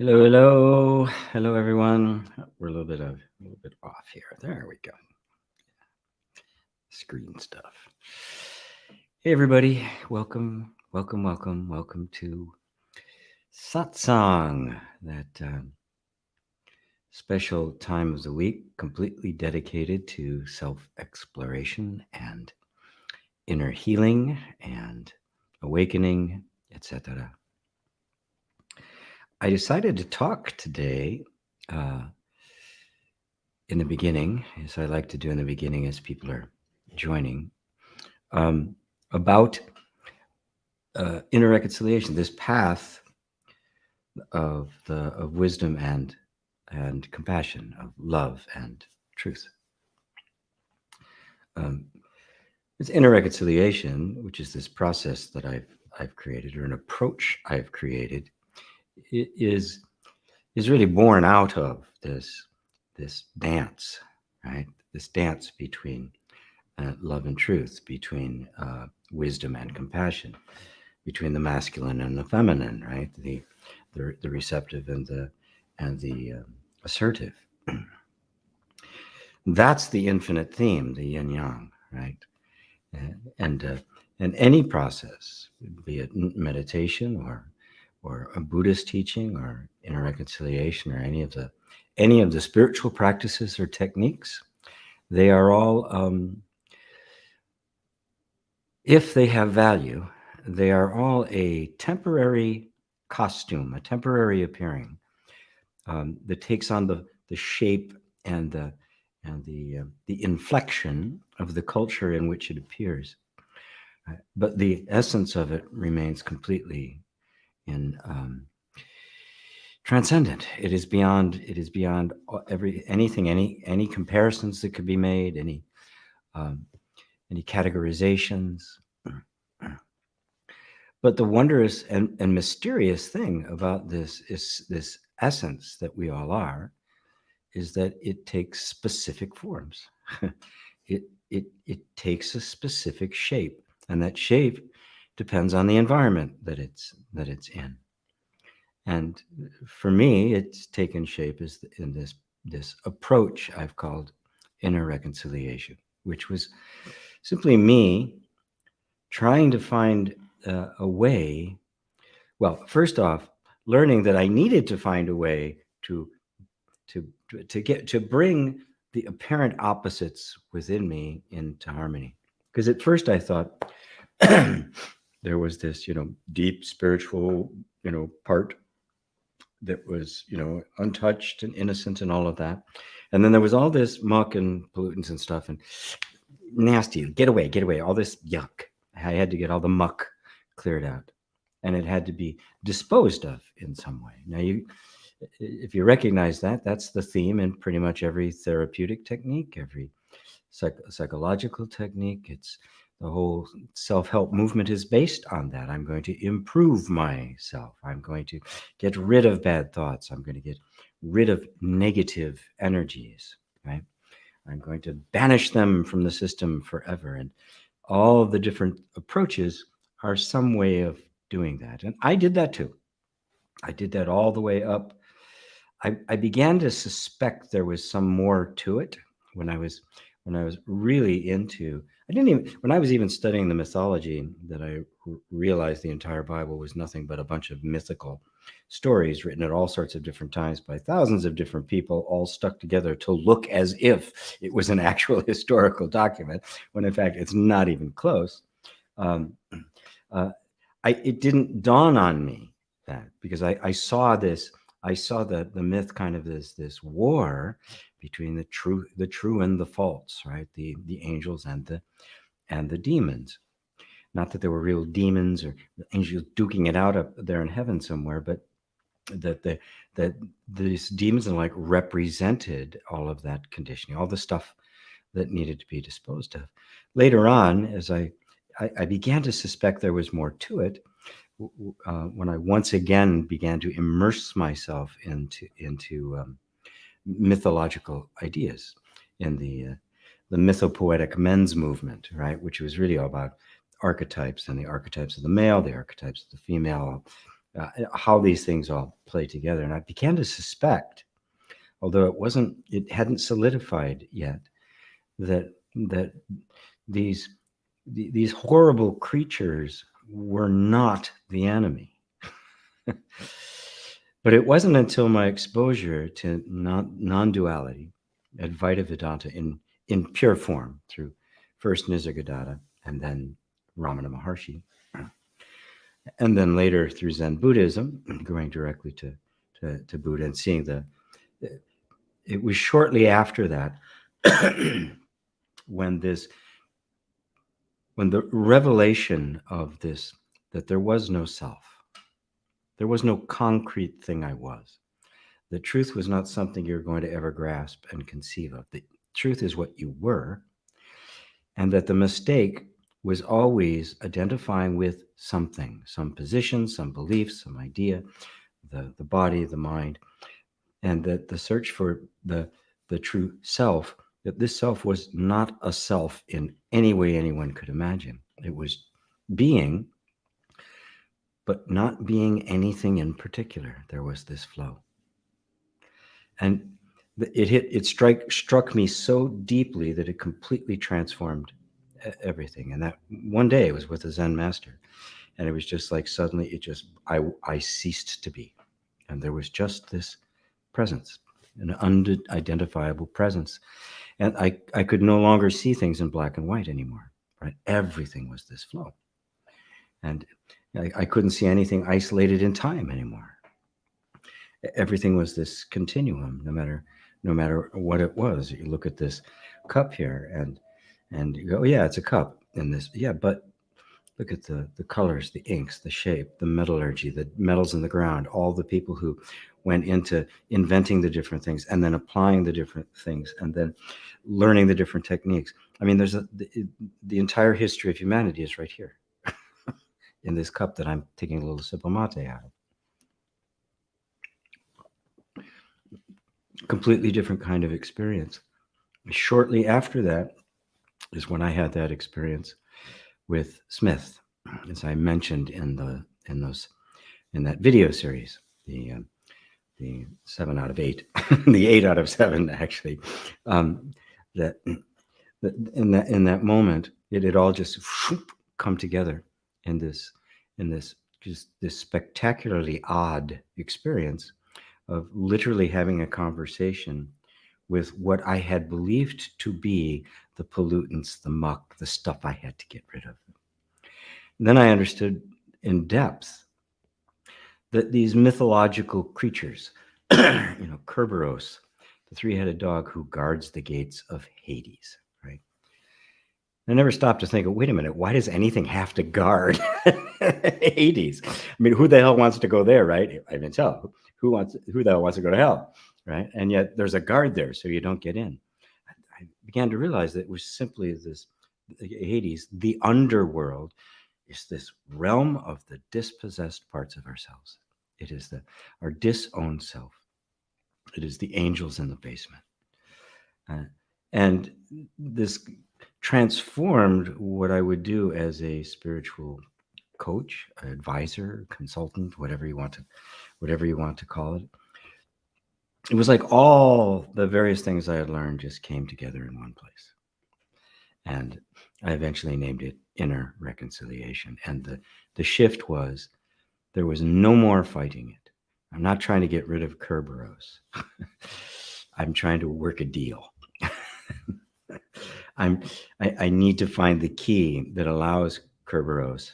Hello, hello, hello, everyone. We're a little bit off here. There we go. Screen stuff. Hey, everybody. Welcome to Satsang, that special time of the week completely dedicated to self-exploration and inner healing and awakening, etc. I decided to talk today. Uh, in the beginning, as I like to do in the beginning as people are joining, um, about inner reconciliation, this path of wisdom and compassion, of love and truth. Um, this inner reconciliation, which is this process that I've created, or an approach I've created, is really born out of this dance, right? This dance between love and truth, between wisdom and compassion, between the masculine and the feminine, right? The receptive and the assertive. That's the infinite theme, the yin yang, right? And and any process, be it meditation or a Buddhist teaching or inner reconciliation or any of the spiritual practices or techniques, they are all, if they have value, they are all a temporary costume, a temporary appearing, that takes on the shape and the inflection of the culture in which it appears. But the essence of it remains completely in transcendent. It is beyond. It is beyond anything, any comparisons that could be made, um, any categorizations. But the wondrous and mysterious thing about this is this essence that we all are, is that it takes specific forms. it takes a specific shape, and that shape depends on the environment that it's in. And for me, it's taken shape in this approach I've called inner reconciliation, which was simply me trying to find a way. Well, first off, learning that I needed to find a way to bring the apparent opposites within me into harmony. Because at first I thought there was this, deep spiritual, part that was, untouched and innocent and all of that. And then there was all this muck and pollutants and stuff and nasty, get away, all this yuck. I had to get all the muck cleared out, and it had to be disposed of in some way. Now, if you recognize that, that's the theme in pretty much every therapeutic technique, every psychological technique. It's the whole self-help movement is based on that. I'm going to improve myself. I'm going to get rid of bad thoughts. I'm going to get rid of negative energies, right? I'm going to banish them from the system forever. And all of the different approaches are some way of doing that. And I did that too. I did that all the way up. I began to suspect there was some more to it when I was really into. When I was even studying the mythology, that I realized the entire Bible was nothing but a bunch of mythical stories written at all sorts of different times by thousands of different people, all stuck together to look as if it was an actual historical document, when in fact it's not even close. It didn't dawn on me that, because I saw this. I saw the myth kind of this war between the true and the false, right? The angels and the demons. Not that there were real demons or angels duking it out up there in heaven somewhere, but that these demons and like represented all of that conditioning, all the stuff that needed to be disposed of. Later on, as I began to suspect there was more to it, when I once again began to immerse myself into mythological ideas in the mythopoetic men's movement, right, which was really all about archetypes, and the archetypes of the male, the archetypes of the female, how these things all play together. And I began to suspect, although it hadn't solidified yet, that these these horrible creatures were not the enemy. But it wasn't until my exposure to non-duality, Advaita Vedanta in pure form, through first Nisargadatta and then Ramana Maharshi, and then later through Zen Buddhism, going directly to Buddha and seeing it was shortly after that when the revelation of this, that there was no self, there was no concrete thing I was. The truth was not something you're going to ever grasp and conceive of. The truth is what you were, and that the mistake was always identifying with something, some position, some belief, some idea, the body, the mind, and that the search for the true self, that this self was not a self in any way anyone could imagine. It was being, but not being anything in particular. There was this flow. And it struck me so deeply that it completely transformed everything. And that one day it was with a Zen master, and it was just like suddenly I ceased to be, and there was just this presence, an unidentifiable presence, and I could no longer see things in black and white anymore. Right, everything was this flow, and I couldn't see anything isolated in time anymore. Everything was this continuum, no matter what it was. You look at this cup here, and you go, yeah, it's a cup. And this, yeah, but look at the colors, the inks, the shape, the metallurgy, the metals in the ground, all the people who went into inventing the different things and then applying the different things and then learning the different techniques. I mean, there's the entire history of humanity is right here in this cup that I'm taking a little sip of mate out of. Completely different kind of experience. Shortly after that is when I had that experience with Smith, as I mentioned in that video series, the 7 out of 8, the 8 out of 7 actually. That in that moment, it had all just come together in this just this spectacularly odd experience of literally having a conversation with what I had believed to be the pollutants, the muck, the stuff I had to get rid of. And then I understood in depth that these mythological creatures, Kerberos, the three-headed dog who guards the gates of Hades, right? I never stopped to think, wait a minute, why does anything have to guard Hades? I mean, who the hell wants to go there, right? I mean, so who the hell wants to go to hell, right? And yet there's a guard there, so you don't get in. I began to realize that it was simply this Hades, the underworld, is this realm of the dispossessed parts of ourselves. It is our disowned self. It is the angels in the basement. And this transformed what I would do as a spiritual coach, advisor, consultant, whatever you want to call it. It was like all the various things I had learned just came together in one place. And I eventually named it Inner Reconciliation. And the shift was, there was no more fighting it. I'm not trying to get rid of Kerberos. I'm trying to work a deal. I need to find the key that allows Kerberos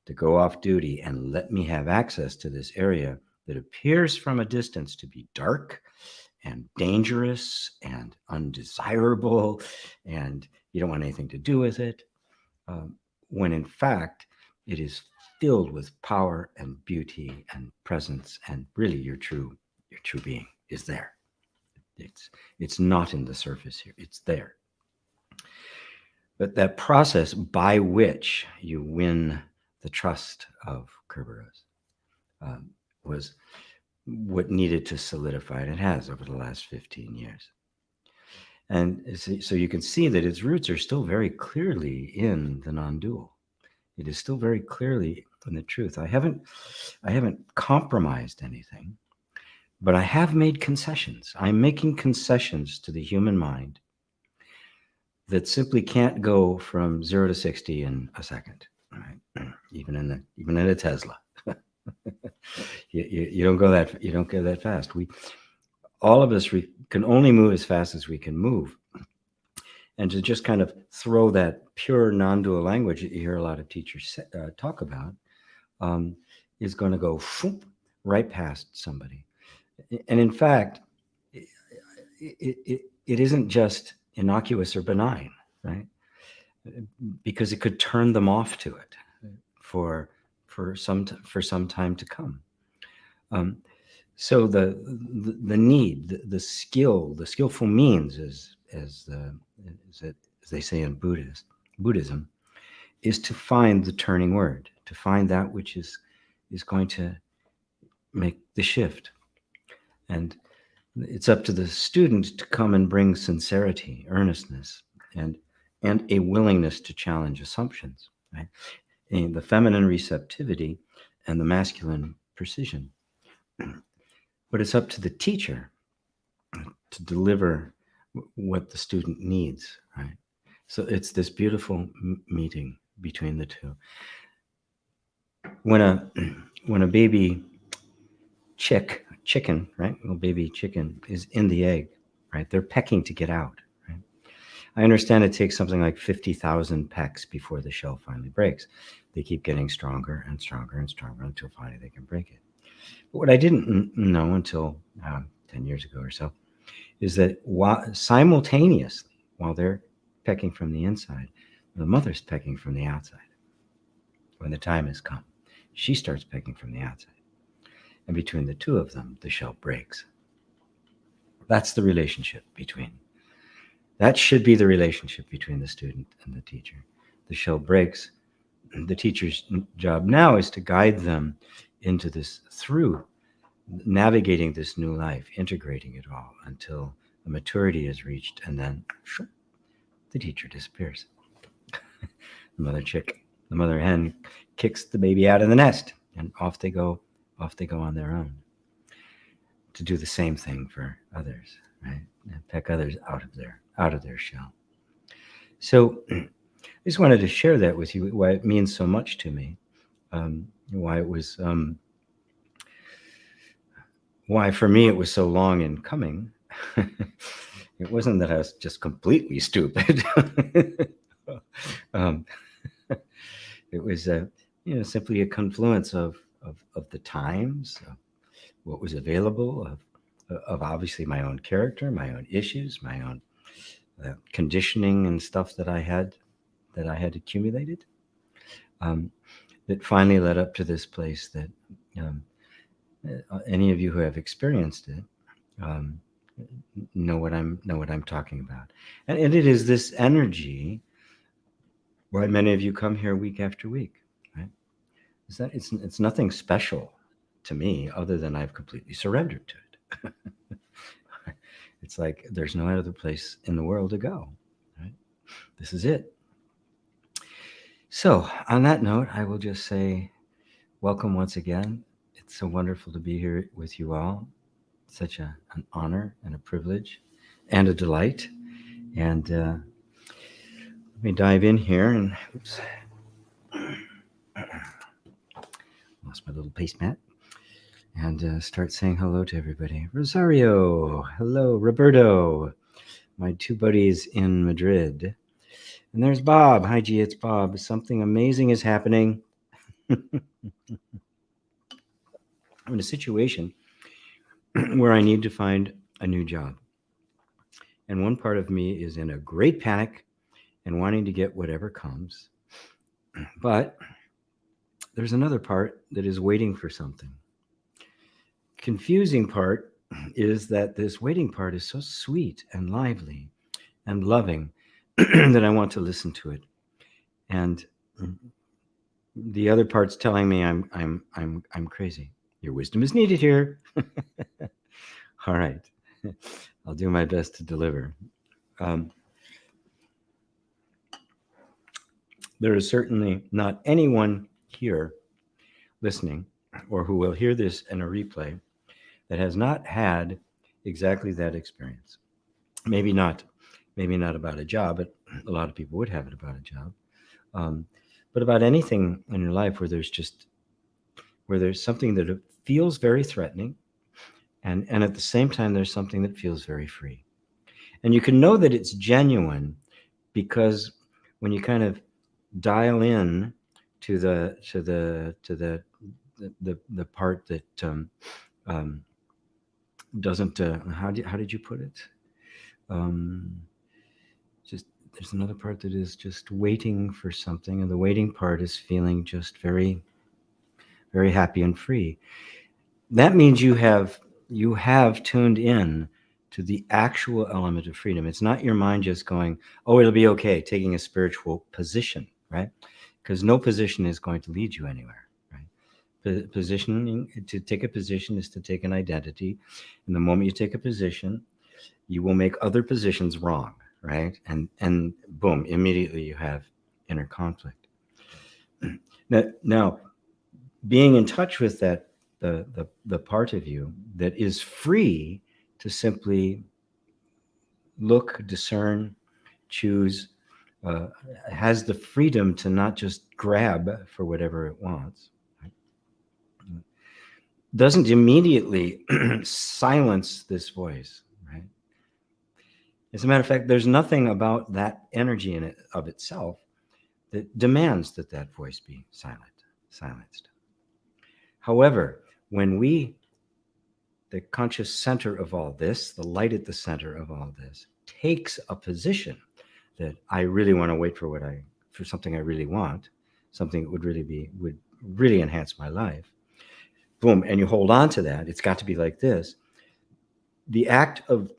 to go off duty and let me have access to this area that appears from a distance to be dark and dangerous and undesirable, and you don't want anything to do with it, when in fact it is filled with power and beauty and presence, and really your true being is there. It's not in the surface here, it's there. But that process by which you win the trust of Kerberos was what needed to solidify, and it has over the last 15 years. And so you can see that its roots are still very clearly in the non-dual. It is still very clearly from the truth. I haven't compromised anything, but I have made concessions. I'm making concessions to the human mind that simply can't go from 0 to 60 in a second, right? Even in a Tesla. you don't go that fast. All of us can only move as fast as we can move. And to just kind of throw that pure non-dual language that you hear a lot of teachers talk about is going to go right past somebody. And in fact, it isn't just innocuous or benign, right? Because it could turn them off to it for some time to come. So the need, the skillful means, as they say in Buddhism, is to find the turning word, to find that which is going to make the shift. And it's up to the student to come and bring sincerity, earnestness, and a willingness to challenge assumptions, right? And the feminine receptivity and the masculine precision. But it's up to the teacher to deliver what the student needs, right? So it's this beautiful meeting between the two. When a baby chicken, right? Little baby chicken is in the egg, right? They're pecking to get out, right? I understand it takes something like 50,000 pecks before the shell finally breaks. They keep getting stronger and stronger and stronger until finally they can break it. But what I didn't know until 10 years ago or so is that simultaneously, while they're pecking from the inside, the mother's pecking from the outside. When the time has come, she starts pecking from the outside. And between the two of them, the shell breaks. That's the relationship that should be the relationship between the student and the teacher. The shell breaks. The teacher's job now is to guide them into this, through navigating this new life, integrating it all until the maturity is reached, and then the teacher disappears. The mother hen kicks the baby out of the nest, and off they go on their own to do the same thing for others, right? And peck others out of their shell. So I just wanted to share that with you, why it means so much to me, why it was, why for me it was so long in coming. It wasn't that I was just completely stupid. It was simply a confluence of the times, what was available, of obviously my own character, my own issues, my own conditioning and stuff that I had accumulated, that finally led up to this place that any of you who have experienced it know what I'm talking about. And it is this energy why many of you come here week after week, right? Is that it's nothing special to me other than I've completely surrendered to it. It's like there's no other place in the world to go, right? This is it. So on that note, I will just say welcome once again. It's so wonderful to be here with you all. Such an honor and a privilege and a delight. And let me dive in here and lost my little placemat, and start saying hello to everybody. Rosario, hello. Roberto, my two buddies in Madrid. And there's Bob. Hi, G, it's Bob. Something amazing is happening. I'm in a situation where I need to find a new job. And one part of me is in a great panic and wanting to get whatever comes. But there's another part that is waiting for something. Confusing part is that this waiting part is so sweet and lively and loving that I want to listen to it. And the other part's telling me I'm crazy. Your wisdom is needed here. All right. I'll do my best to deliver. There is certainly not anyone here listening or who will hear this in a replay that has not had exactly that experience. Maybe not, maybe not about a job, but a lot of people would have it about a job. But about anything in your life where there's something that feels very threatening, and at the same time there's something that feels very free. And you can know that it's genuine because when you kind of dial in to the part that doesn't how did you put it? Um, just there's another part that is just waiting for something, and the waiting part is feeling just very, very happy and free. That means you have tuned in to the actual element of freedom. It's not your mind just going, oh, it'll be okay, taking a spiritual position, right? Because no position is going to lead you anywhere, right? Positioning, to take a position is to take an identity. And the moment you take a position, you will make other positions wrong, right? And boom, immediately you have inner conflict. Now, being in touch with that, the part of you that is free to simply look, discern, choose, has the freedom to not just grab for whatever it wants, right? Doesn't immediately silence this voice, right? As a matter of fact, there's nothing about that energy in it of itself that demands that that voice be silenced. However, when the conscious center of all this, the light at the center of all this, takes a position that I really want to wait for something I really want, something that would really enhance my life. Boom, and you hold on to that. It's got to be like this. The act of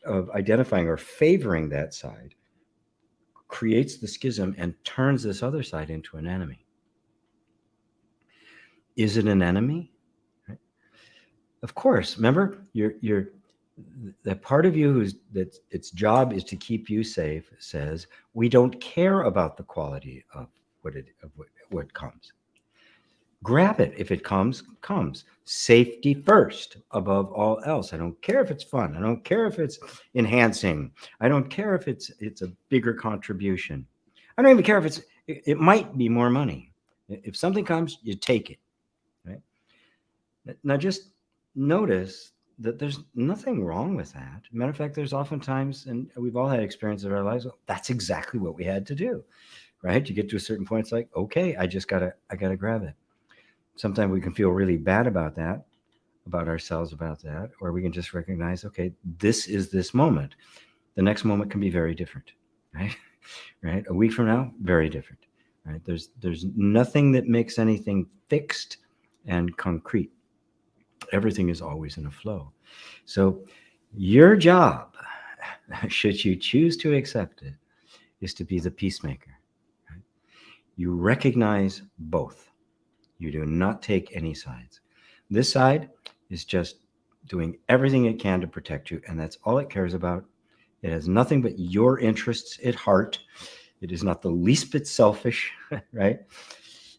identifying or favoring that side creates the schism and turns this other side into an enemy. Is it an enemy? Right? Of course. Remember, you're that part of you that its job is to keep you safe says we don't care about the quality of what comes. Grab it. If it comes. Safety first above all else. I don't care if it's fun. I don't care if it's enhancing. I don't care if it's a bigger contribution. I don't even care if it might be more money. If something comes, you take it. Right? Now just notice that there's nothing wrong with that. Matter of fact, there's oftentimes, and we've all had experiences of our lives, that's exactly what we had to do. Right? You get to a certain point, it's like, okay, I gotta grab it. Sometimes we can feel really bad about that, about ourselves about that, or we can just recognize, okay, this is this moment. The next moment can be very different, right? Right? A week from now, very different, right? There's nothing that makes anything fixed and concrete. Everything is always in a flow. So your job, should you choose to accept it, is to be the peacemaker. Right? You recognize both. You do not take any sides. This side is just doing everything it can to protect you, and that's all it cares about. It has nothing but your interests at heart. It is not the least bit selfish, right?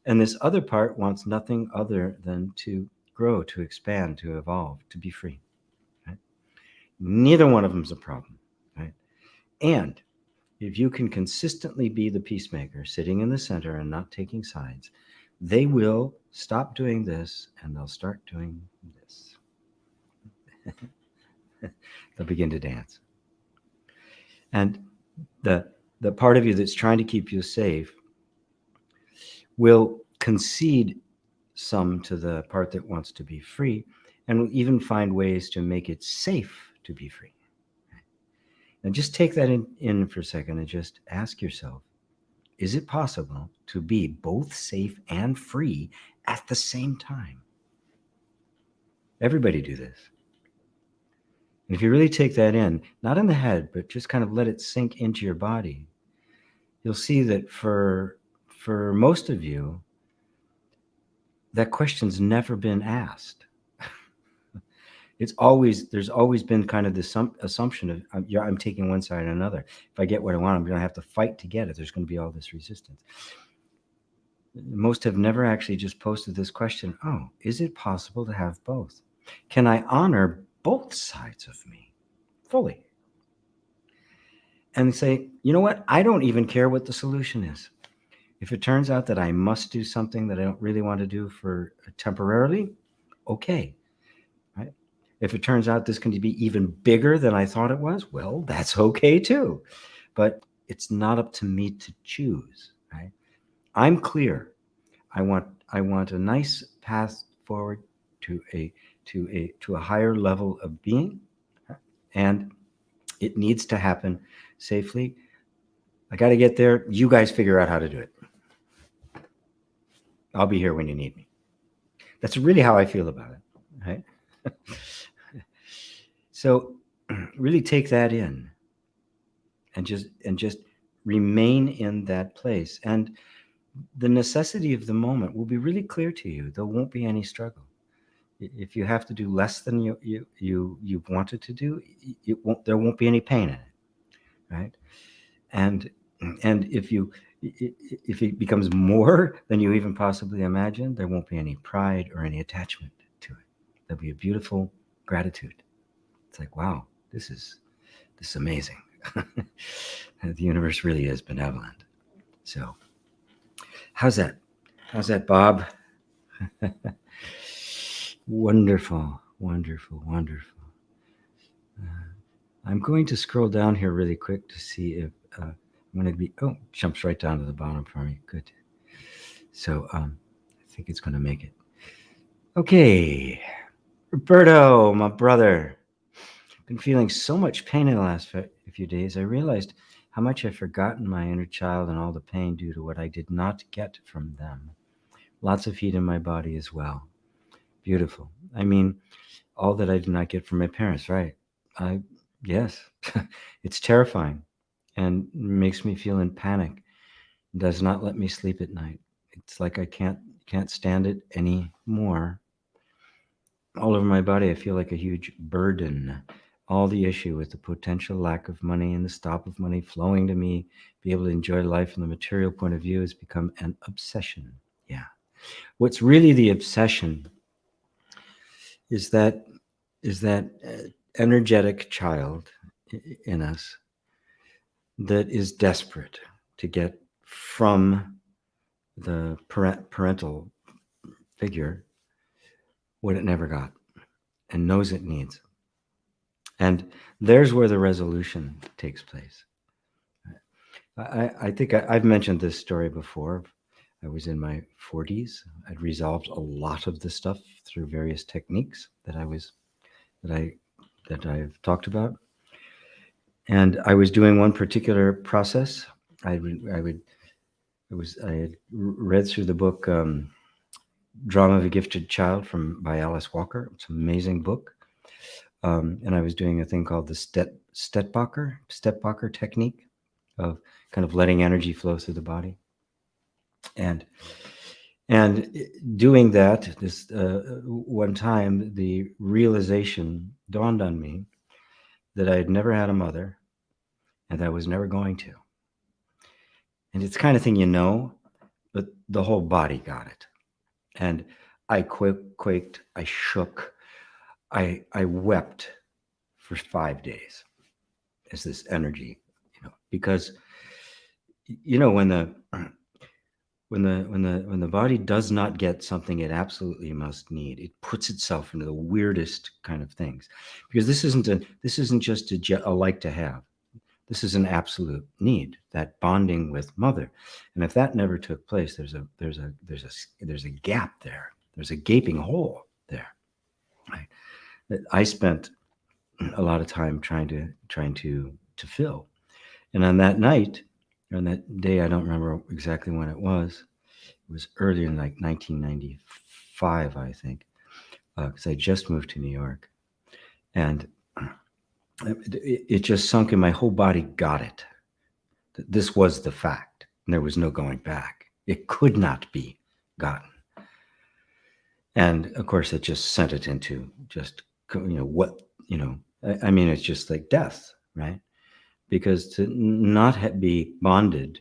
And this other part wants nothing other than to grow, to expand, to evolve, to be free. Right? Neither one of them is a problem. Right? And if you can consistently be the peacemaker, sitting in the center and not taking sides, they will stop doing this and they'll start doing this. They'll begin to dance. And the part of you that's trying to keep you safe will concede some to the part that wants to be free, and will even find ways to make it safe to be free. And just take that in for a second and just ask yourself, is it possible to be both safe and free at the same time? Everybody do this. And if you really take that in, not in the head, but just kind of let it sink into your body, you'll see that for most of you, that question's never been asked. There's always been kind of this assumption of I'm taking one side or another. If I get what I want, I'm going to have to fight to get it. There's going to be all this resistance. Most have never actually just posted this question: oh, is it possible to have both? Can I honor both sides of me fully? And say, you know what? I don't even care what the solution is. If it turns out that I must do something that I don't really want to do for temporarily, okay, right? If it turns out this can be even bigger than I thought it was, well, that's okay too. But it's not up to me to choose, right? I'm clear. I want a nice path forward to a higher level of being, and it needs to happen safely. I got to get there. You guys figure out how to do it. I'll be here when you need me. That's really how I feel about it, right? So really take that in and just remain in that place. And the necessity of the moment will be really clear to you. There won't be any struggle. If you have to do less than you wanted to do, there won't be any pain in it, right? And if it becomes more than you even possibly imagined, there won't be any pride or any attachment to it. There'll be a beautiful gratitude. It's like, wow, this is amazing. The universe really is benevolent. So, how's that? How's that, Bob? Wonderful, wonderful, wonderful. I'm going to scroll down here really quick to see if I'm going to be. Oh, jumps right down to the bottom for me. Good. So I think it's going to make it. Okay, Roberto, my brother. Been feeling so much pain in the last few days. I realized how much I've forgotten my inner child and all the pain due to what I did not get from them. Lots of heat in my body as well. Beautiful. I mean, all that I did not get from my parents, right? Yes, it's terrifying and makes me feel in panic. It does not let me sleep at night. It's like I can't stand it anymore. All over my body, I feel like a huge burden. All the issue with the potential lack of money and the stop of money flowing to me, be able to enjoy life from the material point of view has become an obsession. Yeah. What's really the obsession is that energetic child in us that is desperate to get from the parental figure what it never got and knows it needs. And there's where the resolution takes place. I think I've mentioned this story before. I was in my 40s. I'd resolved a lot of this stuff through various techniques that I've talked about. And I was doing one particular process. I had read through the book Drama of a Gifted Child by Alice Walker. It's an amazing book. And I was doing a thing called the Steppbacher technique of kind of letting energy flow through the body. And doing that, this one time, the realization dawned on me that I had never had a mother and that I was never going to. And it's the kind of thing but the whole body got it. And I quaked, I shook, I wept for 5 days as this energy, because when the body does not get something it absolutely must need, it puts itself into the weirdest kind of things. Because this isn't just a like to have. This is an absolute need, that bonding with mother. And if that never took place, there's a gap there. There's a gaping hole there. Right? That I spent a lot of time trying to fill. And on that night, on that day, I don't remember exactly when it was. It was early in like 1995, I think, because I just moved to New York. And it just sunk in. My whole body got it. This was the fact, and there was no going back. It could not be gotten. And of course, it just sent it into just, I mean, it's just like death, right? Because to not be bonded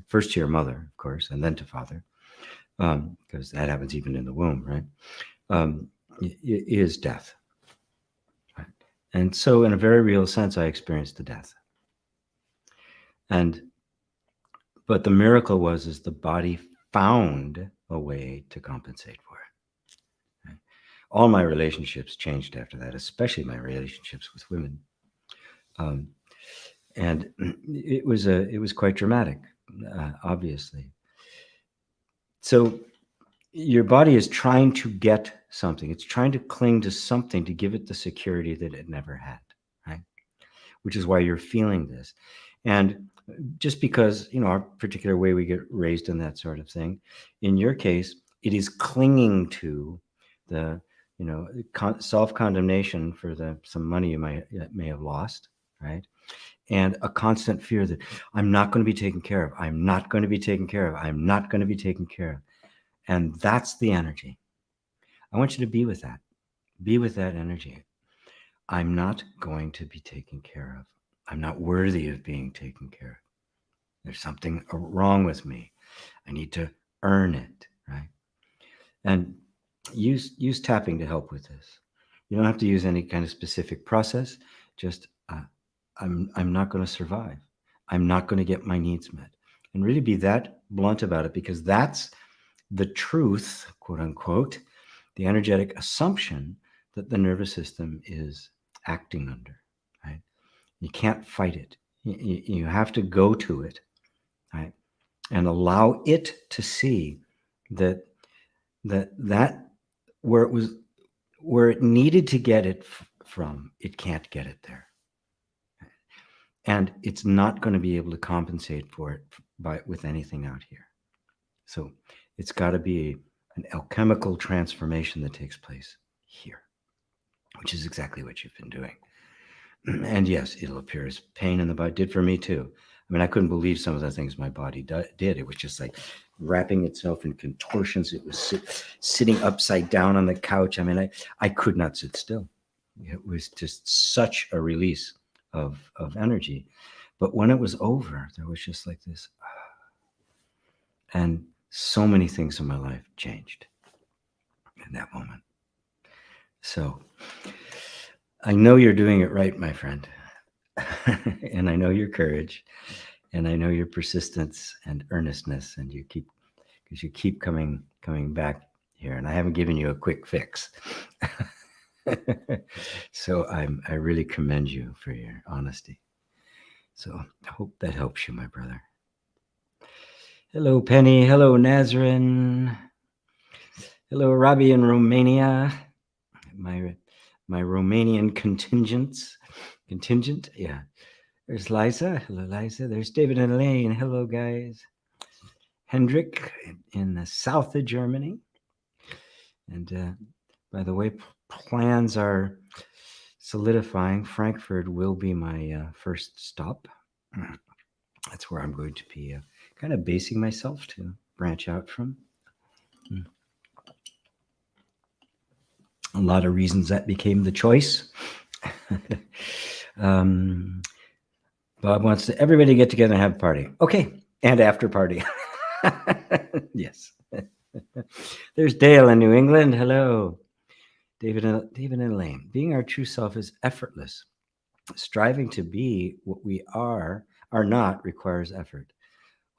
first to your mother, of course, and then to father, because that happens even in the womb, right? Is death. Right? And so, in a very real sense, I experienced the death. But the miracle is the body found a way to compensate for it. Right? All my relationships changed after that, especially my relationships with women. And it was quite dramatic, obviously. So your body is trying to get something. It's trying to cling to something to give it the security that it never had, right? Which is why you're feeling this. And just because, our particular way we get raised in that sort of thing, in your case, it is clinging to the, self-condemnation for some money you may have lost, right? And a constant fear that I'm not going to be taken care of. I'm not going to be taken care of. I'm not going to be taken care of. And that's the energy. I want you to be with that. Be with that energy. I'm not going to be taken care of. I'm not worthy of being taken care of. There's something wrong with me. I need to earn it, right? And use tapping to help with this. You don't have to use any kind of specific process. Just I'm not going to survive. I'm not going to get my needs met. And really be that blunt about it, because that's the truth, quote unquote, the energetic assumption that the nervous system is acting under, right? You can't fight it. You have to go to it, right? And allow it to see that where it needed to get it from, it can't get it there. And it's not going to be able to compensate for it with anything out here. So it's got to be an alchemical transformation that takes place here, which is exactly what you've been doing. And yes, it'll appear as pain in the body. Did for me too. I mean, I couldn't believe some of the things my body did. It was just like wrapping itself in contortions. It was sitting upside down on the couch. I mean, I could not sit still. It was just such a release of energy. But when it was over, there was just like this. And so many things in my life changed in that moment. So I know you're doing it right, my friend. And I know your courage, and I know your persistence and earnestness, and you keep coming back here. And I haven't given you a quick fix. So I really commend you for your honesty. So I hope that helps you, my brother. Hello, Penny. Hello, Nazrin. Hello, Robbie in Romania. My Romanian contingent. Yeah. There's Liza. Hello, Liza. There's David and Elaine. Hello, guys. Hendrik in the south of Germany. And by the way, plans are solidifying. Frankfurt will be my first stop. That's where I'm going to be kind of basing myself to branch out from. A lot of reasons that became the choice. Bob wants everybody to get together and have a party. Okay, and after party. Yes. There's Dale in New England. Hello. David and Elaine. Being our true self is effortless. Striving to be what we are not requires effort.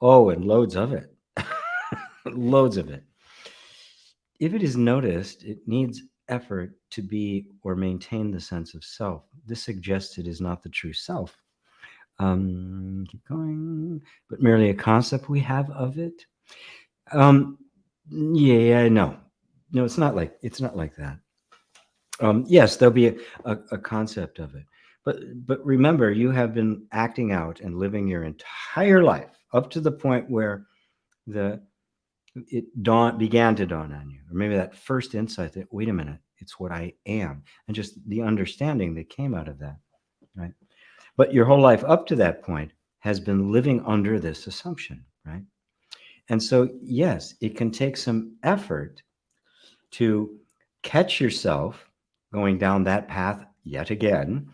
Oh, and loads of it. Loads of it. If it is noticed, it needs effort to be or maintain the sense of self. This suggests it is not the true self. Keep going, but merely a concept we have of it. No, it's not like that. Yes, there'll be a concept of it, but remember, you have been acting out and living your entire life up to the point where it began to dawn on you, or maybe that first insight that, wait a minute, it's what I am, and just the understanding that came out of that, right? But your whole life up to that point has been living under this assumption, right? And so, yes, it can take some effort to catch yourself going down that path yet again,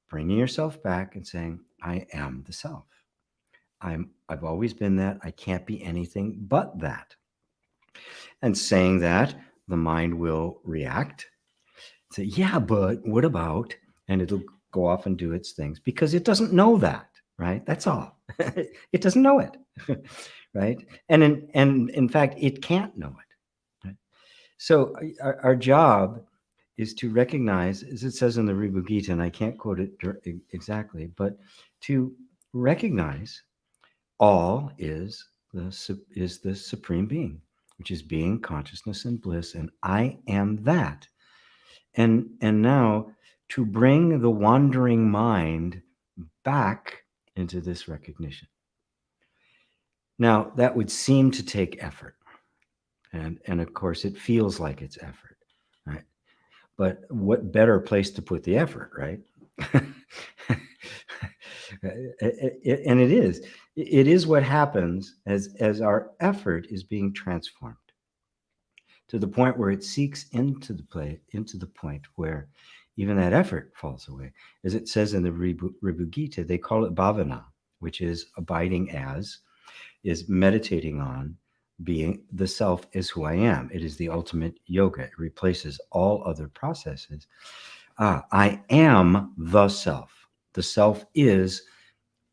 bringing yourself back and saying, I am the self. I've always been that. I can't be anything but that. And saying that, the mind will react, say, yeah, but what about? And it'll go off and do its things because it doesn't know that, right? That's all. It doesn't know it, right? And in fact, it can't know it. Right? So our job is to recognize, as it says in the Ribhu Gita, and I can't quote it exactly, but to recognize all is the supreme being, which is being, consciousness, and bliss, and I am that. And now to bring the wandering mind back into this recognition. Now that would seem to take effort, and of course it feels like it's effort, right? But what better place to put the effort, right? And it is what happens as our effort is being transformed to the point where it seeks into the point where even that effort falls away. As it says in the Ribhu Gita, they call it bhavana, which is abiding as, is meditating on being the self is who I am. It is the ultimate yoga. It replaces all other processes. I am the self. The self is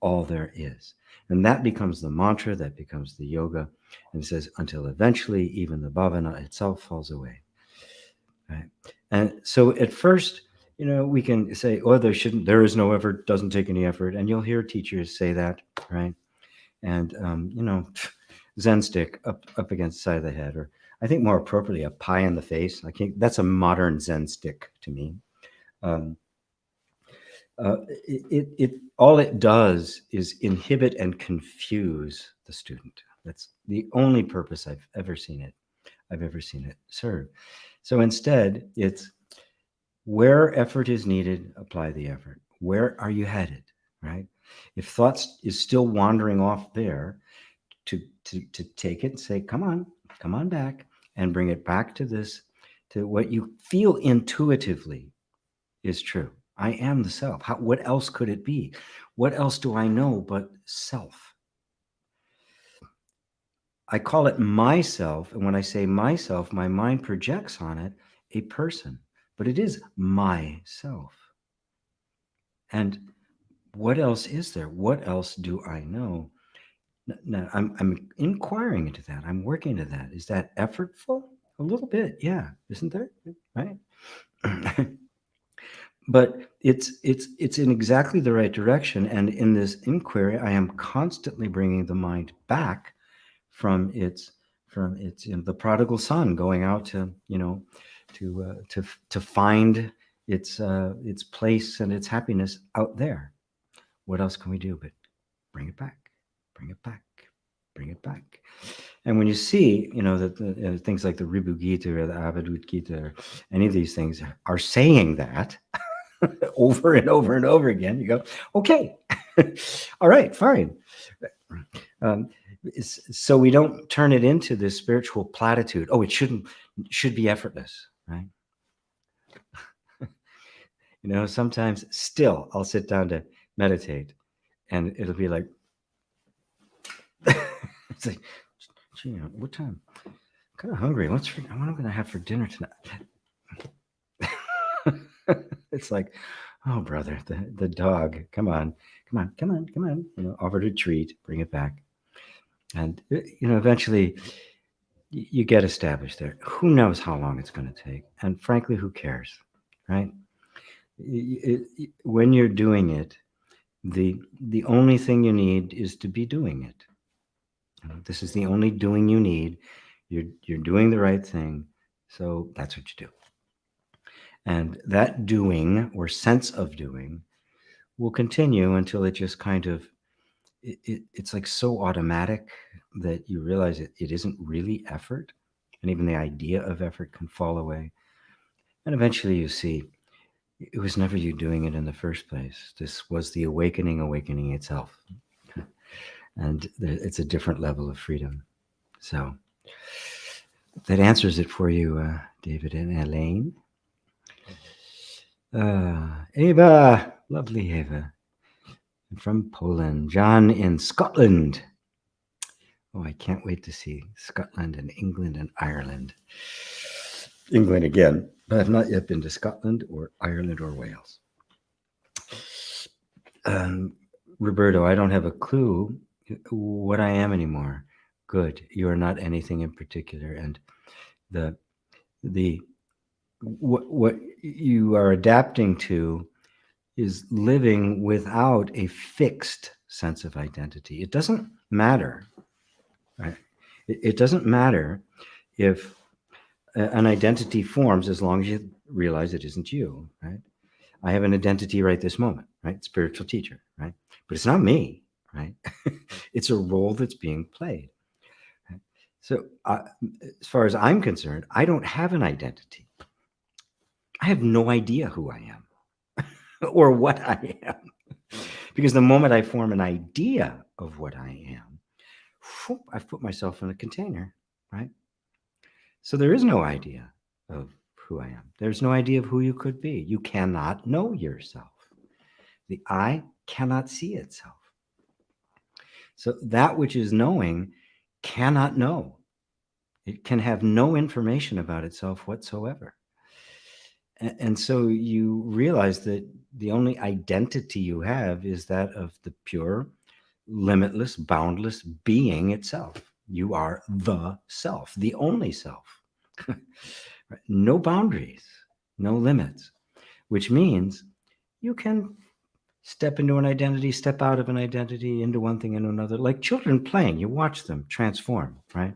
all there is. And that becomes the mantra, that becomes the yoga. And it says, until eventually even the bhavana itself falls away. Right? And so at first, we can say, oh, there is no effort, doesn't take any effort. And you'll hear teachers say that, right? And, Zen stick up against the side of the head, or I think more appropriately, a pie in the face. That's a modern Zen stick to me. It all it does is inhibit and confuse the student. That's the only purpose I've ever seen it serve. So instead, it's where effort is needed, apply the effort. Where are you headed, right? If thoughts is still wandering off there, to take it and say, come on back, and bring it back to this, to what you feel intuitively is true. I am the self. What else could it be? What else do I know but self? I call it myself. And when I say myself, my mind projects on it a person, but it is myself. And what else is there? What else do I know? Now, I'm inquiring into that. I'm working into that. Is that effortful? A little bit, yeah. Isn't there? Right? But it's in exactly the right direction. And in this inquiry, I am constantly bringing the mind back from its the prodigal son going out to find its place and its happiness out there. What else can we do but bring it back, bring it back, bring it back? And when you see, that things like the Ribhu Gita or the Avadut Gita or any of these things are saying that over and over and over again, you go, okay, all right, fine. So we don't turn it into this spiritual platitude. Oh, it should be effortless, right? Sometimes still I'll sit down to meditate and it'll be like, it's like, gee, what time? I'm kind of hungry. What am I going to have for dinner tonight? It's like, oh, brother, the dog, come on. Offer a treat, bring it back. And, eventually you get established there. Who knows how long it's going to take? And frankly, who cares, right? When you're doing it, the only thing you need is to be doing it. This is the only doing you need. You're doing the right thing. So that's what you do. And that doing or sense of doing will continue until it just kind of, it's like so automatic that you realize it isn't really effort. And even the idea of effort can fall away. And eventually you see, it was never you doing it in the first place. This was the awakening itself. And it's a different level of freedom. So that answers it for you, David and Elaine. Eva, lovely Eva. And from Poland, John in Scotland. Oh, I can't wait to see Scotland and England and Ireland. England again, but I've not yet been to Scotland or Ireland or Wales. Roberto, I don't have a clue what I am anymore. Good. You are not anything in particular. And what you are adapting to is living without a fixed sense of identity. It doesn't matter, right? It doesn't matter if an identity forms as long as you realize it isn't you, right? I have an identity right this moment, right? Spiritual teacher, right? But it's not me, right? It's a role that's being played. Right? So as far as I'm concerned, I don't have an identity. I have no idea who I am or what I am. Because the moment I form an idea of what I am, I've put myself in a container, right? So there is no idea of who I am. There's no idea of who you could be. You cannot know yourself. The eye cannot see itself. So that which is knowing cannot know. It can have no information about itself whatsoever. And so you realize that the only identity you have is that of the pure, limitless, boundless being itself. You are the self, the only self. No boundaries, no limits, which means you can step into an identity, step out of an identity, into one thing and another, like children playing. You watch them transform, right?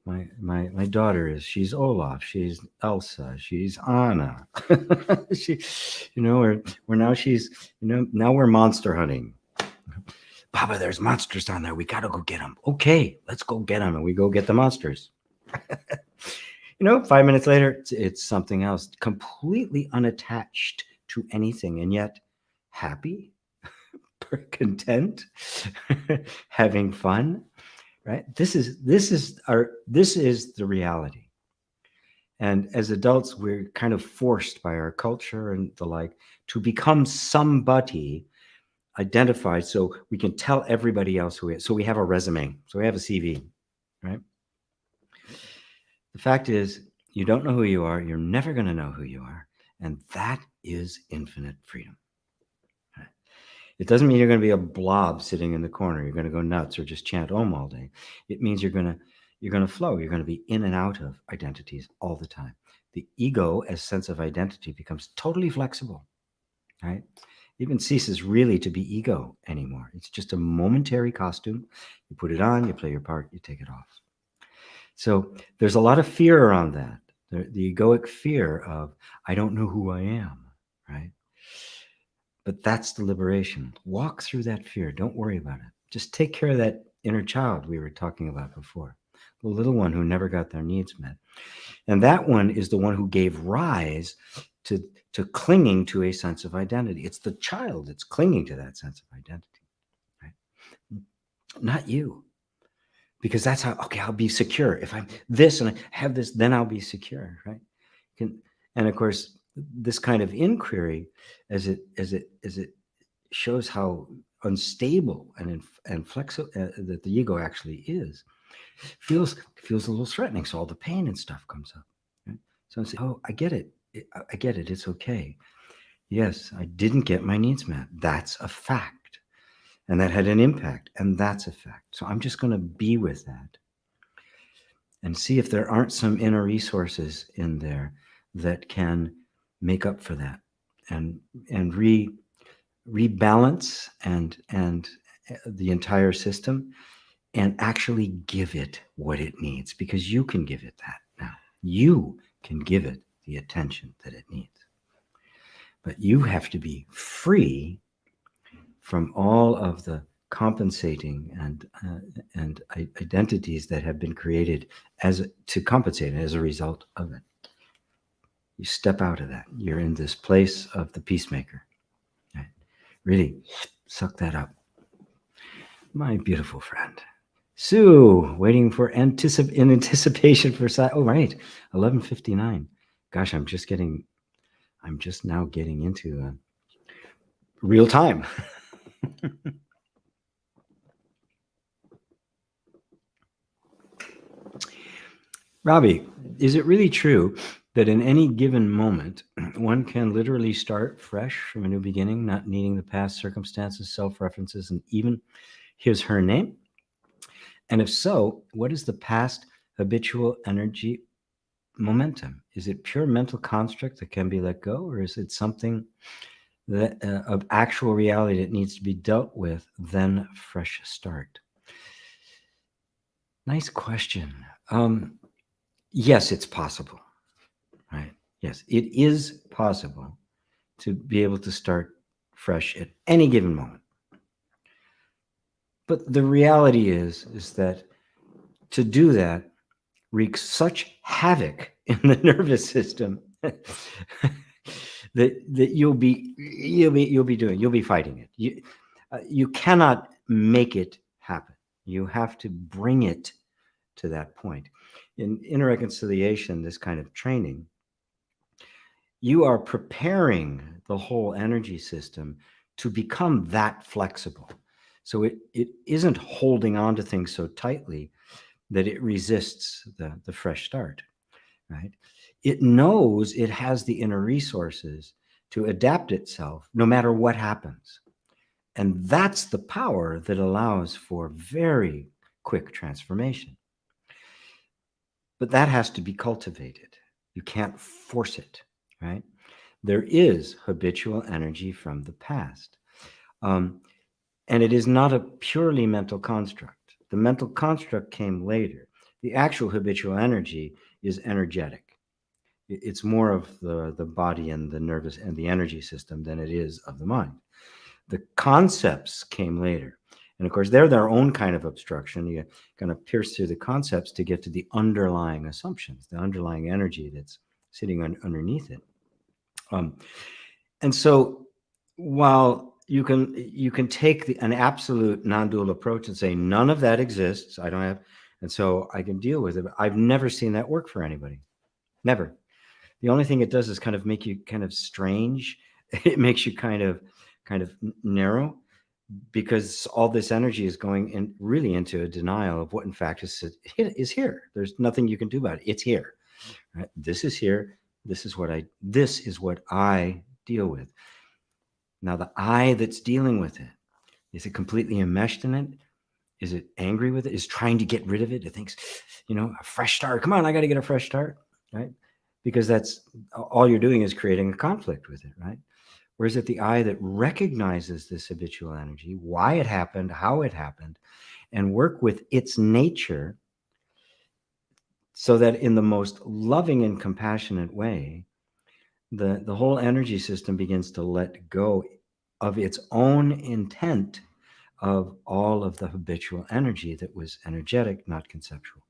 My daughter she's Olaf, she's Elsa, she's Anna. She, we're now she's, now we're monster hunting. Papa, there's monsters down there. We got to go get them. Okay, let's go get them. And we go get the monsters. 5 minutes later, it's something else, completely unattached to anything, and yet happy, content, having fun, right? This is the reality. And as adults, we're kind of forced by our culture and the like to become somebody identified so we can tell everybody else who is. So we have a resume, so we have a CV, right? The fact is, you don't know who you are. You're never going to know who you are. And that is infinite freedom. Right? It doesn't mean you're going to be a blob sitting in the corner. You're going to go nuts or just chant Om all day. It means you're going to flow. You're going to be in and out of identities all the time. The ego as sense of identity becomes totally flexible, right? It even ceases really to be ego anymore. It's just a momentary costume. You put it on, you play your part, you take it off. So there's a lot of fear around that. The egoic fear of, I don't know who I am, right? But that's the liberation. Walk through that fear. Don't worry about it. Just take care of that inner child we were talking about before, the little one who never got their needs met. And that one is the one who gave rise to clinging to a sense of identity. It's the child that's clinging to that sense of identity, right? Not you. Because that's how, okay, I'll be secure. If I'm this and I have this, then I'll be secure, right? And of course, this kind of inquiry, as it shows how unstable and flexible that the ego actually is, feels a little threatening. So all the pain and stuff comes up. Right? So I'm saying, oh, I get it. I get it. It's okay. Yes, I didn't get my needs met. That's a fact. And that had an impact, and that's a fact. So I'm just going to be with that and see if there aren't some inner resources in there that can make up for that and rebalance and the entire system and actually give it what it needs, because you can give it that now. You can give it the attention that it needs. But you have to be free from all of the compensating and identities that have been created to compensate as a result of it. You step out of that. You're in this place of the peacemaker. Right? Really suck that up. My beautiful friend. Sue, waiting for in anticipation for oh right, 11:59. Gosh, I'm just now getting into real time. Robbie, is it really true that in any given moment, one can literally start fresh from a new beginning, not needing the past circumstances, self references, and even his, her name? And if so, what is the past habitual energy momentum? Is it pure mental construct that can be let go, or is it something that of actual reality that needs to be dealt with, then fresh start? Nice question. Yes, it's possible, right? Yes, it is possible to be able to start fresh at any given moment. But the reality is that to do that wreaks such havoc in the nervous system that you'll be fighting it. You cannot make it happen. You have to bring it to that point. In inner reconciliation, this kind of training, you are preparing the whole energy system to become that flexible. So it isn't holding on to things so tightly that it resists the fresh start, right? It knows it has the inner resources to adapt itself no matter what happens. And that's the power that allows for very quick transformation. But that has to be cultivated. You can't force it, right? There is habitual energy from the past. And it is not a purely mental construct. The mental construct came later. The actual habitual energy is energetic. It's more of the body and the nervous and the energy system than it is of the mind. The concepts came later. And of course, they're their own kind of obstruction. You kind of pierce through the concepts to get to the underlying assumptions, the underlying energy that's sitting underneath it. And so while you can take an absolute non-dual approach and say none of that exists, I don't have, and so I can deal with it. But I've never seen that work for anybody. Never. The only thing it does is kind of make you kind of strange. It makes you kind of narrow, because all this energy is going in really into a denial of what in fact is here. There's nothing you can do about it. It's here. Right? This is here. This is what I deal with. Now the I that's dealing with it, is it completely enmeshed in it? Is it angry with it? Is trying to get rid of it? It thinks, a fresh start. Come on, I got to get a fresh start, right? Because that's all you're doing is creating a conflict with it, right? Or is it the I that recognizes this habitual energy, why it happened, how it happened, and work with its nature so that in the most loving and compassionate way, the whole energy system begins to let go of its own intent of all of the habitual energy that was energetic, not conceptual.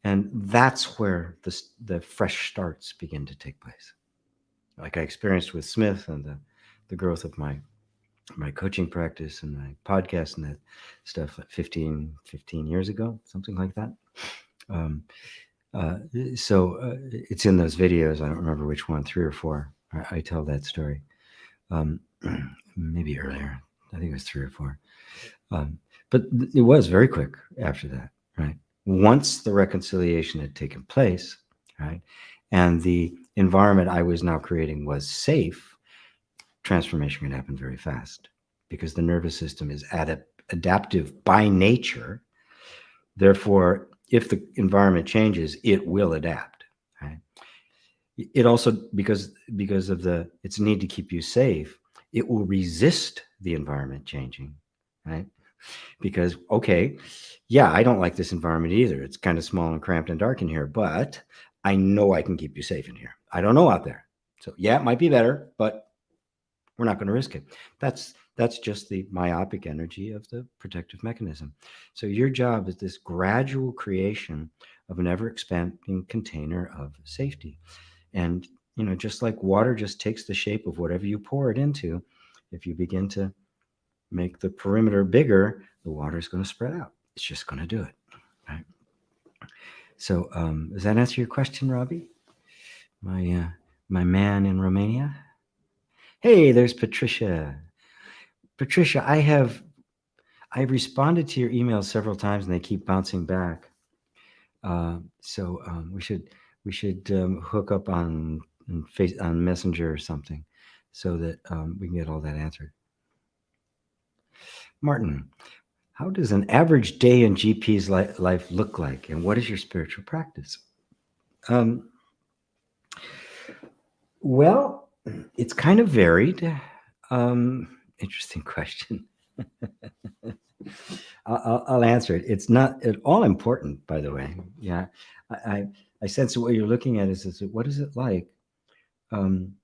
And that's where the fresh starts begin to take place. Like I experienced with Smith and the growth of my coaching practice and my podcast and that stuff like 15 years ago, something like that. So it's in those videos. I don't remember which one, 3 or 4. I tell that story. Maybe earlier. I think it was 3 or 4. But it was very quick after that, right? Once the reconciliation had taken place, right, and the environment I was now creating was safe, transformation can happen very fast because the nervous system is adaptive by nature. Therefore, if the environment changes, it will adapt. Right? It also, because of its need to keep you safe, it will resist the environment changing, right? Because, okay, yeah, I don't like this environment either. It's kind of small and cramped and dark in here, but I know I can keep you safe in here. I don't know out there. So yeah, it might be better, but we're not going to risk it. That's just the myopic energy of the protective mechanism. So your job is this gradual creation of an ever-expanding container of safety. And, just like water just takes the shape of whatever you pour it into, if you begin to make the perimeter bigger, the water is going to spread out. It's just going to do it. Right? So does that answer your question, Robbie? My man in Romania? Hey, there's Patricia. Patricia, I responded to your emails several times and they keep bouncing back. So we should hook up on Messenger or something, so that we can get all that answered. Martin, how does an average day in GP's life look like, and what is your spiritual practice? Well, it's kind of varied. Interesting question. I'll answer it. It's not at all important, by the way. Yeah, I sense what you're looking at is what is it like when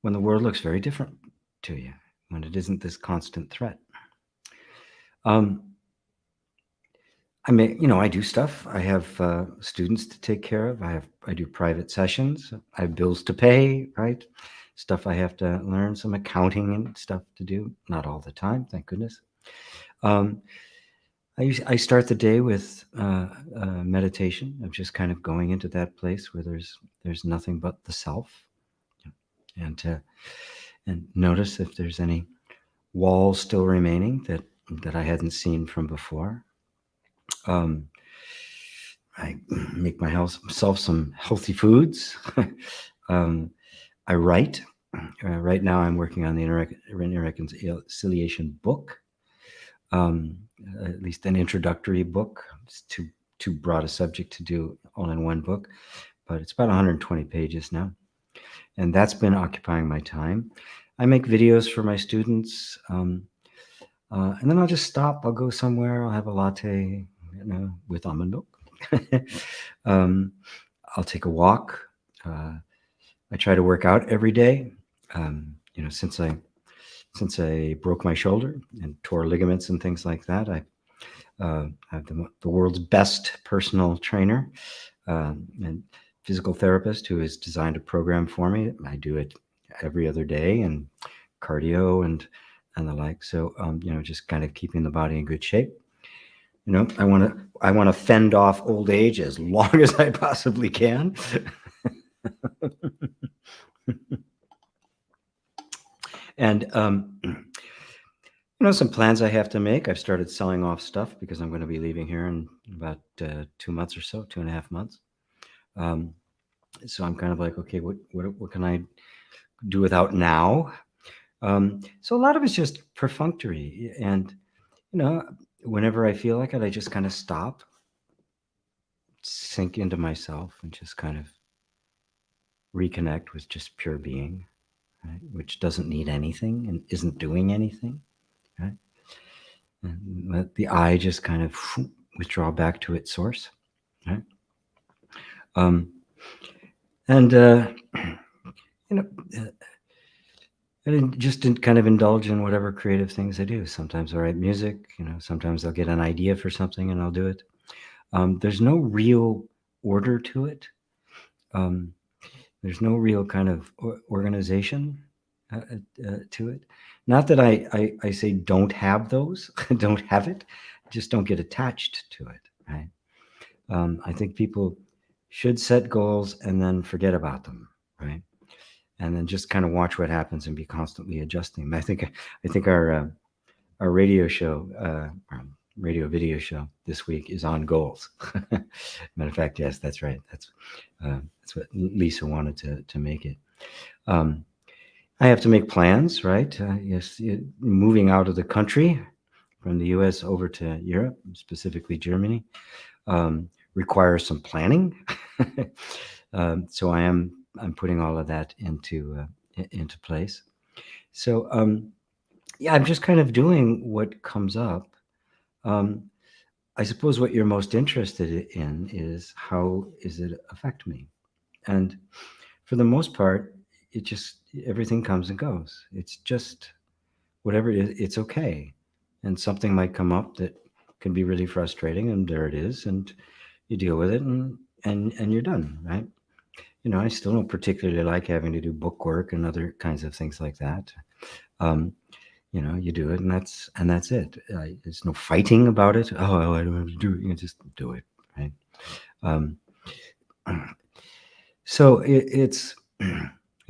the world looks very different to you, when it isn't this constant threat. I mean, I do stuff. I have students to take care of. I do private sessions. I have bills to pay, right? Stuff I have to learn, some accounting and stuff to do. Not all the time, thank goodness. I start the day with meditation of just kind of going into that place where there's nothing but the self, and notice if there's any walls still remaining that I hadn't seen from before. I make myself some healthy foods. I write. Right now, I'm working on the reconciliation book, at least an introductory book. It's too broad a subject to do all in one book, but it's about 120 pages now, and that's been occupying my time. I make videos for my students, and then I'll just stop. I'll go somewhere. I'll have a latte, with almond milk. I'll take a walk. I try to work out every day. Since I broke my shoulder and tore ligaments and things like that, I have the world's best personal trainer and physical therapist who has designed a program for me. I do it every other day, and cardio and the like. So just kind of keeping the body in good shape. I want to fend off old age as long as I possibly can. And some plans I have to make. I've started selling off stuff because I'm going to be leaving here in about 2 months or so, 2.5 months. So I'm kind of like, okay, what can I do without now? So a lot of it's just perfunctory, and whenever I feel like it, I just kind of stop, sink into myself, and just kind of reconnect with just pure being, right? Which doesn't need anything and isn't doing anything, right? And let the I just kind of withdraw back to its source, right? And just kind of indulge in whatever creative things I do. Sometimes I write music, sometimes I'll get an idea for something and I'll do it. There's no real order to it. There's no real kind of organization to it. Not that I say don't have those, don't have it, just don't get attached to it, right? I think people should set goals and then forget about them, right? And then just kind of watch what happens and be constantly adjusting. I think our radio show, radio video show this week is on goals. Matter of fact, yes, that's right. That's what Lisa wanted to make it. I have to make plans, right? Yes, moving out of the country from the U.S. over to Europe, specifically Germany, requires some planning. So I'm putting all of that into place. So I'm just kind of doing what comes up. I suppose what you're most interested in is how does it affect me? And for the most part, everything comes and goes. It's just whatever it is, it's okay. And something might come up that can be really frustrating, and there it is, and you deal with it, and you're done, right? I still don't particularly like having to do book work and other kinds of things like that. You do it, and that's it. There's no fighting about it. Oh, I don't have to do it. You just do it, right? So it's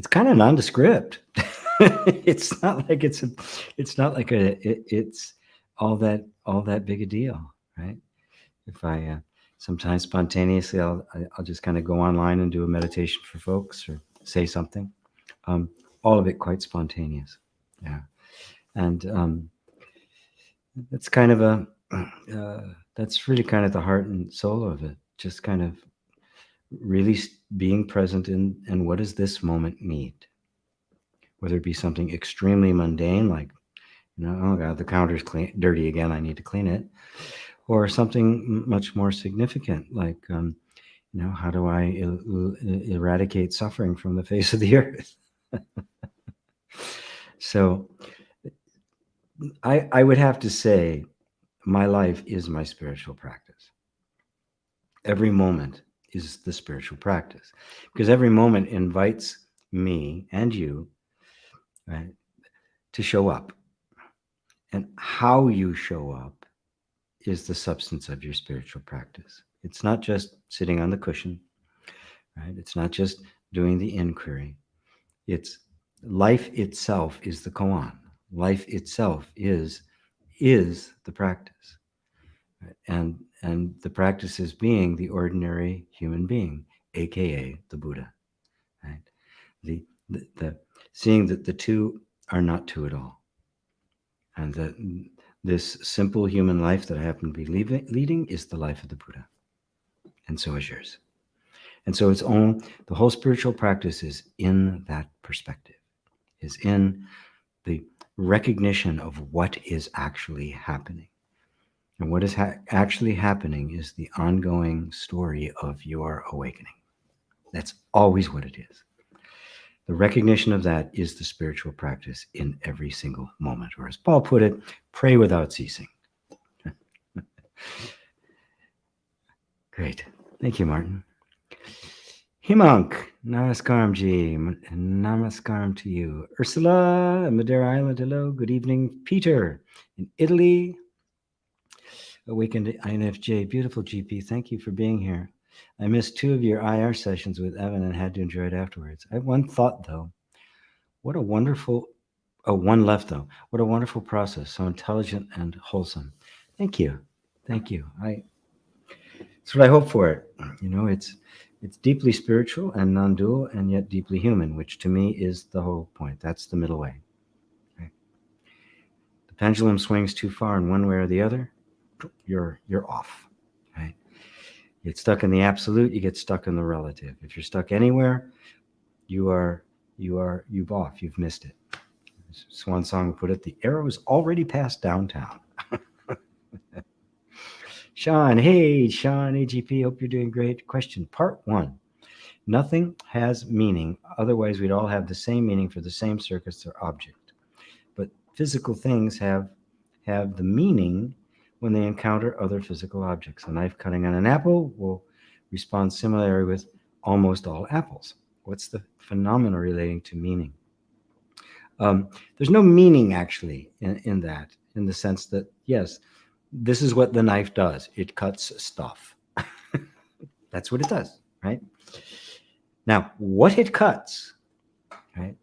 kind of nondescript. It's not like it's not like it's all that big a deal, right? If I sometimes spontaneously I'll just kind of go online and do a meditation for folks or say something. Um, all of it quite spontaneous, yeah. And that's kind of that's really kind of the heart and soul of it. Just kind of really being present in and what does this moment need? Whether it be something extremely mundane, like, oh God, the counter's dirty again, I need to clean it, or something much more significant, like, how do I eradicate suffering from the face of the earth? So I would have to say my life is my spiritual practice. Every moment is the spiritual practice, because every moment invites me and you, right, to show up. And how you show up is the substance of your spiritual practice. It's not just sitting on the cushion, right? It's not just doing the inquiry. It's life itself is the koan. Life itself is the practice. Right? And the practice is being the ordinary human being, aka the Buddha. Right? The seeing that the two are not two at all. And that this simple human life that I happen to be leading is the life of the Buddha. And so is yours. And so the whole spiritual practice is in that perspective, is in the recognition of what is actually happening. And what is actually happening is the ongoing story of your awakening. That's always what it is. The recognition of that is the spiritual practice in every single moment. Or as Paul put it, pray without ceasing. Great. Thank you, Martin. Himank, namaskaram ji, namaskaram to you. Ursula, Madeira Island, hello, good evening. Peter, in Italy, Awakened INFJ, beautiful GP, thank you for being here. I missed 2 of your IR sessions with Evan and had to enjoy it afterwards. I have one thought though. What a wonderful, one left though. What a wonderful process, so intelligent and wholesome. Thank you. Thank you. That's what I hope for it. It's deeply spiritual and non-dual and yet deeply human, which to me is the whole point. That's the middle way. Right? The pendulum swings too far in one way or the other, you're off. Right? You get stuck in the absolute, you get stuck in the relative. If you're stuck anywhere, you've off, you've missed it. Swan Song put it, the arrow is already past downtown. Sean, hey, AGP, hope you're doing great. Question, part 1. Nothing has meaning, otherwise we'd all have the same meaning for the same circuits or object. But physical things have the meaning when they encounter other physical objects. A knife cutting on an apple will respond similarly with almost all apples. What's the phenomenon relating to meaning? There's no meaning actually in that, in the sense that, yes, this is what the knife does. It cuts stuff. That's what it does, right? Now, what it cuts, right,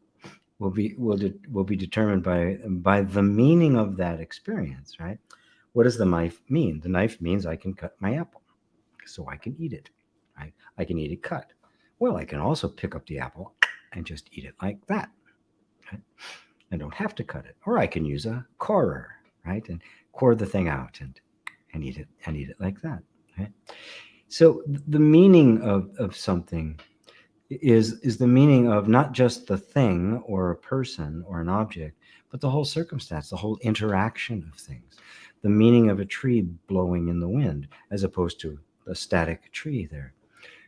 will be determined by the meaning of that experience, right? What does the knife mean? The knife means I can cut my apple, so I can eat it. Right? I can eat it cut. Well, I can also pick up the apple and just eat it like that. Right? I don't have to cut it, or I can use a corer, right, and core the thing out and eat it like that. Right? So the meaning of something is the meaning of not just the thing or a person or an object, but the whole circumstance, the whole interaction of things. The meaning of a tree blowing in the wind as opposed to a static tree there.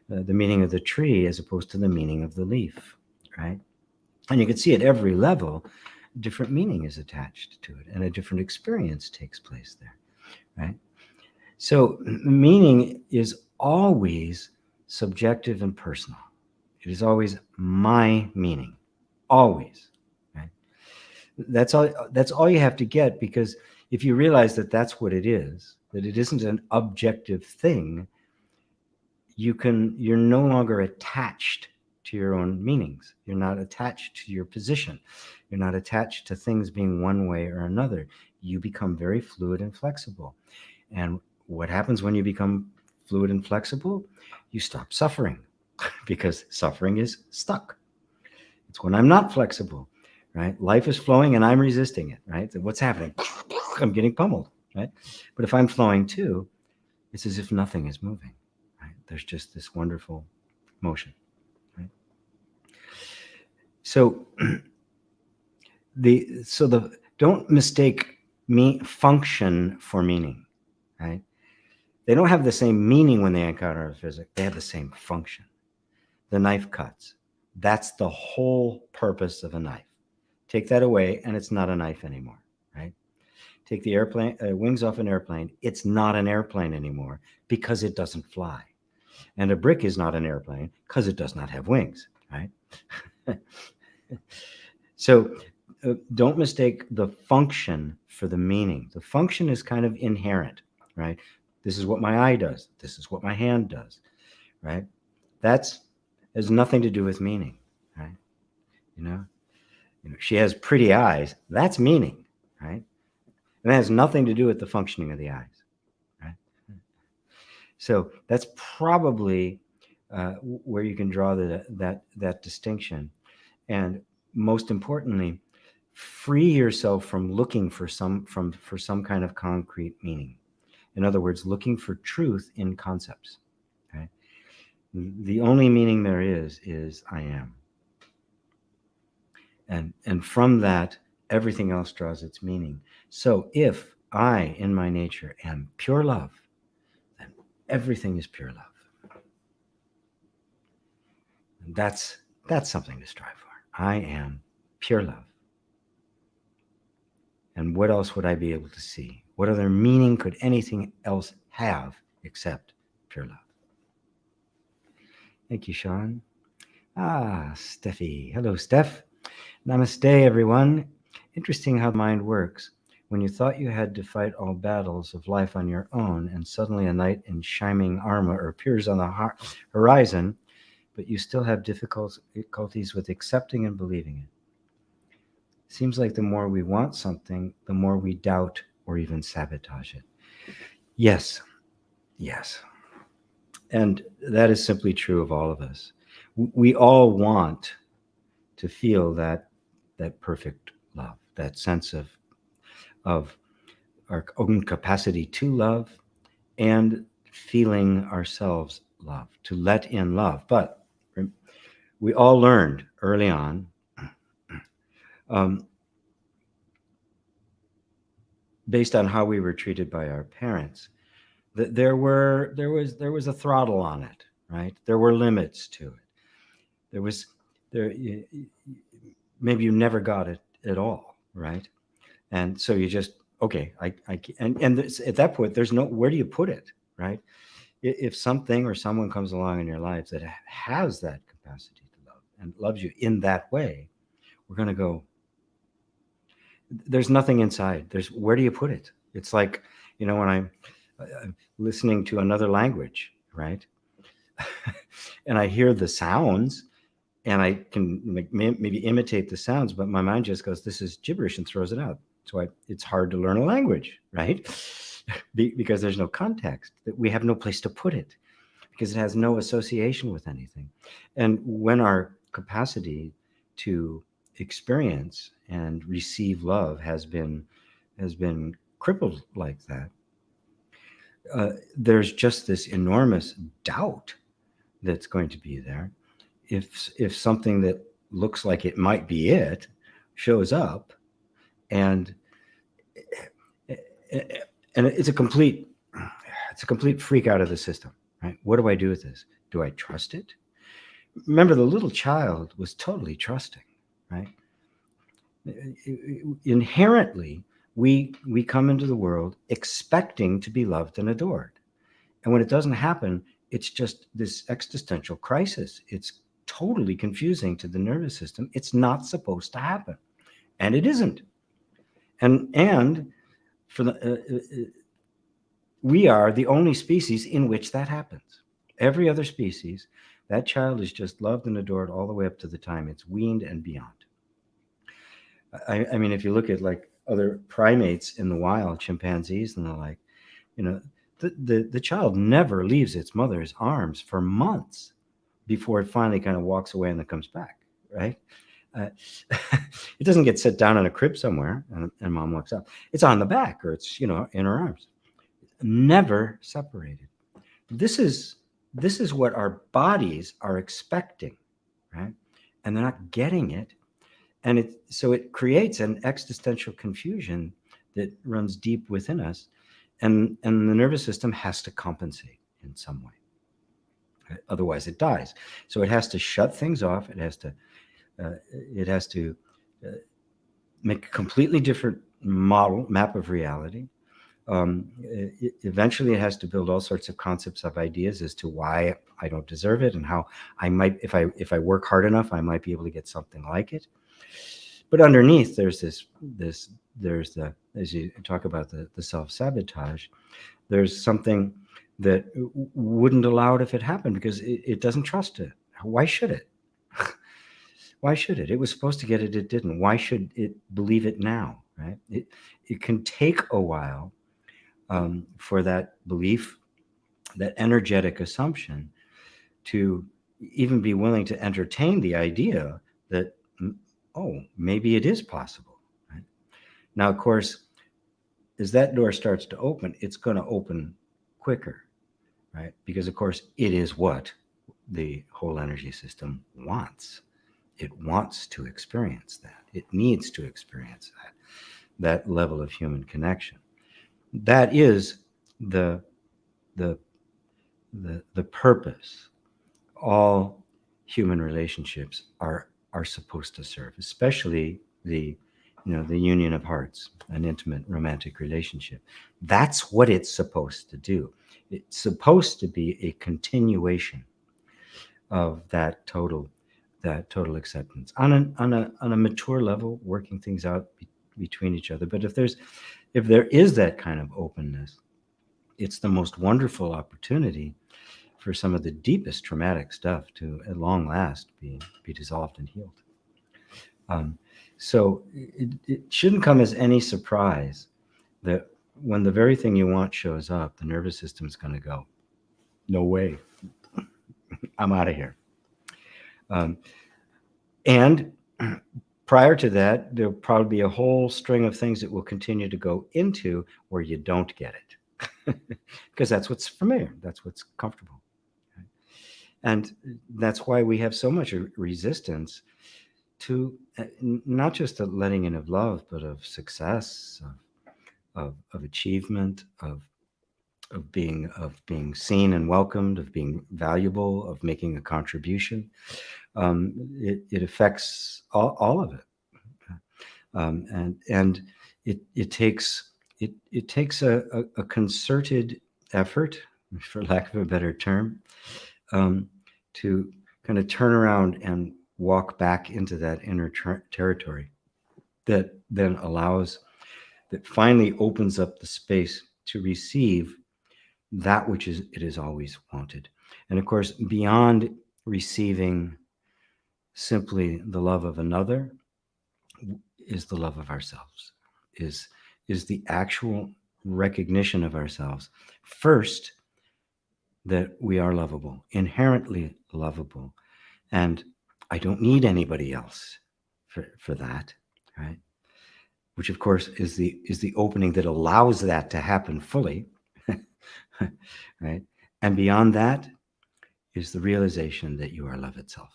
The meaning of the tree as opposed to the meaning of the leaf, right? And you can see at every level, different meaning is attached to it and a different experience takes place there, right? So meaning is always subjective and personal. It is always my meaning, always. Right? That's all you have to get, because if you realize that that's what it is, that it isn't an objective thing, you're no longer attached to your own meanings. You're not attached to your position. You're not attached to things being one way or another. You become very fluid and flexible. And what happens when you become fluid and flexible? You stop suffering because suffering is stuck. It's when I'm not flexible, right? Life is flowing and I'm resisting it, right? So what's happening? I'm getting pummeled, right? But if I'm flowing too, it's as if nothing is moving, right? There's just this wonderful motion, right? So don't mistake function for meaning, right? They don't have the same meaning when they encounter a physics. They have the same function. The knife cuts. That's the whole purpose of a knife. Take that away, and it's not a knife anymore, right? Take the airplane wings off an airplane. It's not an airplane anymore because it doesn't fly. And a brick is not an airplane because it does not have wings, right? So don't mistake the function for the meaning. The function is kind of inherent, right? This is what my eye does. This is what my hand does, right? That's has nothing to do with meaning, right? You know, she has pretty eyes. That's meaning, right? And that has nothing to do with the functioning of the eyes, right? So that's probably where you can draw that distinction. And most importantly, free yourself from looking for some kind of concrete meaning. In other words, looking for truth in concepts. Okay? The only meaning there is I am. And from that, everything else draws its meaning. So if I, in my nature, am pure love, then everything is pure love. And that's something to strive for. I am pure love. And what else would I be able to see? What other meaning could anything else have except pure love? Thank you, Sean. Steffi. Hello, Steph. Namaste, everyone. Interesting how the mind works. When you thought you had to fight all battles of life on your own, and suddenly a knight in shining armor appears on the horizon, but you still have difficulties with accepting and believing it. Seems like the more we want something, the more we doubt or even sabotage it. Yes. And that is simply true of all of us. We all want to feel that perfect love, that sense of our own capacity to love and feeling ourselves love, to let in love. But we all learned early on based on how we were treated by our parents, that there was a throttle on it, right? There were limits to it. Maybe you never got it at all, right? And so you just at that point, there's no, where do you put it, right? If something or someone comes along in your life that has that capacity to love and loves you in that way, we're going to go, there's nothing inside. Where do you put it? It's like, when I'm listening to another language, right? And I hear the sounds and I can maybe imitate the sounds, but my mind just goes, this is gibberish, and throws it out. So it's hard to learn a language, right? Because there's no context, that we have no place to put it, because it has no association with anything. And when our capacity to experience and receive love has been crippled like that, there's just this enormous doubt that's going to be there. If something that looks like it might be it shows up, and it's a complete freak out of the system, right? What do I do with this? Do I trust it? Remember, the little child was totally trusting, right? Inherently, we come into the world expecting to be loved and adored. And when it doesn't happen, it's just this existential crisis. It's totally confusing to the nervous system. It's not supposed to happen. And it isn't. And for we are the only species in which that happens. Every other species That child is just loved and adored all the way up to the time it's weaned and beyond. I mean, if you look at like other primates in the wild, chimpanzees and the like, you know, the child never leaves its mother's arms for months before it finally kind of walks away and then comes back, right? Uh, it doesn't get set down in a crib somewhere and mom walks out. It's on the back or it's, in her arms. Never separated. This is what our bodies are expecting, right? And they're not getting it. And it creates an existential confusion that runs deep within us. And the nervous system has to compensate in some way. Otherwise it dies. So it has to shut things off. It has to make a completely different map of reality. Eventually it has to build all sorts of concepts of ideas as to why I don't deserve it and how I might, if I work hard enough, I might be able to get something like it. But underneath there's there's the, as you talk about the self-sabotage, there's something that wouldn't allow it if it happened because it doesn't trust it. Why should it? Why should it? It was supposed to get it. It didn't. Why should it believe it now? Right? It can take a while for that belief, that energetic assumption, to even be willing to entertain the idea that, oh, maybe it is possible. Right? Now, of course, as that door starts to open, it's going to open quicker, right? Because, of course, it is what the whole energy system wants. It wants to experience that. It needs to experience that level of human connection. That is the purpose all human relationships are supposed to serve, especially the union of hearts, an intimate romantic relationship. That's what it's supposed to do. It's supposed to be a continuation of that total acceptance on a mature level, working things out between each other. But if there is that kind of openness, it's the most wonderful opportunity for some of the deepest traumatic stuff to, at long last, be dissolved and healed. So it shouldn't come as any surprise that when the very thing you want shows up, the nervous system's going to go, no way, I'm out of here. And prior to that, there'll probably be a whole string of things that will continue to go into where you don't get it. Because that's what's familiar, that's what's comfortable. And that's why we have so much resistance to not just the letting in of love, but of success, of achievement, of being seen and welcomed, of being valuable, of making a contribution. It affects all of it, and it takes a concerted effort, for lack of a better term, to kind of turn around and walk back into that inner territory that then that finally opens up the space to receive that which it has always wanted. And of course, beyond receiving simply the love of another is the love of ourselves, is the actual recognition of ourselves. First, that we are lovable, inherently lovable. And I don't need anybody else for that, right? Which of course is the opening that allows that to happen fully, right? And beyond that is the realization that you are love itself.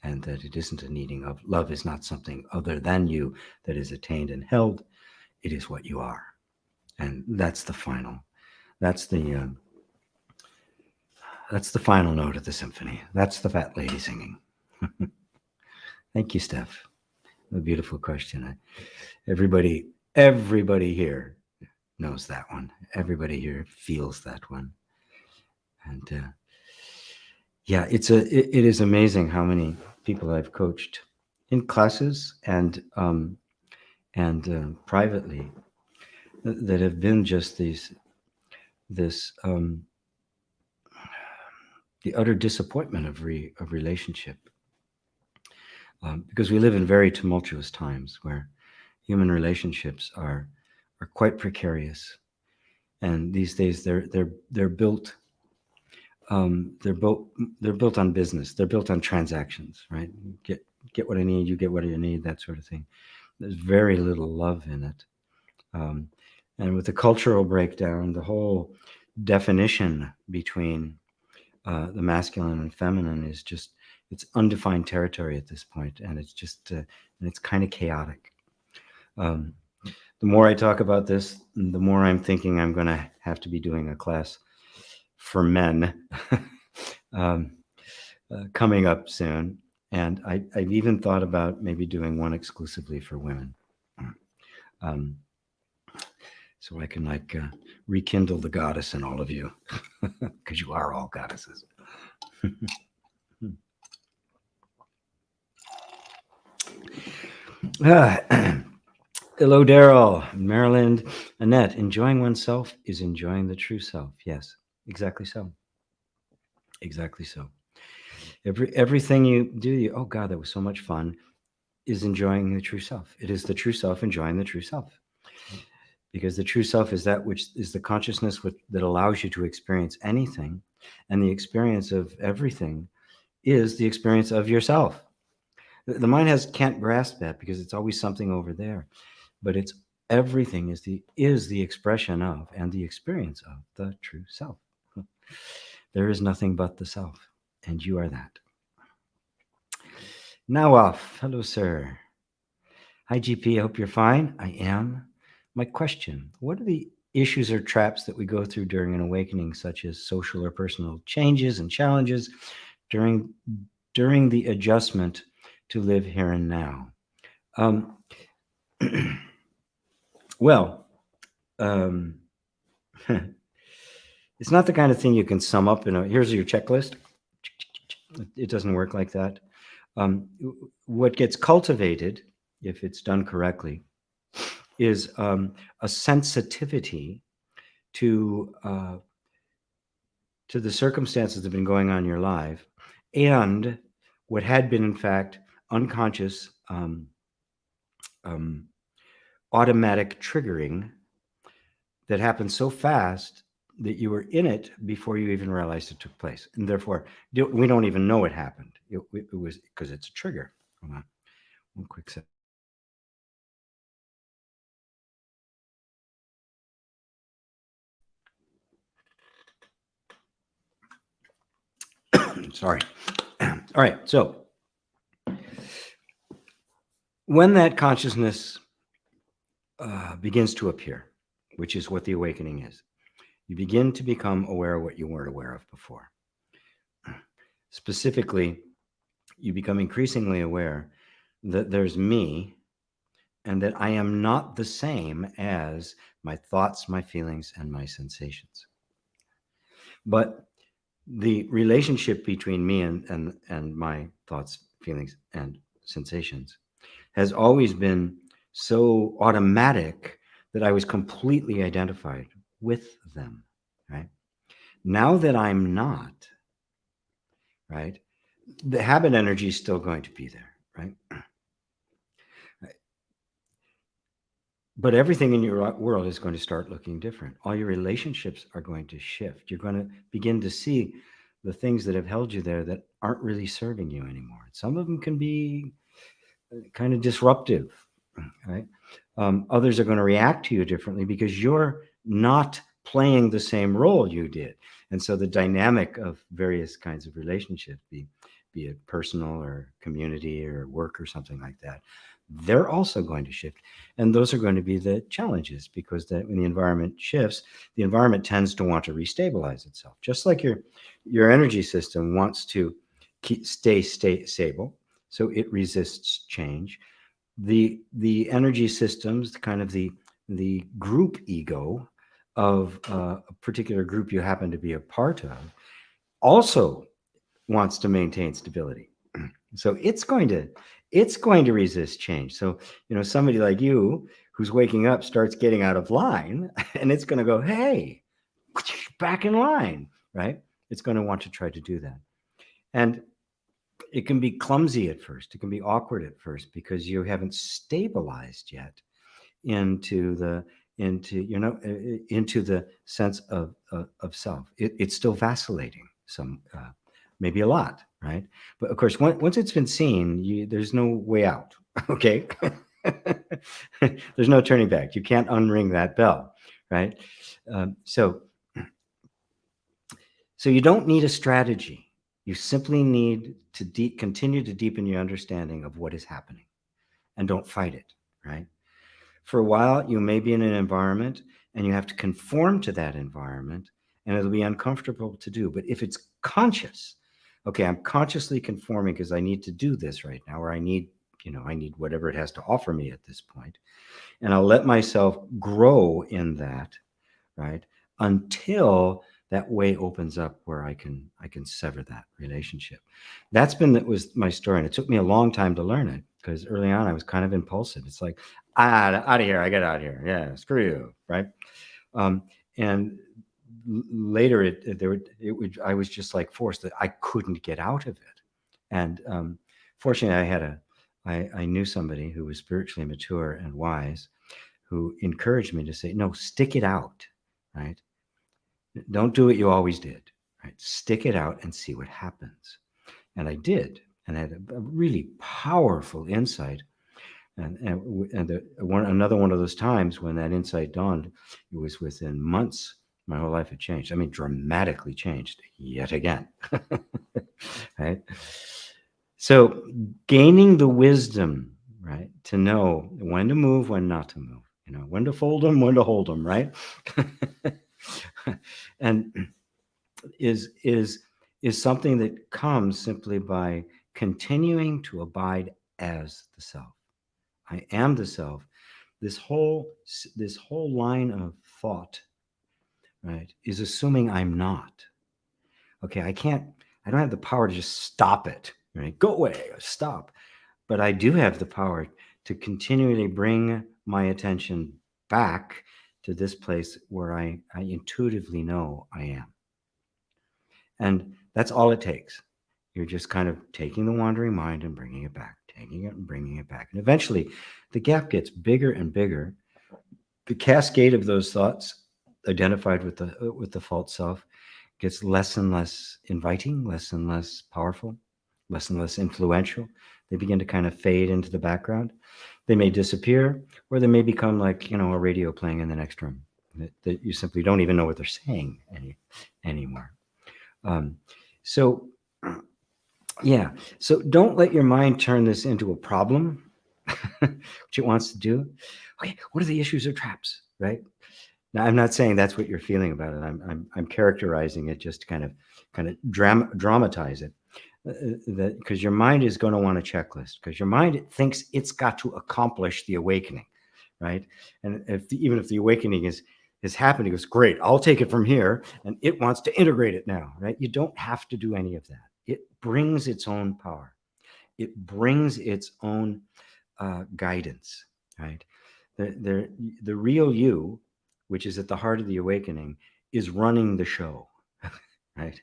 And that it isn't a needing of love is not something other than you that is attained and held. It is what you are. And that's the final note of the symphony. That's the fat lady singing. Thank you, Steph. A beautiful question. Everybody here knows that one. Everybody here feels that one. And yeah, it is amazing how many people I've coached in classes and privately that have been just this the utter disappointment of relationship, because we live in very tumultuous times where human relationships are quite precarious, and these days they're built. They're built on business. They're built on transactions, right? Get what I need, you get what you need, that sort of thing. There's very little love in it. And with the cultural breakdown, the whole definition between the masculine and feminine is just, it's undefined territory at this point, and it's just and it's kind of chaotic. The more I talk about this, the more I'm thinking I'm going to have to be doing a class for men coming up soon. And I've even thought about maybe doing one exclusively for women. So I can rekindle the goddess in all of you, because you are all goddesses. Hello, Daryl, Maryland, Annette. Enjoying oneself is enjoying the true self. Yes, exactly so. Exactly so. Everything you do, oh God, that was so much fun, is enjoying the true self. It is the true self enjoying the true self. Because the true self is that which is the consciousness that allows you to experience anything. And the experience of everything is the experience of yourself. The mind can't grasp that because it's always something over there. But it's everything is the expression of and the experience of the true self. There is nothing but the self, and you are that. Now off. Hello, sir. Hi, GP. I hope you're fine. I am. My question, what are the issues or traps that we go through during an awakening, such as social or personal changes and challenges during the adjustment to live here and now? Well, it's not the kind of thing you can sum up in here's your checklist. It doesn't work like that. What gets cultivated, if it's done correctly, is a sensitivity to the circumstances that have been going on in your life, and what had been, in fact, unconscious automatic triggering that happened so fast that you were in it before you even realized it took place, and therefore we don't even know it happened. It was because it's a trigger. Hold on, one quick second. Sorry. All right. So when that consciousness begins to appear, which is what the awakening is, you begin to become aware of what you weren't aware of before. Specifically, you become increasingly aware that there's me and that I am not the same as my thoughts, my feelings, and my sensations. But the relationship between me and my thoughts, feelings, and sensations has always been so automatic that I was completely identified with them, right? Now that I'm not, right, the habit energy is still going to be there, right? But everything in your world is going to start looking different. All your relationships are going to shift. You're going to begin to see the things that have held you there that aren't really serving you anymore. Some of them can be kind of disruptive, right? Others are going to react to you differently because you're not playing the same role you did. And so the dynamic of various kinds of relationships, be it personal or community or work or something like that, they're also going to shift. And those are going to be the challenges, because when the environment shifts, the environment tends to want to restabilize itself. Just like your energy system wants to stay stable, so it resists change. The energy systems, kind of the group ego of a particular group you happen to be a part of, also wants to maintain stability. So it's going to resist change. So, somebody like you who's waking up starts getting out of line, and it's going to go, hey, back in line, right? It's going to want to try to do that. And it can be clumsy at first. It can be awkward at first because you haven't stabilized yet into the into the sense of self. It's still vacillating some, maybe a lot, right? But of course, once it's been seen, there's no way out. Okay, there's no turning back. You can't unring that bell, right? So you don't need a strategy. You simply need to continue to deepen your understanding of what is happening, and don't fight it, right? For a while, you may be in an environment and you have to conform to that environment, and it'll be uncomfortable to do. But if it's conscious, okay, I'm consciously conforming because I need to do this right now, or I need whatever it has to offer me at this point, and I'll let myself grow in that, right? Until that way opens up where I can sever that relationship. That was my story, and it took me a long time to learn it, because early on I was kind of impulsive. It's like, out of here, I get out of here. Yeah, screw you, right? And later, I was just like forced, that I couldn't get out of it. And fortunately, I knew somebody who was spiritually mature and wise, who encouraged me to say, no, stick it out, right? Don't do what you always did, right? Stick it out and see what happens. And I did, and I had a really powerful insight. And another one of those times when that insight dawned, it was within months. My whole life had changed. I mean, dramatically changed yet again. Right? So gaining the wisdom, right, to know when to move, when not to move, when to fold them, when to hold them, right? And is something that comes simply by continuing to abide as the self. I am the self. This whole line of thought, right, is assuming I'm not. Okay, I don't have the power to just stop it, right? Go away, stop. But I do have the power to continually bring my attention back to this place where I intuitively know I am. And that's all it takes. You're just kind of taking the wandering mind and bringing it back, taking it and bringing it back. And eventually the gap gets bigger and bigger. The cascade of those thoughts identified with the false self gets less and less inviting, less and less powerful, less and less influential. They begin to kind of fade into the background. They may disappear, or they may become like, a radio playing in the next room that you simply don't even know what they're saying anymore. So don't let your mind turn this into a problem, which it wants to do. Okay, what are the issues or traps, right? Now, I'm not saying that's what you're feeling about it. I'm characterizing it just to kind of dramatize it. Because your mind is going to want a checklist, because your mind thinks it's got to accomplish the awakening, right? And even if the awakening is happening, it goes, great, I'll take it from here, and it wants to integrate it now, right? You don't have to do any of that. It brings its own power. It brings its own guidance, right? The real you, which is at the heart of the awakening, is running the show, right?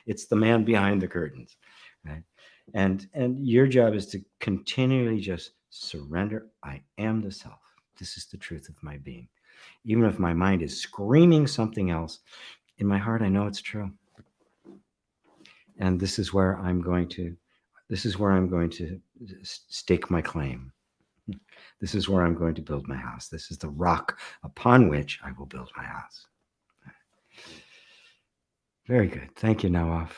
It's the man behind the curtains, right? And your job is to continually just surrender. I am the self. This is the truth of my being. Even if my mind is screaming something else, in my heart, I know it's true. And this is where I'm going to stake my claim. This is where I'm going to build my house. This is the rock upon which I will build my house. Very good. Thank you, Nawaf.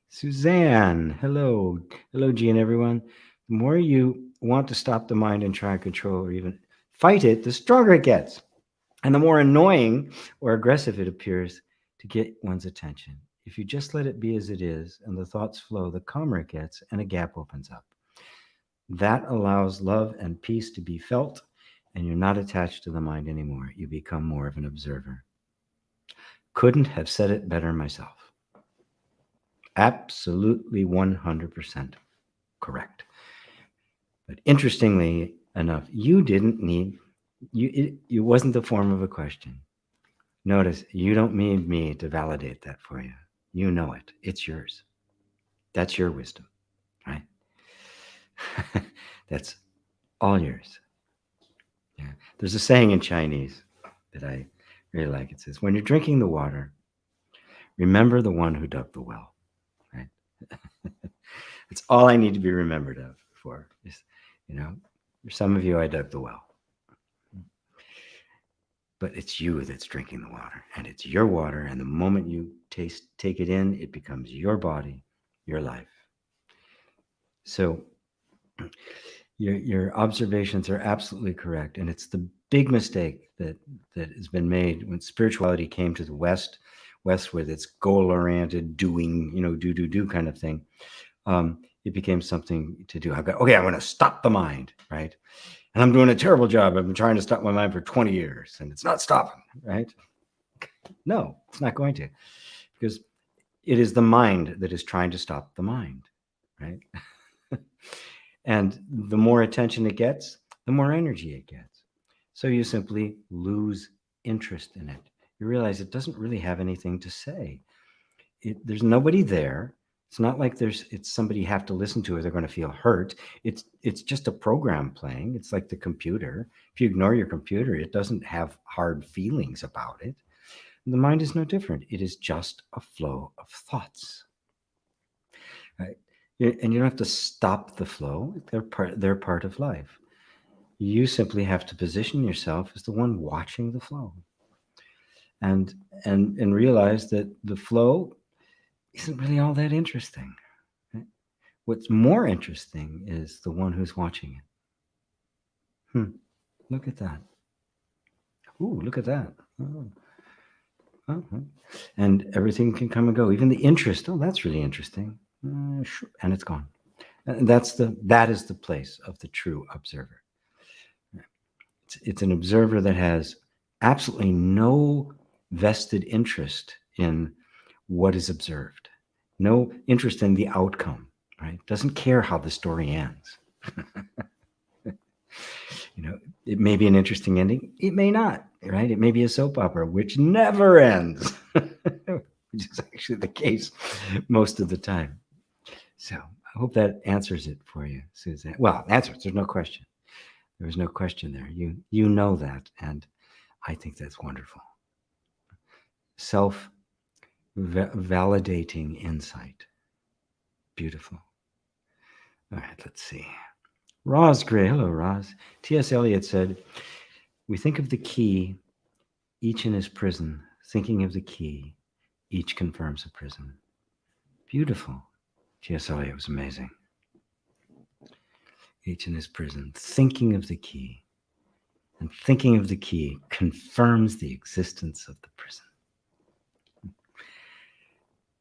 Suzanne, hello. Hello, Jean, everyone. The more you want to stop the mind and try and control or even fight it, the stronger it gets. And the more annoying or aggressive it appears to get one's attention. If you just let it be as it is and the thoughts flow, the calmer it gets and a gap opens up. That allows love and peace to be felt, and you're not attached to the mind anymore. You become more of an observer. Couldn't have said it better myself. Absolutely 100% correct. But interestingly enough, you didn't need, it wasn't the form of a question. Notice you don't need me to validate that for you. You know it. It's yours. That's your wisdom, right? That's all yours. Yeah. There's a saying in Chinese that I really like. It says, when you're drinking the water, remember the one who dug the well, right? It's all I need to be remembered of for. Is, for some of you, I dug the well. But it's you that's drinking the water, and it's your water. And the moment you take it in, it becomes your body, your life. So your observations are absolutely correct, and it's the big mistake that has been made when spirituality came to the West with its goal-oriented doing, do kind of thing. It became something to do. I'm going to stop the mind, right? And I'm doing a terrible job. I've been trying to stop my mind for 20 years, and it's not stopping, right? No, it's not going to, because it is the mind that is trying to stop the mind, right? And the more attention it gets, the more energy it gets. So you simply lose interest in it. You realize it doesn't really have anything to say. There's nobody there. It's not like it's somebody you have to listen to or they're going to feel hurt. It's just a program playing. It's like the computer. If you ignore your computer, it doesn't have hard feelings about it. The mind is no different. It is just a flow of thoughts. Right? And you don't have to stop the flow. They're part of life. You simply have to position yourself as the one watching the flow. And realize that the flow isn't really all that interesting. Right? What's more interesting is the one who's watching it. Look at that. Ooh, look at that. Oh. Uh-huh. And everything can come and go. Even the interest. Oh, that's really interesting. Sure. And it's gone. And that is the place of the true observer. It's an observer that has absolutely no vested interest in what is observed, no interest in the outcome, right? Doesn't care how the story ends. It may be an interesting ending. It may not, right? It may be a soap opera, which never ends, which is actually the case most of the time. So I hope that answers it for you, Suzanne. Well, answers. There's no question. There was no question there. You know that, and I think that's wonderful. Self-validating insight. Beautiful. All right, let's see. Roz Gray. Hello, Roz. T.S. Eliot said, we think of the key, each in his prison. Thinking of the key, each confirms a prison. Beautiful. T.S. Eliot was amazing. Each in his prison. Thinking of the key. And thinking of the key confirms the existence of the prison.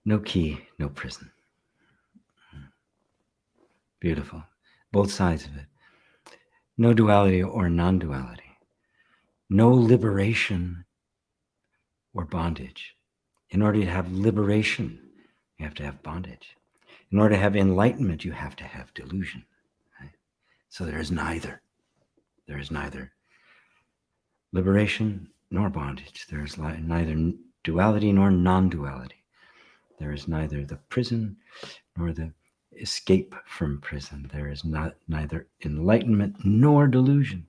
No key, no prison. Beautiful. Both sides of it. No duality or non-duality. No liberation or bondage. In order to have liberation, you have to have bondage. In order to have enlightenment, you have to have delusion. Right? So there is neither. There is neither liberation nor bondage. There is neither duality nor non-duality. There is neither the prison nor the escape from prison. There is neither enlightenment nor delusion.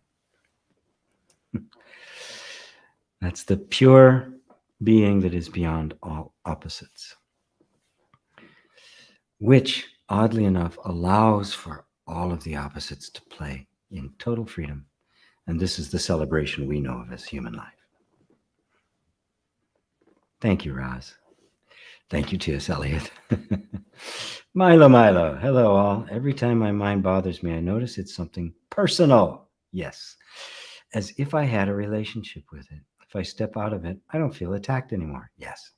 That's the pure being that is beyond all opposites, which, oddly enough, allows for all of the opposites to play in total freedom. And this is the celebration we know of as human life. Thank you, Roz. Thank you, T.S. Eliot. Milo. Hello, all. Every time my mind bothers me, I notice it's something personal. Yes. As if I had a relationship with it. If I step out of it, I don't feel attacked anymore. Yes.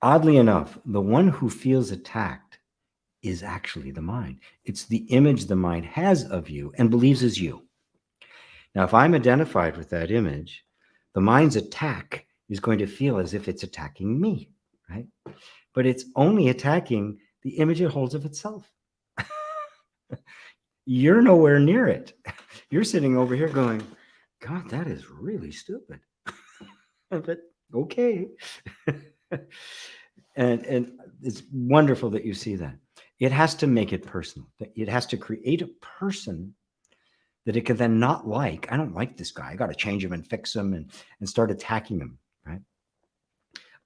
Oddly enough, the one who feels attacked is actually the mind. It's the image the mind has of you and believes is you. Now, if I'm identified with that image, the mind's attack is going to feel as if it's attacking me, right? But it's only attacking the image it holds of itself. You're nowhere near it. You're sitting over here going, God, that is really stupid. But okay. And it's wonderful that you see that. It has to make it personal. It has to create a person that it can then not like. I don't like this guy. I got to change him and fix him and start attacking him, right?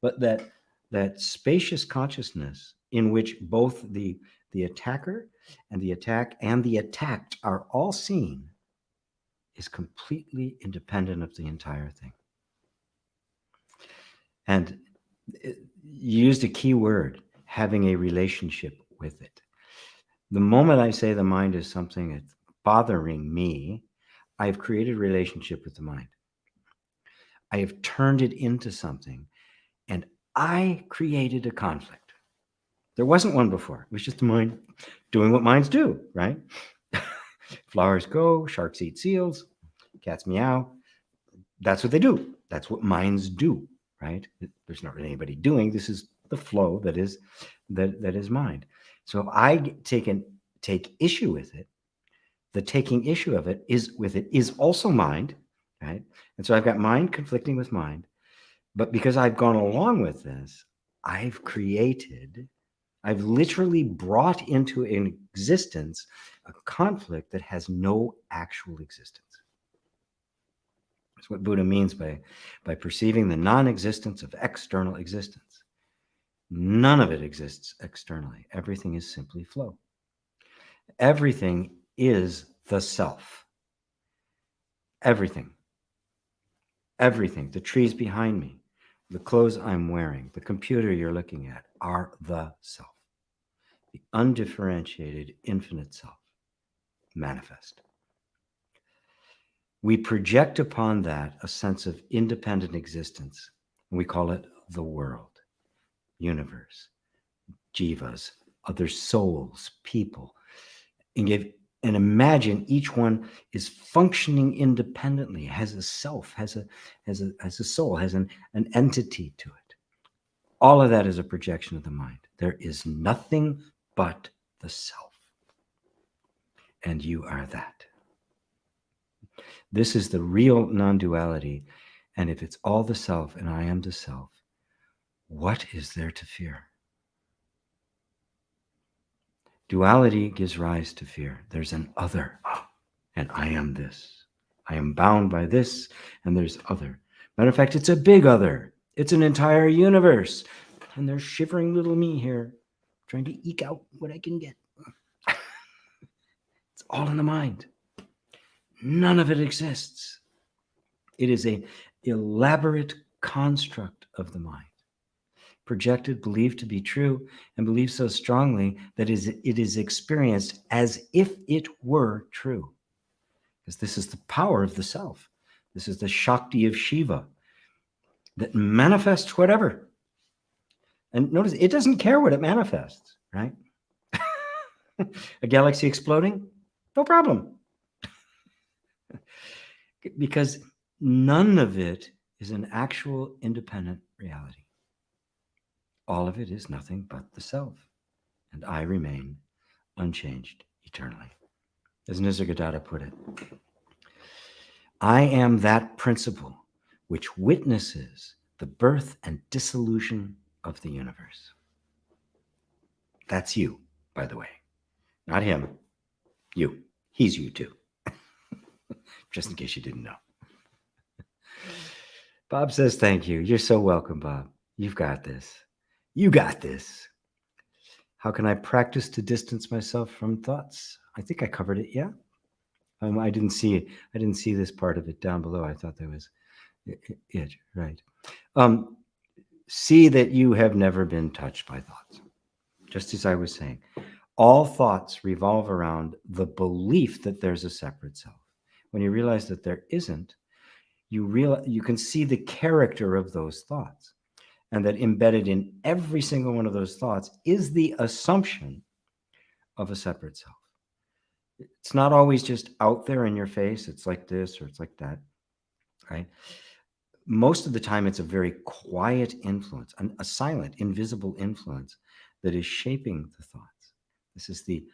But that spacious consciousness in which both the attacker and the attack and the attacked are all seen is completely independent of the entire thing. And you used a key word, having a relationship with it. The moment I say the mind is something that's bothering me, I've created a relationship with the mind. I have turned it into something, and I created a conflict. There wasn't one before. It was just the mind doing what minds do, right? Flowers go, sharks eat seals, cats meow. That's what they do. That's what minds do, right? There's not really anybody doing. This is the flow that is mind. So if I take issue with it, the taking issue of it is also mind, right? And so I've got mind conflicting with mind. But because I've gone along with this, I've literally brought into an existence a conflict that has no actual existence. That's what Buddha means by perceiving the non-existence of external existence. None of it exists externally. Everything is simply flow. Everything is the self. Everything. Everything. The trees behind me, the clothes I'm wearing, the computer you're looking at are the self. The undifferentiated, infinite self, manifest. We project upon that a sense of independent existence, and we call it the world, universe, jivas, other souls, people, and imagine each one is functioning independently, has a self, has a soul, has an entity to it. All of that is a projection of the mind. There is nothing but the self. And you are that. This is the real non-duality. And if it's all the self and I am the self, what is there to fear? Duality gives rise to fear. There's an other, and I am this. I am bound by this, and there's other. Matter of fact, it's a big other. It's an entire universe. And there's shivering little me here, trying to eke out what I can get. It's all in the mind. None of it exists. It is an elaborate construct of the mind, projected, believed to be true, and believed so strongly that it is experienced as if it were true. Because this is the power of the self. This is the Shakti of Shiva that manifests whatever. And notice, it doesn't care what it manifests, right? A galaxy exploding? No problem. Because none of it is an actual independent reality. All of it is nothing but the self. And I remain unchanged eternally. As Nisargadatta put it, I am that principle which witnesses the birth and dissolution of the universe. That's you, by the way. Not him. You. He's you too. Just in case you didn't know. Bob says thank you. You're so welcome, Bob. You've got this. You got this. How can I practice to distance myself from thoughts? I think I covered it, yeah? I didn't see this part of it down below. I thought that was it, right? See that you have never been touched by thoughts. Just as I was saying, all thoughts revolve around the belief that there's a separate self. When you realize that there isn't, you can see the character of those thoughts, and that embedded in every single one of those thoughts is the assumption of a separate self. It's not always just out there in your face. It's like this or it's like that, right? Most of the time, it's a very quiet influence, a silent, invisible influence that is shaping the thoughts. This is the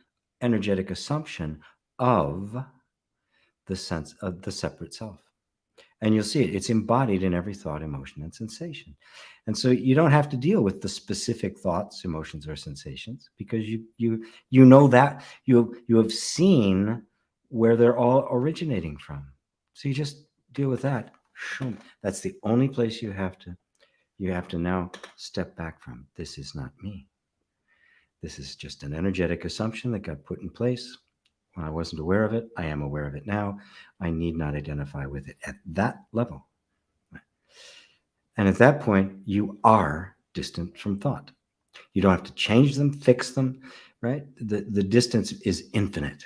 energetic assumption of the sense of the separate self. And you'll see it. It's embodied in every thought, emotion, and sensation. And so you don't have to deal with the specific thoughts, emotions, or sensations, because you know that you have seen where they're all originating from. So you just deal with that. That's the only place you have to now step back from. This is not me. This is just an energetic assumption that got put in place when I wasn't aware of it. I am aware of it now. I need not identify with it at that level. And at that point, you are distant from thought. You don't have to change them, fix them, right? The distance is infinite,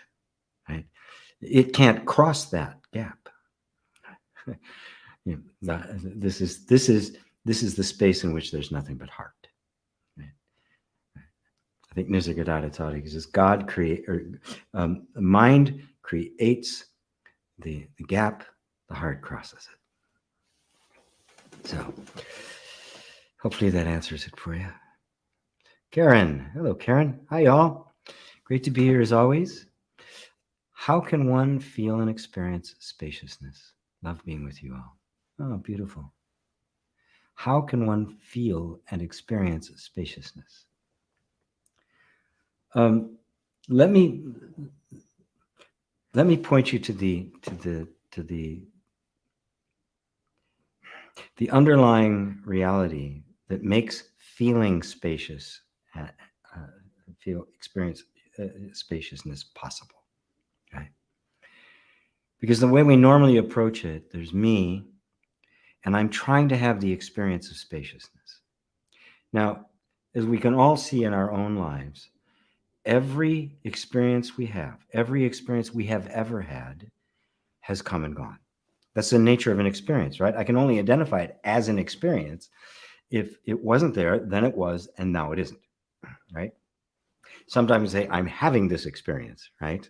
right? It can't cross that gap. This is the space in which there's nothing but heart. Right? I think Nisargadatta taught it. He says, mind creates the gap, the heart crosses it. So hopefully that answers it for you. Karen. Hello, Karen. Hi, y'all. Great to be here as always. How can one feel and experience spaciousness? Love being with you all. Oh, beautiful. How can one feel and experience spaciousness? Let me point you to the underlying reality that makes feeling spacious, experience spaciousness possible. Okay? Because the way we normally approach it, there's me, and I'm trying to have the experience of spaciousness. Now, as we can all see in our own lives, every experience we have ever had has come and gone. That's the nature of an experience, right? I can only identify it as an experience. If it wasn't there, then it was, and now it isn't, right? Sometimes we say, I'm having this experience, right?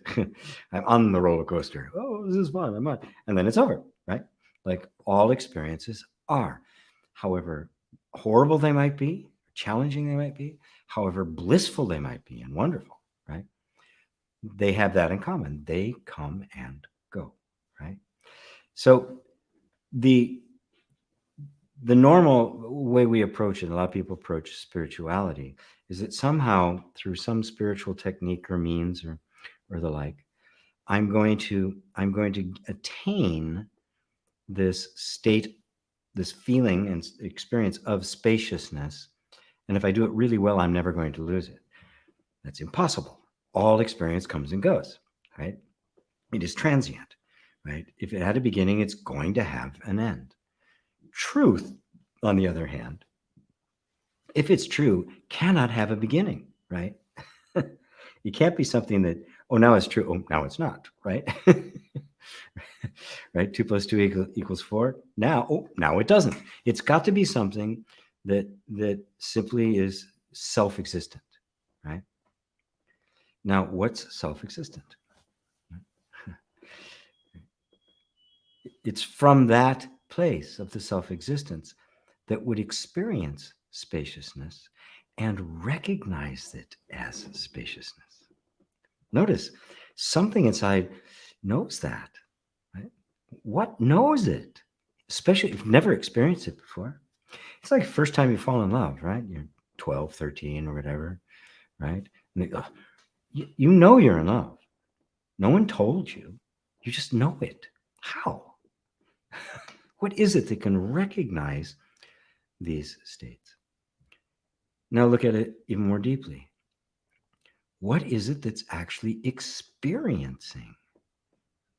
I'm on the roller coaster. Oh, this is fun. I'm on. And then it's over, right? Like all experiences are. However horrible they might be, challenging they might be, however blissful they might be and wonderful, right? They have that in common. They come and go, right? So the normal way we approach it, a lot of people approach spirituality, is that somehow through some spiritual technique or means or the like, I'm going to attain this state, this feeling and experience of spaciousness. And if I do it really well, I'm never going to lose it. That's impossible. All experience comes and goes, right? It is transient, right? If it had a beginning, it's going to have an end. Truth, on the other hand, if it's true, cannot have a beginning, right? It can't be something that, oh, now it's true. Oh, now it's not, right? Right? 2 + 2 equals 4. Now it doesn't. It's got to be something that simply is self-existent, right? Now, what's self-existent? It's from that place of the self-existence that would experience spaciousness and recognize it as spaciousness. Notice, something inside knows that, right? What knows it? Especially if you've never experienced it before. It's like the first time you fall in love, right? You're 12, 13 or whatever, right? And you know you're in love. No one told you. You just know it. How? What is it that can recognize these states? Now look at it even more deeply. What is it that's actually experiencing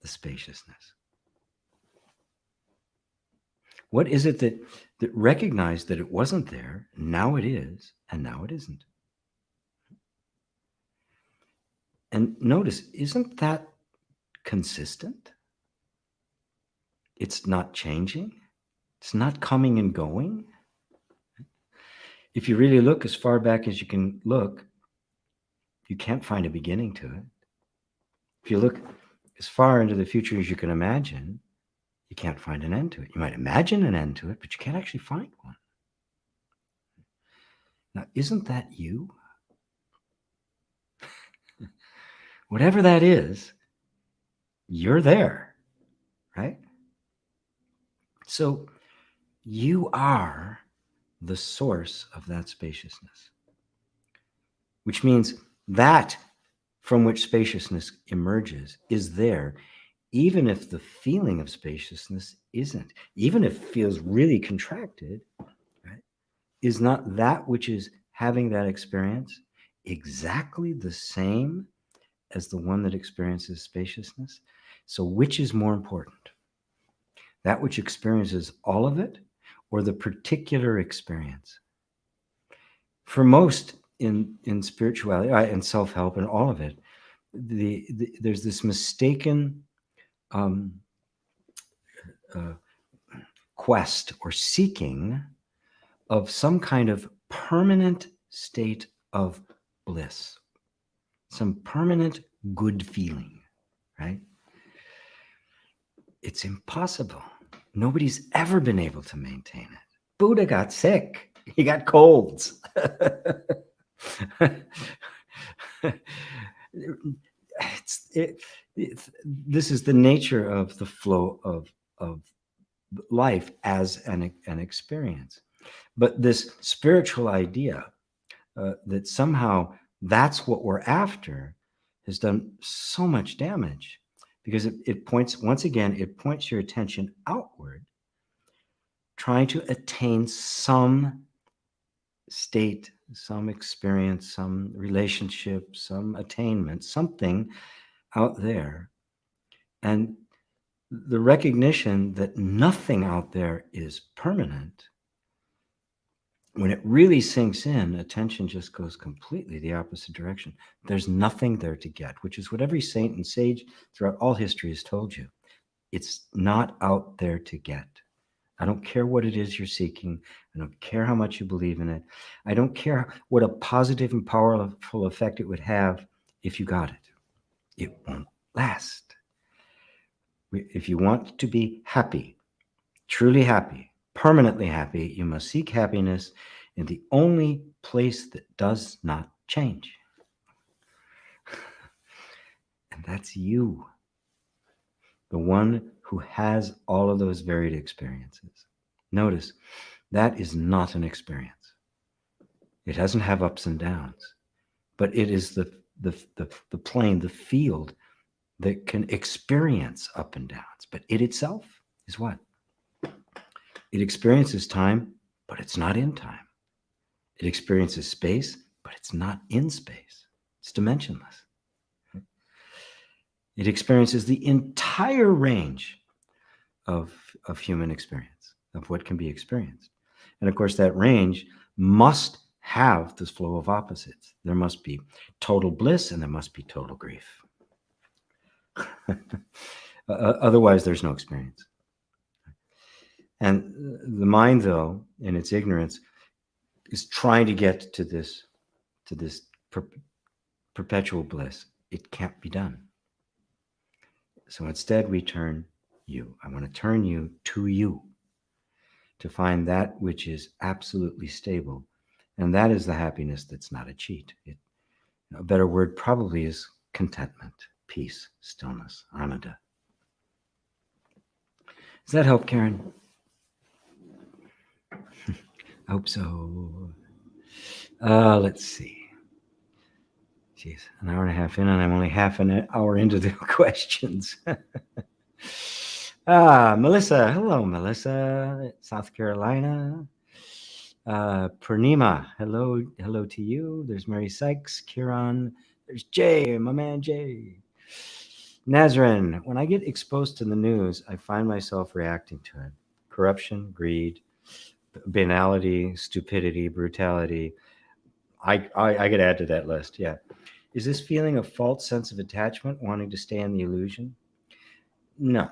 the spaciousness? What is it that recognized that it wasn't there, now it is, and now it isn't? And notice, isn't that consistent? It's not changing. It's not coming and going. If you really look as far back as you can look, you can't find a beginning to it. If you look as far into the future as you can imagine, you can't find an end to it. You might imagine an end to it, but you can't actually find one. Now, isn't that you? Whatever that is, you're there, right? So you are the source of that spaciousness, which means that from which spaciousness emerges is there, even if the feeling of spaciousness isn't, even if it feels really contracted, right? Is not that which is having that experience exactly the same as the one that experiences spaciousness? So which is more important? That which experiences all of it, or the particular experience? For most in spirituality and self-help and all of it, there's this mistaken um, uh, quest or seeking of some kind of permanent state of bliss, some permanent good feeling, right? It's impossible. Nobody's ever been able to maintain it. Buddha got sick. He got colds. This is the nature of the flow of life as an experience. But this spiritual idea that somehow that's what we're after has done so much damage, because it points, once again, it points your attention outward, trying to attain some state, some experience, some relationship, some attainment, something out there. And the recognition that nothing out there is permanent, when it really sinks in, attention just goes completely the opposite direction. There's nothing there to get, which is what every saint and sage throughout all history has told you. It's not out there to get. I don't care what it is you're seeking. I don't care how much you believe in it. I don't care what a positive and powerful effect it would have if you got it. It won't last. If you want to be happy, truly happy, permanently happy, you must seek happiness in the only place that does not change. And that's you, the one who has all of those varied experiences. Notice, that is not an experience. It doesn't have ups and downs, but it is the plane, the field that can experience up and downs. But it itself is what? It experiences time, but it's not in time. It experiences space, but it's not in space. It's dimensionless. It experiences the entire range of human experience, of what can be experienced. And of course, that range must have this flow of opposites. There must be total bliss and there must be total grief. Otherwise, there's no experience. And the mind, though, in its ignorance, is trying to get to this perpetual bliss. It can't be done. So instead, we turn you. I want to turn you to you, to find that which is absolutely stable. And that is the happiness that's not a cheat. A better word probably is contentment, peace, stillness, ananda. Does that help, Karen? I hope so. Let's see. Jeez, an hour and a half in, and I'm only half an hour into the questions. Melissa. Hello, Melissa. South Carolina. Purnima. Hello to you. There's Mary Sykes, Kiran. There's Jay, my man Jay. Nazrin. When I get exposed to the news, I find myself reacting to it. Corruption, greed, banality, stupidity, brutality. I could add to that list. Yeah. Is this feeling a false sense of attachment, wanting to stay in the illusion? No.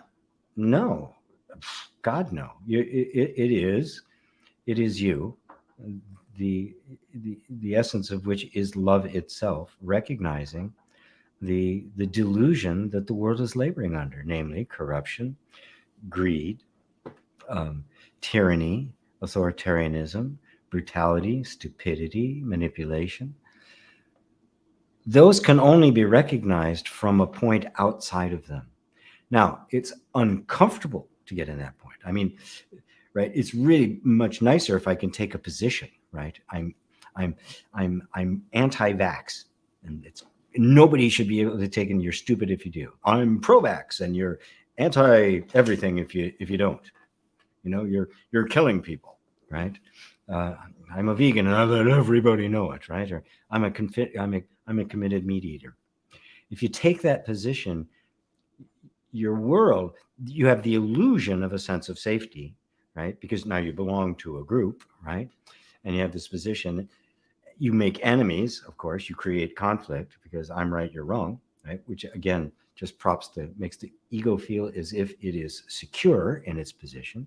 God, no. It is you, the essence of which is love itself, recognizing the delusion that the world is laboring under, namely corruption, greed, tyranny, authoritarianism, brutality, stupidity, manipulation. Those can only be recognized from a point outside of them. Now, it's uncomfortable to get in that point. I mean, right? It's really much nicer if I can take a position, right? I'm anti-vax, and it's nobody should be able to take in. You're stupid if you do. I'm pro-vax, and you're anti-everything if you don't. You know, you're killing people, right? I'm a vegan, and I let everybody know it, right? Or I'm a committed meat eater. If you take that position, your world, you have the illusion of a sense of safety, right? Because now you belong to a group, right? And you have this position. You make enemies, of course. You create conflict because I'm right, you're wrong, right? Which again just makes the ego feel as if it is secure in its position.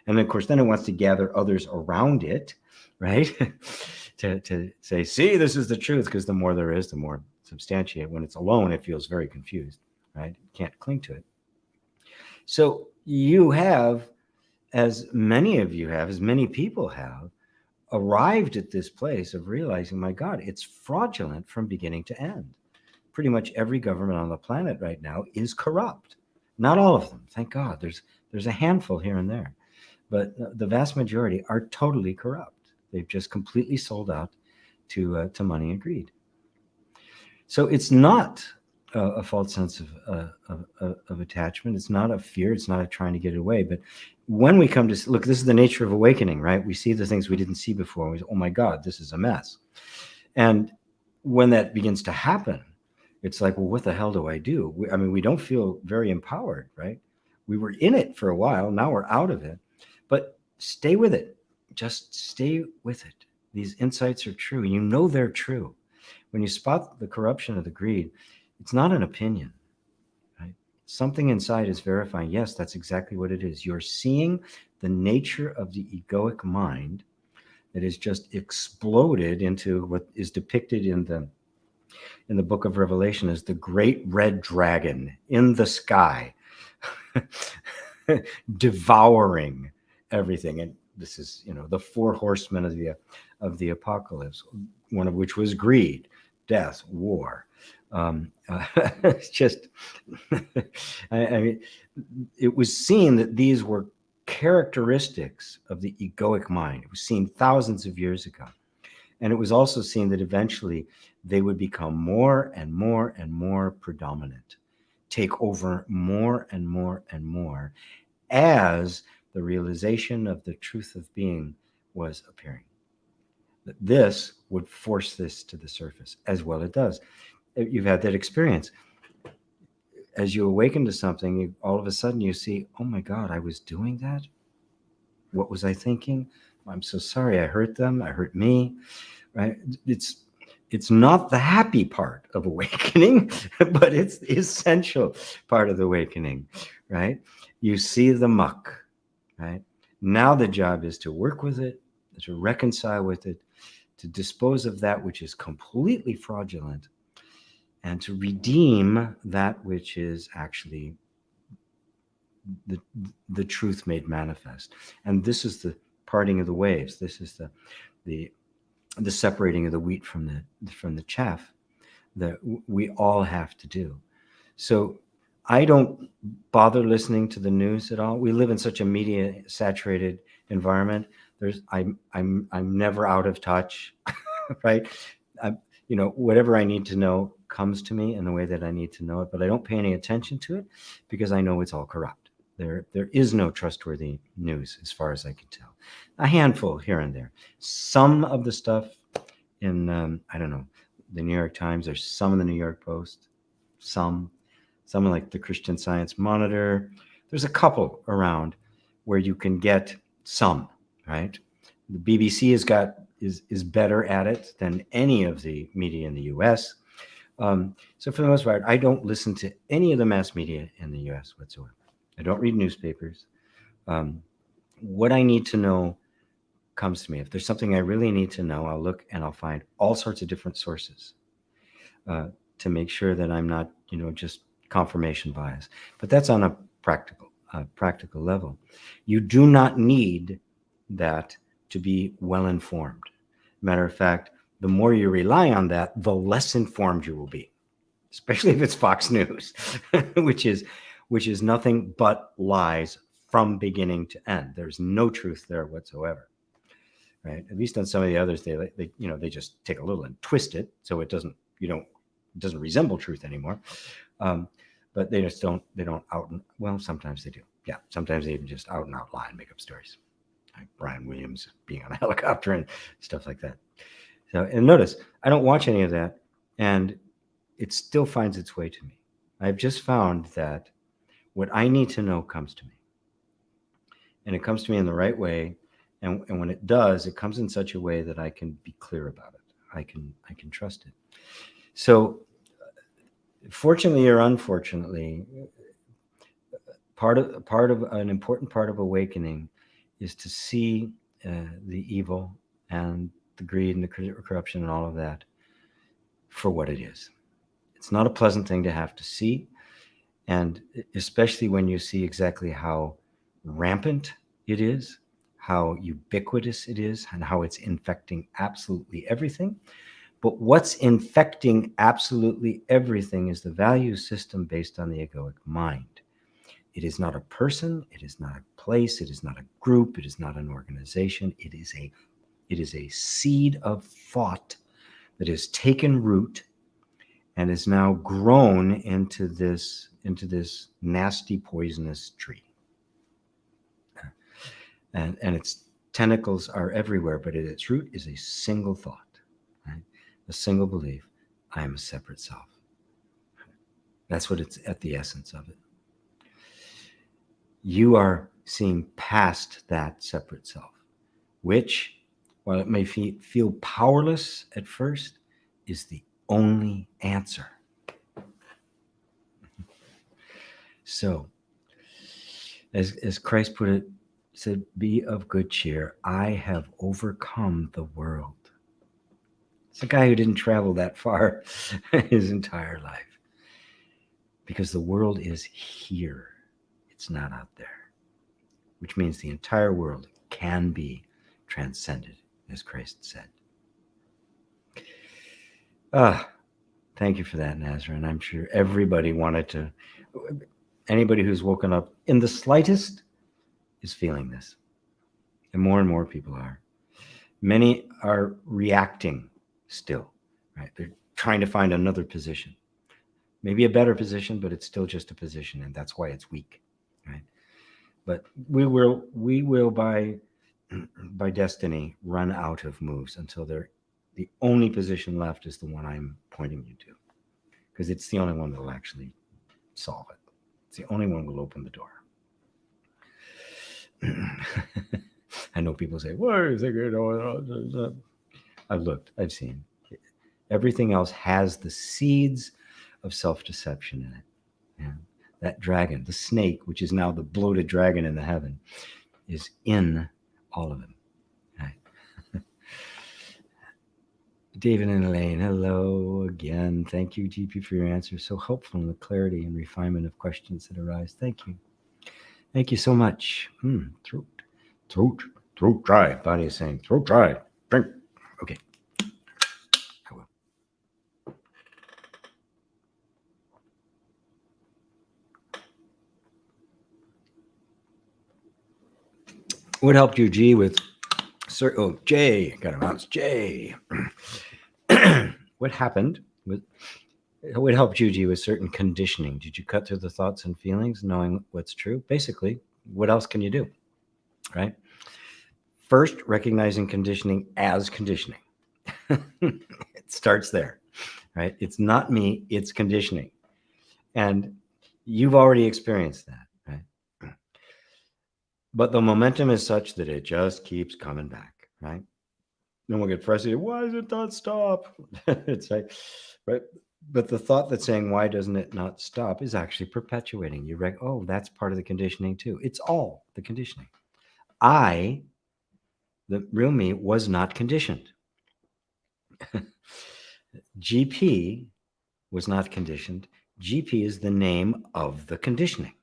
And of course, then it wants to gather others around it, right? to say, see, this is the truth, because the more there is, the more substantiate. When it's alone, it feels very confused, right? You can't cling to it. So you have, as many people have, arrived at this place of realizing, my God, it's fraudulent from beginning to end. Pretty much every government on the planet right now is corrupt. Not all of them, thank God. There's a handful here and there, but the vast majority are totally corrupt. They've just completely sold out to money and greed. So it's not a false sense of attachment. It's not a fear. It's not a trying to get away. But when we come to look, this is the nature of awakening, right? We see the things we didn't see before. We say, oh my God, this is a mess. And when that begins to happen, it's like, well, what the hell do I do? We don't feel very empowered, right? We were in it for a while. Now we're out of it. But stay with it. Just stay with it. These insights are true. You know they're true. When you spot the corruption of the greed, it's not an opinion, right? Something inside is verifying, yes, that's exactly what it is. You're seeing the nature of the egoic mind that is just exploded into what is depicted in the book of Revelation as the great red dragon in the sky, devouring everything. And this is, the four horsemen of the apocalypse, one of which was greed, death, war. It's just, it was seen that these were characteristics of the egoic mind. It was seen thousands of years ago. And it was also seen that eventually they would become more and more and more predominant, take over more and more and more as the realization of the truth of being was appearing. This would force this to the surface, as well it does. You've had that experience. As you awaken to something, all of a sudden you see, oh my God, I was doing that? What was I thinking? I'm so sorry. I hurt them. I hurt me, right? It's not the happy part of awakening, but it's the essential part of the awakening, right? You see the muck, right? Now the job is to work with it, to reconcile with it, to dispose of that which is completely fraudulent, and to redeem that which is actually the truth made manifest. And this is the parting of the waves. This is the separating of the wheat from the chaff that we all have to do. So I don't bother listening to the news at all. We live in such a media saturated environment. I'm never out of touch, right? Whatever I need to know comes to me in the way that I need to know it, but I don't pay any attention to it because I know it's all corrupt. There is no trustworthy news as far as I can tell. A handful here and there. Some of the stuff in, I don't know, the New York Times, there's some in the New York Post, some like the Christian Science Monitor. There's a couple around where you can get some, right? The BBC is better at it than any of the media in the US. So for the most part, I don't listen to any of the mass media in the US whatsoever. I don't read newspapers. What I need to know comes to me. If there's something I really need to know, I'll look and I'll find all sorts of different sources to make sure that I'm not, just confirmation bias. But that's on a practical level. You do not need that to be well informed. Matter of fact, the more you rely on that, the less informed you will be, especially if it's Fox News, which is nothing but lies from beginning to end. There's no truth there whatsoever, right? At least on some of the others, they just take a little and twist it so it doesn't resemble truth anymore. But they don't well, sometimes they do. Yeah, sometimes they even just out and out lie and make up stories, like Brian Williams being on a helicopter and stuff like that. So, and notice, I don't watch any of that, and it still finds its way to me. I've just found that what I need to know comes to me. And it comes to me in the right way. And when it does, it comes in such a way that I can be clear about it. I can trust it. So fortunately or unfortunately, part of an important part of awakening is to see the evil and the greed and the corruption and all of that for what it is. It's not a pleasant thing to have to see, and especially when you see exactly how rampant it is, how ubiquitous it is, and how it's infecting absolutely everything. But what's infecting absolutely everything is the value system based on the egoic mind. It is not a person, it is not a place, it is not a group, it is not an organization. It is a seed of thought that has taken root and is now grown into this nasty poisonous tree. And its tentacles are everywhere, but at its root is a single thought, right? A single belief: I am a separate self. That's what it's at the essence of it. You are seeing past that separate self, which, while it may feel powerless at first, is the only answer. So, as Christ put it, said, be of good cheer. I have overcome the world. It's a guy who didn't travel that far his entire life, because the world is here. It's not out there, which means the entire world can be transcended, as Christ said. Thank you for that, Nazarene. I'm sure everybody wanted to. Anybody who's woken up in the slightest is feeling this. And more people are. Many are reacting still, right? They're trying to find another position. Maybe a better position, but it's still just a position, and that's why it's weak, right? But we will by destiny run out of moves until the only position left is the one I'm pointing you to, because it's the only one that will actually solve it. It's the only one that will open the door. I know people say, "What is it?" I've looked, I've seen. Everything else has the seeds of self-deception in it. Yeah. That dragon, the snake, which is now the bloated dragon in the heaven, is in all of them. Right. David and Elaine, hello again. Thank you, GP, for your answers. So helpful in the clarity and refinement of questions that arise. Thank you. Thank you so much. Throat dry. Body is saying, throat dry. Drink. Okay. I will. What helped you, G, with Jay? Got to announce Jay. What happened with what helped you, G, with certain conditioning? Did you cut through the thoughts and feelings, knowing what's true? Basically, what else can you do? Right? First, recognizing conditioning as conditioning. It starts there, right? It's not me, it's conditioning. And you've already experienced that, right? But the momentum is such that it just keeps coming back, right? Then we'll get frustrated. Why does it not stop? It's like, right? But the thought that's saying, why doesn't it not stop, is actually perpetuating. Oh, that's part of the conditioning too. It's all the conditioning. The real me, was not conditioned. GP was not conditioned. GP is the name of the conditioning,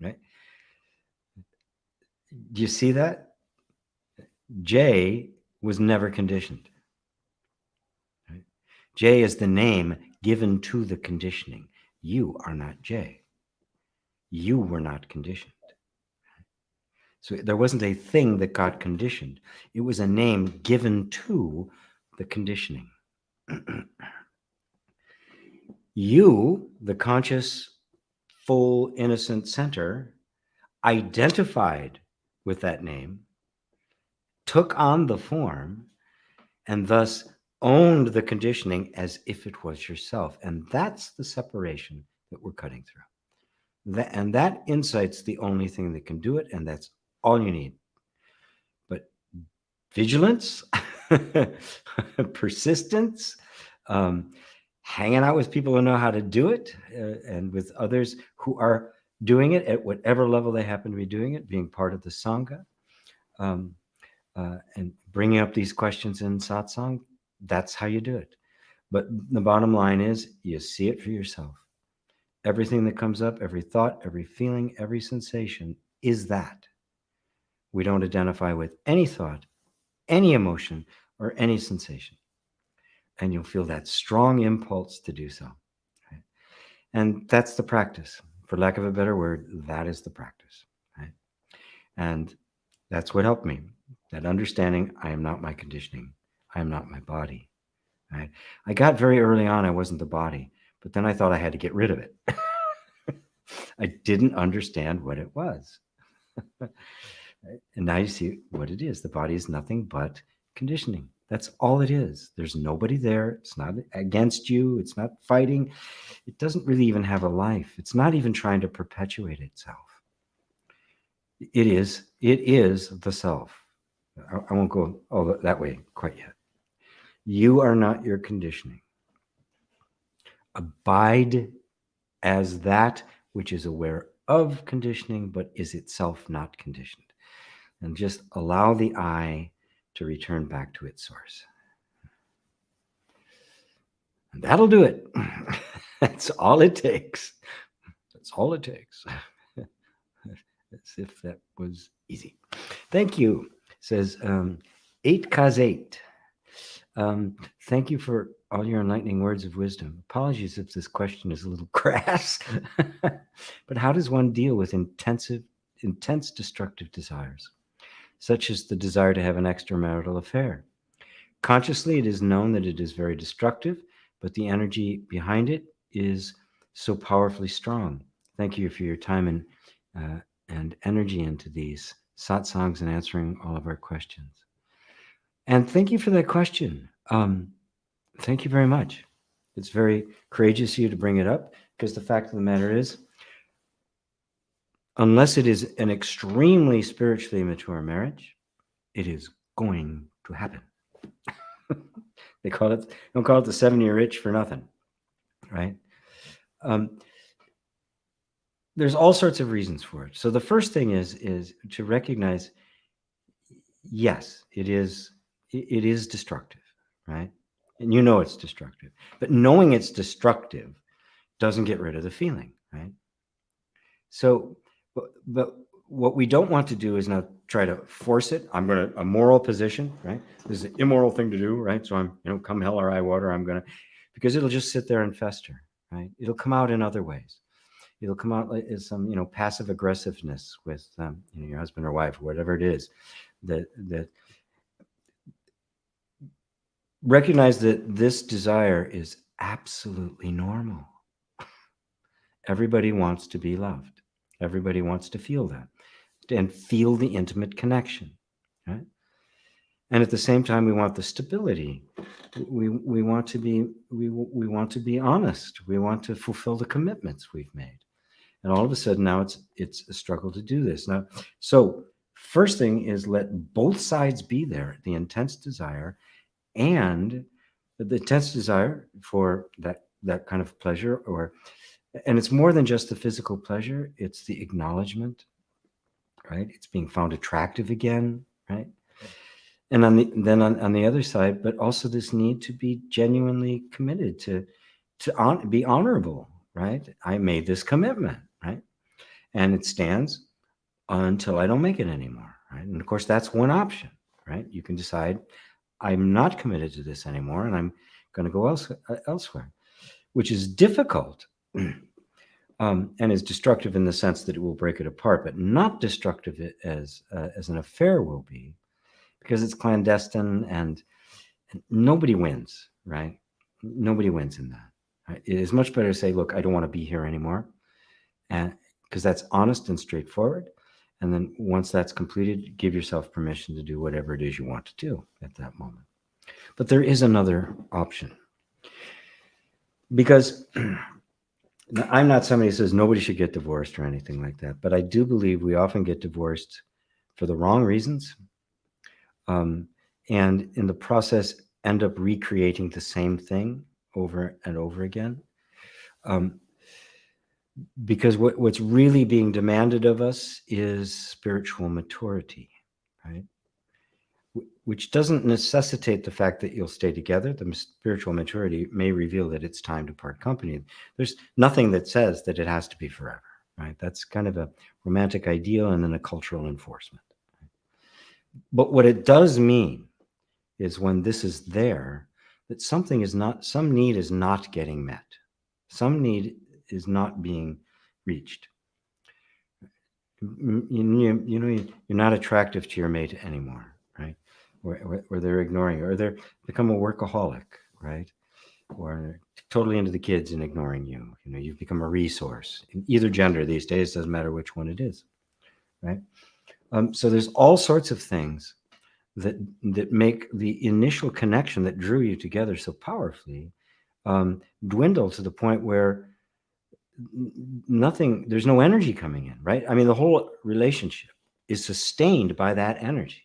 right? Do you see that? J was never conditioned. Right? J is the name given to the conditioning. You are not J. You were not conditioned. So there wasn't a thing that got conditioned. It was a name given to the conditioning. You, the conscious, full, innocent center, identified with that name, took on the form, and thus owned the conditioning as if it was yourself. And that's the separation that we're cutting through. And that insight's the only thing that can do it, and that's all you need. But vigilance, persistence, hanging out with people who know how to do it, and with others who are doing it at whatever level they happen to be doing it, being part of the Sangha, and bringing up these questions in satsang, that's how you do it. But the bottom line is you see it for yourself. Everything that comes up, every thought, every feeling, every sensation is that. We don't identify with any thought, any emotion, or any sensation. And you'll feel that strong impulse to do so. Right? And that's the practice. For lack of a better word, that is the practice. Right? And that's what helped me. That understanding, I am not my conditioning. I am not my body. Right? I got very early on, I wasn't the body, but then I thought I had to get rid of it. I didn't understand what it was. And now you see what it is. The body is nothing but conditioning. That's all it is. There's nobody there. It's not against you. It's not fighting. It doesn't really even have a life. It's not even trying to perpetuate itself. It is the self. I won't go all that way quite yet. You are not your conditioning. Abide as that which is aware of conditioning, but is itself not conditioned. And just allow the I to return back to its source. And that'll do it. That's all it takes. That's all it takes. As if that was easy. Thank you. Says 8Kaz8. Thank you for all your enlightening words of wisdom. Apologies if this question is a little crass, but how does one deal with intense destructive desires, such as the desire to have an extramarital affair? Consciously, it is known that it is very destructive, but the energy behind it is so powerfully strong. Thank you for your time and energy into these satsangs and answering all of our questions. And thank you for that question. Thank you very much. It's very courageous of you to bring it up, because the fact of the matter is, unless it is an extremely spiritually mature marriage, it is going to happen. Don't call it the 7-year itch for nothing, right? There's all sorts of reasons for it. So the first thing is to recognize, yes, it is destructive, right? And you know it's destructive. But knowing it's destructive doesn't get rid of the feeling, right? So, but what we don't want to do is now try to force it. A moral position, right? This is an immoral thing to do, right? So I'm, come hell or high water, because it'll just sit there and fester, right? It'll come out in other ways. It'll come out as some, passive aggressiveness with, your husband or wife, or whatever it is, that recognize that this desire is absolutely normal. Everybody wants to be loved. Everybody wants to feel that and feel the intimate connection, right? And at the same time, we want the stability. We want to be honest. We want to fulfill the commitments we've made. And all of a sudden now it's a struggle to do this. Now, so first thing is let both sides be there, the intense desire and the intense desire for that kind of pleasure, and it's more than just the physical pleasure, it's the acknowledgement, right? It's being found attractive again, right? And on the other side, but also this need to be genuinely committed to be honorable, right? I made this commitment, right? And it stands until I don't make it anymore, right? And of course, that's one option, right? You can decide, I'm not committed to this anymore, and I'm going to go elsewhere, which is difficult. and is destructive in the sense that it will break it apart, but not destructive as an affair will be, because it's clandestine and nobody wins, right? Nobody wins in that. Right? It is much better to say, look, I don't want to be here anymore, and because that's honest and straightforward. And then once that's completed, give yourself permission to do whatever it is you want to do at that moment. But there is another option, because I'm not somebody who says nobody should get divorced or anything like that, but I do believe we often get divorced for the wrong reasons, and in the process end up recreating the same thing over and over again. Because what's really being demanded of us is spiritual maturity, right? Which doesn't necessitate the fact that you'll stay together. The spiritual maturity may reveal that it's time to part company. There's nothing that says that it has to be forever, right? That's kind of a romantic ideal and then a cultural enforcement. But what it does mean is when this is there, that some need is not getting met. Some need is not being reached. You're not attractive to your mate anymore, right? Or they're ignoring you, or they're become a workaholic, right? Or totally into the kids and ignoring you. You've become a resource in either gender these days. Doesn't matter which one it is, right? So there's all sorts of things that make the initial connection that drew you together so powerfully dwindle to the point where there's no energy coming in, right? I mean, the whole relationship is sustained by that energy,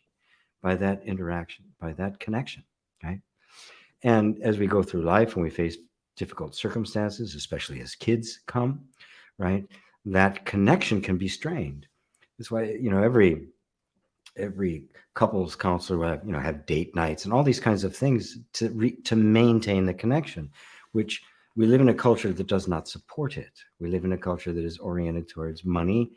by that interaction, by that connection, right? And as we go through life and we face difficult circumstances, especially as kids come, right, that connection can be strained. That's why, every couples counselor will have date nights and all these kinds of things to maintain the connection, which we live in a culture that does not support it. We live in a culture that is oriented towards money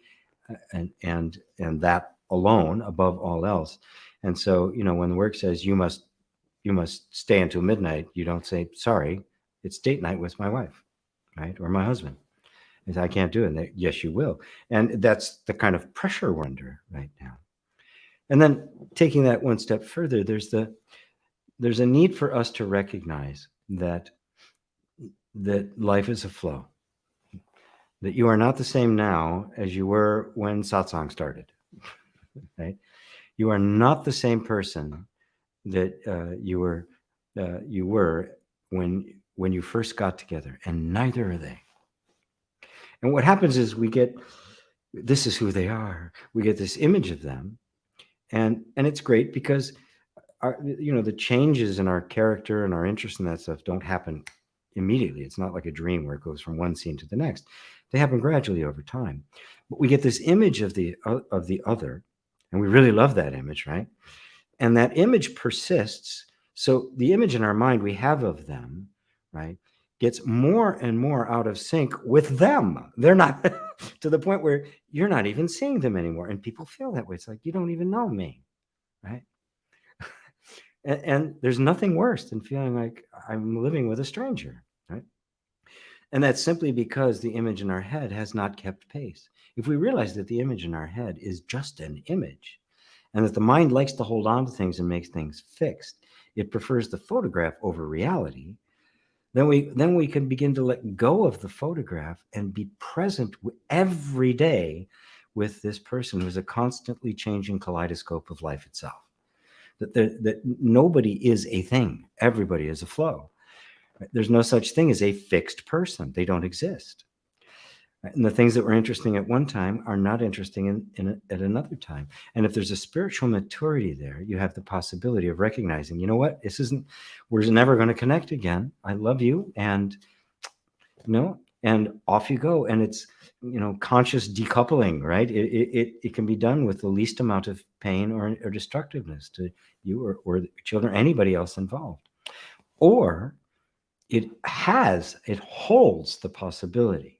and that alone above all else. And so, when the work says you must stay until midnight, you don't say, sorry, it's date night with my wife, right? Or my husband. And I can't do it. And yes, you will. And that's the kind of pressure we're under right now. And then taking that one step further, there's a need for us to recognize that life is a flow, that you are not the same now as you were when Satsang started, right? You are not the same person that you were when you first got together, and neither are they. And what happens is this is who they are. We get this image of them, and it's great because the changes in our character and our interest in that stuff don't happen immediately. It's not like a dream where it goes from one scene to the next. They happen gradually over time. But we get this image of the other, and we really love that image, right? And that image persists. So the image in our mind we have of them, right, gets more and more out of sync with them. They're not to the point where you're not even seeing them anymore. And people feel that way. It's like, you don't even know me, right? And there's nothing worse than feeling like I'm living with a stranger, right? And that's simply because the image in our head has not kept pace. If we realize that the image in our head is just an image, and that the mind likes to hold on to things and makes things fixed, it prefers the photograph over reality, then we can begin to let go of the photograph and be present every day with this person who's a constantly changing kaleidoscope of life itself. That nobody is a thing. Everybody is a flow. There's no such thing as a fixed person. They don't exist. And the things that were interesting at one time are not interesting at another time. And if there's a spiritual maturity there, you have the possibility of recognizing, you know what, we're never going to connect again. I love you. And, and off you go. And it's, conscious decoupling, right? It can be done with the least amount of pain or destructiveness to you or the children, or anybody else involved. Or it holds the possibility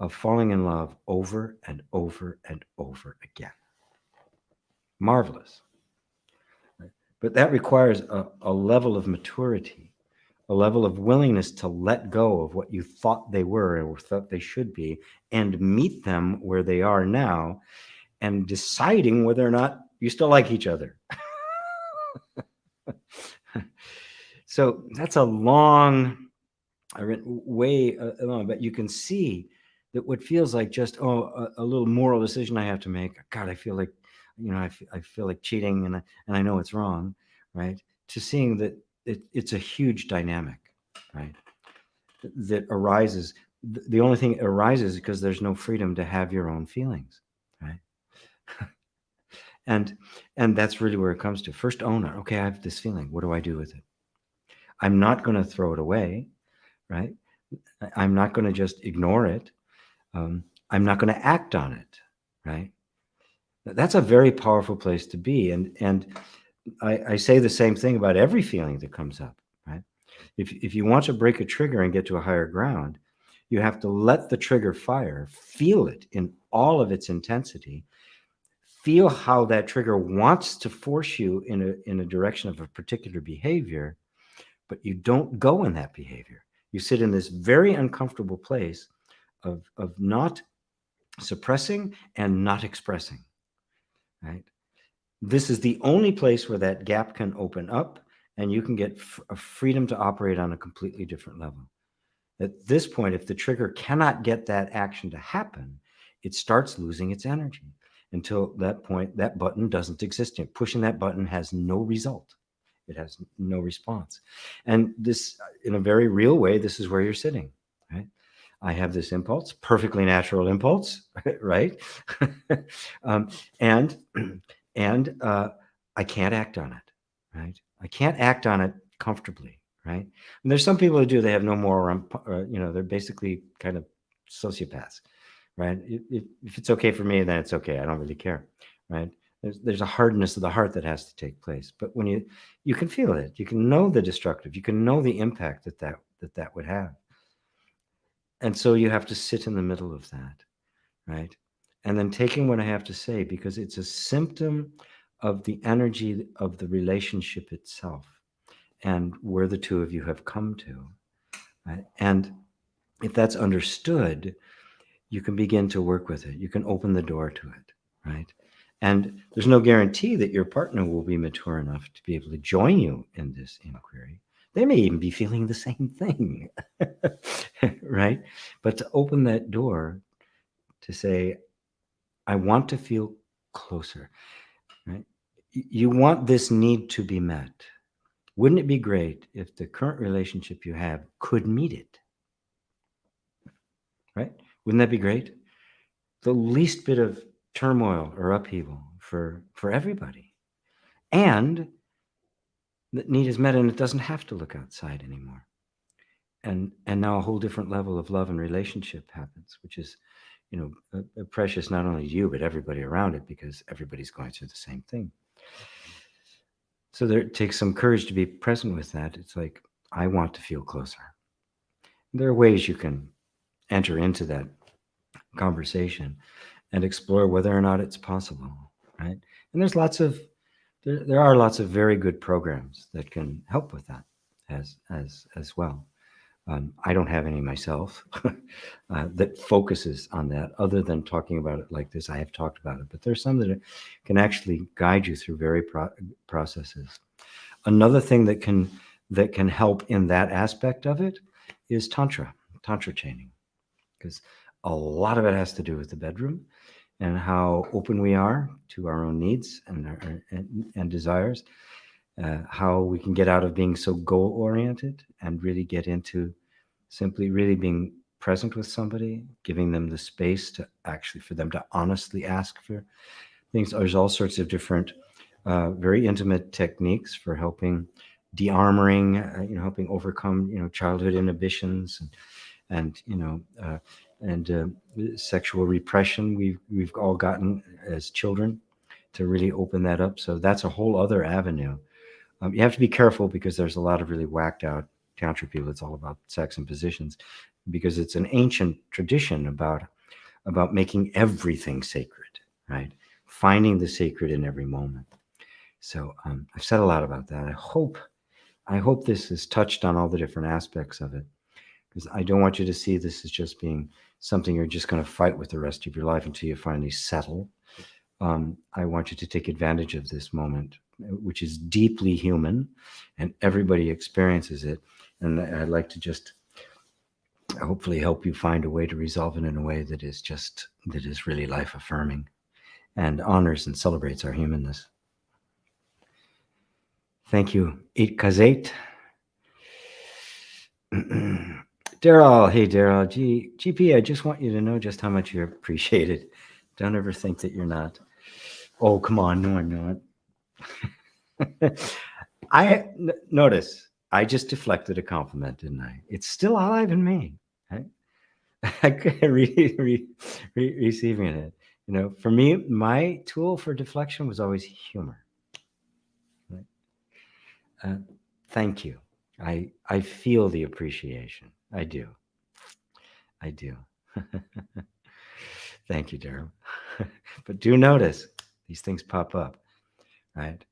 of falling in love over and over and over again. Marvelous. But that requires a level of maturity a level of willingness to let go of what you thought they were or thought they should be and meet them where they are now and deciding whether or not you still like each other. So that's a long, way long, but you can see that what feels like just a little moral decision I have to make. God, I feel like, I feel like cheating, and I know it's wrong, right? To seeing that it's a huge dynamic, right? That arises. The only thing arises because there's no freedom to have your own feelings, right? and that's really where it comes to. First, own it. Okay, I have this feeling. What do I do with it? I'm not going to throw it away, right? I'm not going to just ignore it. I'm not going to act on it, right? That's a very powerful place to be. And I say the same thing about every feeling that comes up, right? If you want to break a trigger and get to a higher ground, you have to let the trigger fire, feel it in all of its intensity, feel how that trigger wants to force you in a direction of a particular behavior, but you don't go in that behavior. You sit in this very uncomfortable place of not suppressing and not expressing, right? This is the only place where that gap can open up and you can get a freedom to operate on a completely different level. At this point, if the trigger cannot get that action to happen, it starts losing its energy. Until that point, that button doesn't exist. Pushing that button has no result. It has no response. And this, in a very real way, this is where you're sitting, right? I have this impulse, perfectly natural impulse, right? And I can't act on it, right? I can't act on it comfortably, right? And there's some people who do. They have no moral, they're basically kind of sociopaths, right? If it's okay for me, then it's okay. I don't really care, right? There's a hardness of the heart that has to take place. But when you can feel it, you can know the destructive, you can know the impact that would have. And so you have to sit in the middle of that, right? And then taking what I have to say, because it's a symptom of the energy of the relationship itself and where the two of you have come to, right? And if that's understood, you can begin to work with it. You can open the door to it, right? And there's no guarantee that your partner will be mature enough to be able to join you in this inquiry. They may even be feeling the same thing, right? But to open that door to say, I want to feel closer, right? You want this need to be met. Wouldn't it be great if the current relationship you have could meet it, right? Wouldn't that be great? The least bit of turmoil or upheaval for everybody. And that need is met and it doesn't have to look outside anymore. And now a whole different level of love and relationship happens, which is, precious not only to you, but everybody around it, because everybody's going through the same thing. So there, it takes some courage to be present with that. It's like, I want to feel closer. There are ways you can enter into that conversation and explore whether or not it's possible, right? And there's there are lots of very good programs that can help with that as well. I don't have any myself that focuses on that, other than talking about it like this. I have talked about it, but there's some that can actually guide you through very processes. Another thing that can help in that aspect of it is tantra chaining, because a lot of it has to do with the bedroom and how open we are to our own needs and desires. How we can get out of being so goal-oriented and really get into simply really being present with somebody, giving them the space to actually, for them to honestly ask for things. There's all sorts of different, very intimate techniques for helping de-armoring, helping overcome, childhood inhibitions and sexual repression we've all gotten as children, to really open that up. So that's a whole other avenue. You have to be careful, because there's a lot of really whacked out tantra people. It's all about sex and positions, because it's an ancient tradition about making everything sacred, right? Finding the sacred in every moment. So I've said a lot about that. I hope I hope this has touched on all the different aspects of it, because I don't want you to see this as just being something you're just going to fight with the rest of your life until you finally settle. I want you to take advantage of this moment, which is deeply human, and everybody experiences it. And I'd like to just hopefully help you find a way to resolve it in a way that is really life affirming and honors and celebrates our humanness. Thank you, 8 Daryl, hey Daryl, GP, I just want you to know just how much you're appreciated. Don't ever think that you're not. Oh, come on, no, I'm not. Notice I just deflected a compliment, didn't I? It's still alive in me. Right? I couldn't receiving it. You know, for me, my tool for deflection was always humor. Right? Thank you. I feel the appreciation. I do. Thank you, Daryl. But do notice these things pop up, right?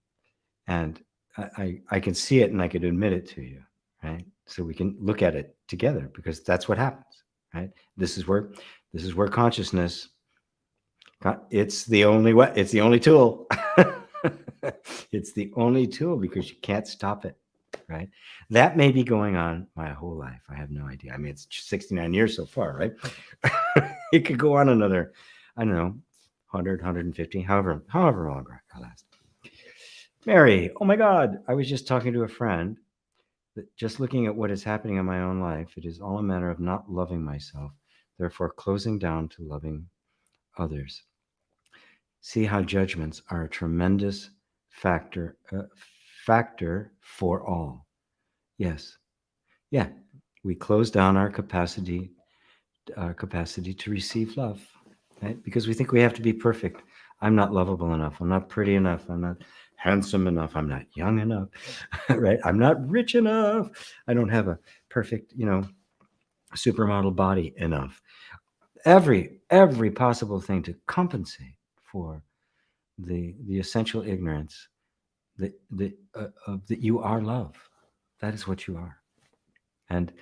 And I can see it and I can admit it to you, right? So we can look at it together, because that's what happens, right? This is where consciousness, it's the only way, it's the only tool. It's the only tool, because you can't stop it, right? That may be going on my whole life. I have no idea. I mean, it's 69 years so far, right? It could go on another, I don't know, 100, 150, however long I last. Mary, oh my God, I was just talking to a friend that just looking at what is happening in my own life, it is all a matter of not loving myself, therefore closing down to loving others. See how judgments are a tremendous factor for all. Yes. Yeah. We close down our capacity to receive love, right? Because we think we have to be perfect. I'm not lovable enough. I'm not pretty enough. I'm not handsome enough. I'm not young enough, right? I'm not rich enough. I don't have a perfect, supermodel body enough. Every possible thing to compensate for the essential ignorance that you are love. That is what you are. And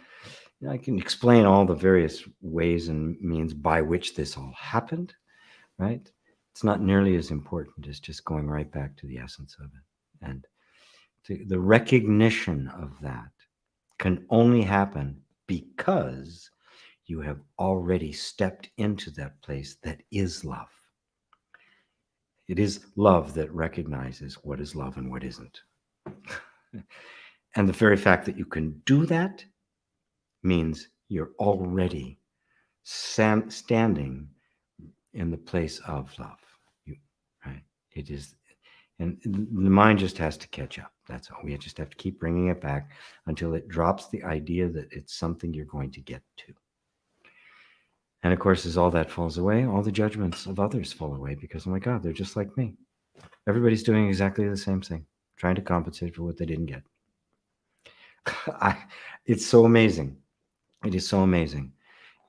I can explain all the various ways and means by which this all happened, right? It's not nearly as important as just going right back to the essence of it. And the recognition of that can only happen because you have already stepped into that place that is love. It is love that recognizes what is love and what isn't. And the very fact that you can do that means you're already standing in the place of love. Right? It is, and the mind just has to catch up. That's all. We just have to keep bringing it back until it drops the idea that it's something you're going to get to. And of course, as all that falls away, all the judgments of others fall away, because, oh my God, they're just like me. Everybody's doing exactly the same thing, trying to compensate for what they didn't get. It's so amazing. It is so amazing.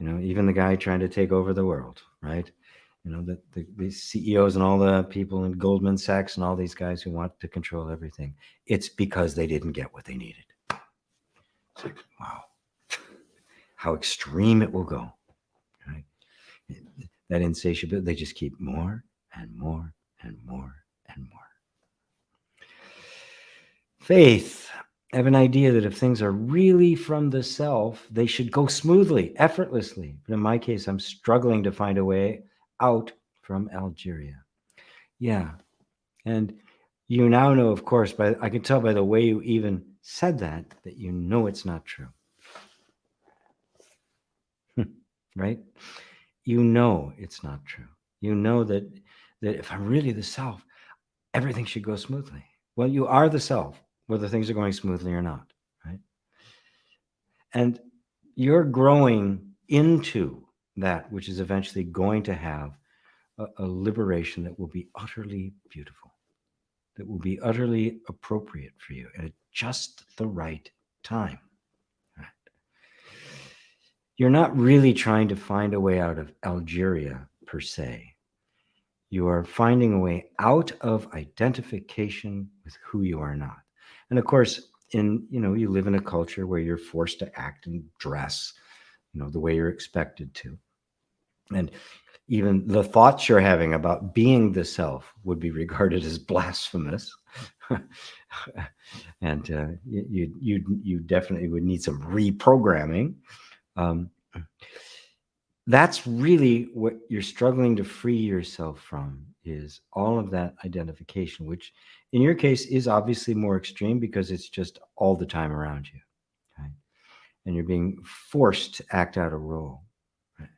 Even the guy trying to take over the world, right? The CEOs and all the people in Goldman Sachs and all these guys who want to control everything. It's because they didn't get what they needed. It's like, wow, how extreme it will go, right? That insatiability, they just keep more and more and more and more. Faith. I have an idea that if things are really from the self, they should go smoothly, effortlessly. But in my case, I'm struggling to find a way out from Algeria. Yeah. And you now know, of course, I can tell by the way you even said that you know it's not true. Right? You know it's not true. You know that if I'm really the self, everything should go smoothly. Well, you are the self, whether things are going smoothly or not, right? And you're growing into that which is eventually going to have a liberation that will be utterly beautiful, that will be utterly appropriate for you at just the right time. Right? You're not really trying to find a way out of Algeria per se. You are finding a way out of identification with who you are not. And of course, you live in a culture where you're forced to act and dress, the way you're expected to. And even the thoughts you're having about being the self would be regarded as blasphemous. And you definitely would need some reprogramming. That's really what you're struggling to free yourself from, is all of that identification, which in your case is obviously more extreme because it's just all the time around you. Right? And you're being forced to act out a role. Right?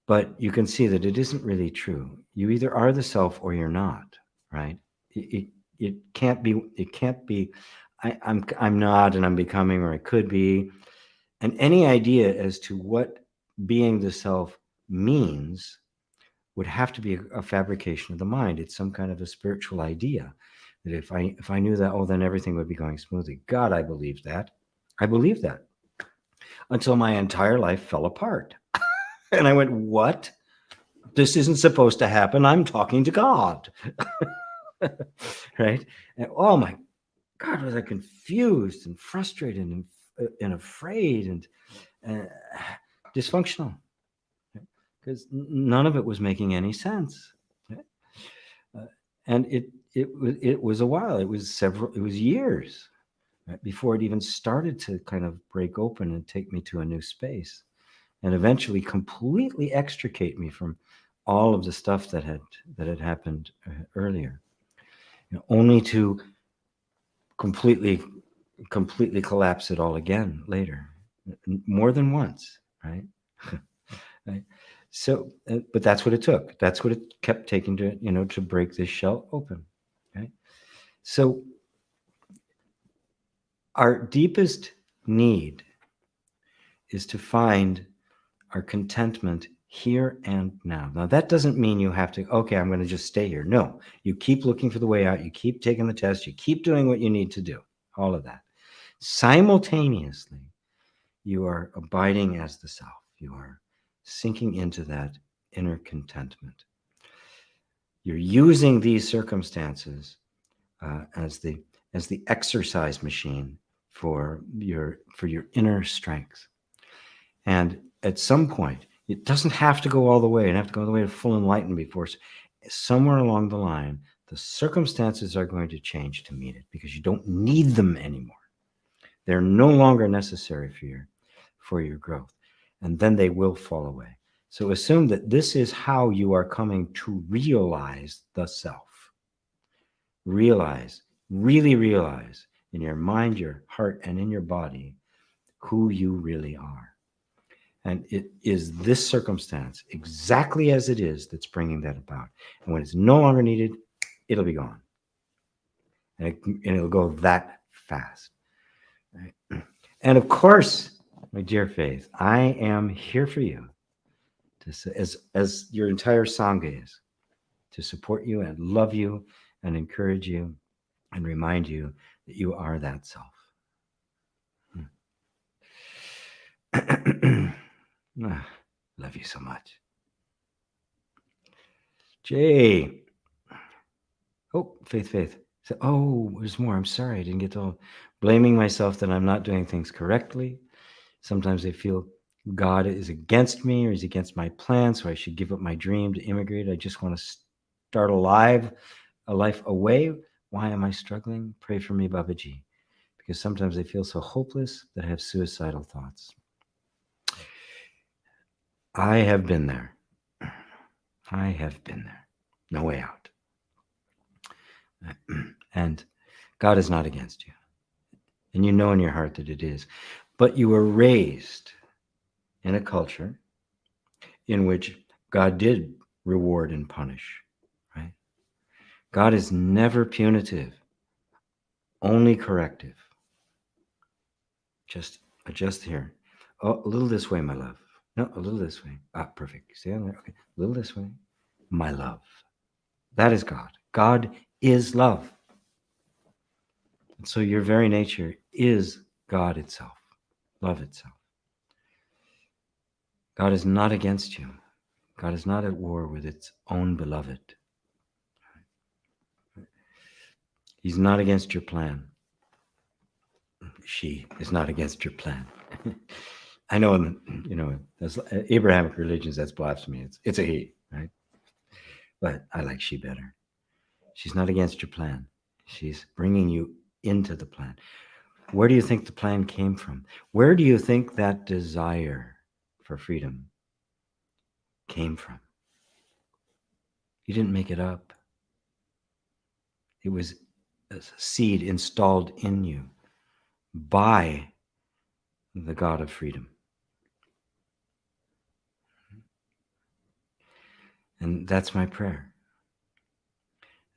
But you can see that it isn't really true. You either are the self or you're not, right? It can't be I'm not and I'm becoming, or I could be. And any idea as to what being the self means would have to be a fabrication of the mind. It's some kind of a spiritual idea that if I knew that, then everything would be going smoothly. God, I believed that. I believed that until my entire life fell apart. And I went, what? This isn't supposed to happen. I'm talking to God. Right? And oh my God, was I confused and frustrated and afraid and dysfunctional, because none of it was making any sense. And it was a while. It was years, right, before it even started to kind of break open and take me to a new space, and eventually completely extricate me from all of the stuff that had happened earlier, only to completely collapse it all again later, more than once, right? Right. So, but that's what it took. That's what it kept taking to break this shell open. Right. So, our deepest need is to find our contentment here and now. Now, that doesn't mean you have to, okay, I'm going to just stay here. No, you keep looking for the way out. You keep taking the test. You keep doing what you need to do. All of that. Simultaneously, you are abiding as the self. You are sinking into that inner contentment. You're using these circumstances as the exercise machine for your inner strength. And at some point, it doesn't have to go all the way and have to go all the way to full enlightenment before somewhere along the line, the circumstances are going to change to meet it, because you don't need them anymore. They're no longer necessary for your growth. And then they will fall away. So assume that this is how you are coming to realize the self. Realize, really realize in your mind, your heart, and in your body who you really are. And it is this circumstance, exactly as it is, that's bringing that about. And when it's no longer needed, it'll be gone. And it'll go that fast. Right? And of course, my dear Faith, I am here for you, as your entire Sangha is, to support you and love you and encourage you and remind you that you are that self. Love you so much. Jay. Oh, Faith. So, there's more. I'm sorry. I didn't get to all blaming myself that I'm not doing things correctly. Sometimes I feel God is against me, or he's against my plan, so I should give up my dream to immigrate. I just want to start a life away. Why am I struggling? Pray for me, Babaji. Because sometimes I feel so hopeless that I have suicidal thoughts. I have been there. No way out. And God is not against you. And you know in your heart that it is. But you were raised in a culture in which God did reward and punish, right? God is never punitive, only corrective. Just adjust here. Oh, a little this way, my love. No, a little this way. Perfect. Stay on there. Okay, a little this way. My love. That is God. God is love. And so your very nature is God itself, love itself. God is not against you. God is not at war with its own beloved. He's not against your plan. She is not against your plan. I know, as Abrahamic religions, that's blasphemy. It's a he, right? But I like she better. She's not against your plan. She's bringing you into the plan. Where do you think the plan came from? Where do you think that desire for freedom came from? You didn't make it up. It was a seed installed in you by the God of freedom. And that's my prayer.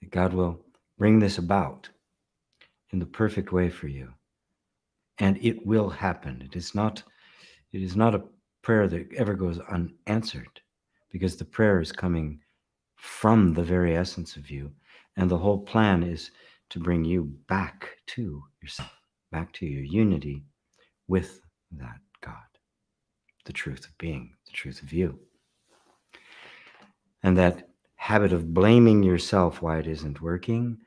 That God will bring this about in the perfect way for you. And it will happen. It is not a prayer that ever goes unanswered, because the prayer is coming from the very essence of you. And the whole plan is to bring you back to yourself, back to your unity with that God, the truth of being, the truth of you. And that habit of blaming yourself why it isn't working,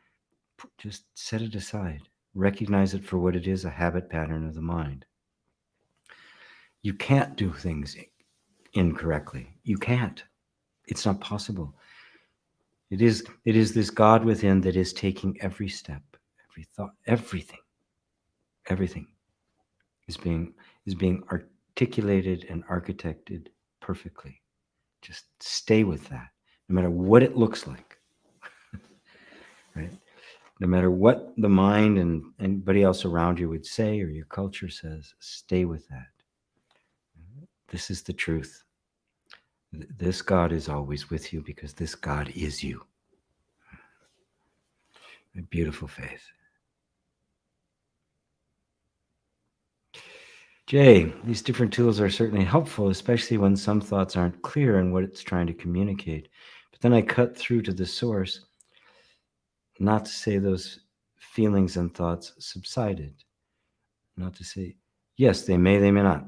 just set it aside. Recognize it for what it is, a habit pattern of the mind. You can't do things incorrectly. You can't. It's not possible. It is this God within that is taking every step, every thought, everything is being articulated and architected perfectly. Just stay with that, no matter what it looks like. Right? No matter what the mind and anybody else around you would say or your culture says, stay with that. This is the truth. This God is always with you because this God is you. A beautiful faith. Jay, these different tools are certainly helpful, especially when some thoughts aren't clear in what it's trying to communicate. But then I cut through to the source, not to say those feelings and thoughts subsided. Not to say, yes, they may not.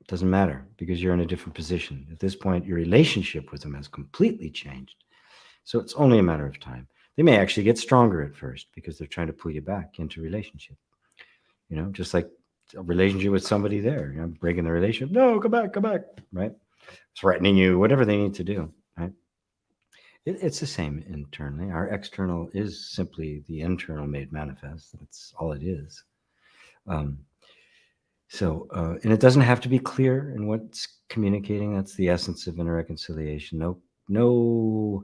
It doesn't matter, because you're in a different position. At this point, your relationship with them has completely changed. So it's only a matter of time. They may actually get stronger at first because they're trying to pull you back into relationship. Just like a relationship with somebody there, breaking the relationship. No, come back, right? Threatening you, whatever they need to do, right? It's the same internally. Our external is simply the internal made manifest. That's all it is. And it doesn't have to be clear in what's communicating. That's the essence of inner reconciliation. No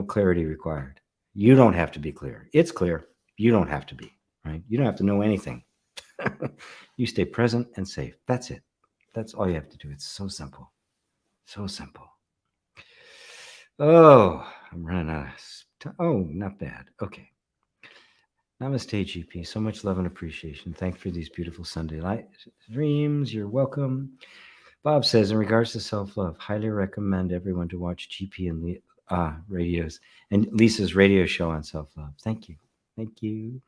clarity required. You don't have to be clear. It's clear. You don't have to be, right? You don't have to know anything. You stay present and safe. That's it. That's all you have to do. It's so simple. So simple. Oh, I'm running out of time. Oh, not bad. Okay. Namaste, GP. So much love and appreciation. Thank you for these beautiful Sunday light streams. You're welcome. Bob says, in regards to self-love, highly recommend everyone to watch GP and radios and Lisa's radio show on self-love. Thank you. Thank you.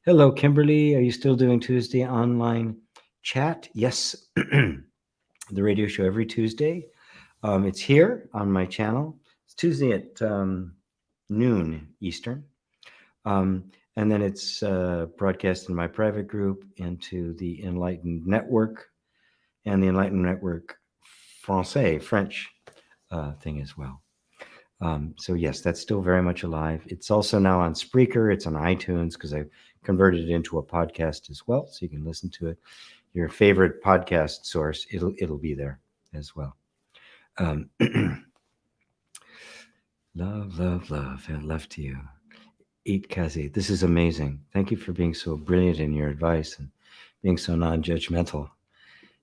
Hello, Kimberly. Are you still doing Tuesday online chat? Yes. The radio show every Tuesday. It's here on my channel. It's Tuesday at noon Eastern. And then it's broadcast in my private group into the Enlightened Network and the Enlightened Network French thing as well. So yes, that's still very much alive. It's also now on Spreaker. It's on iTunes because I've converted it into a podcast as well. So you can listen to it. Your favorite podcast source, it'll be there as well. Love, and love to you. Eat Kazi. This is amazing. Thank you for being so brilliant in your advice and being so non-judgmental.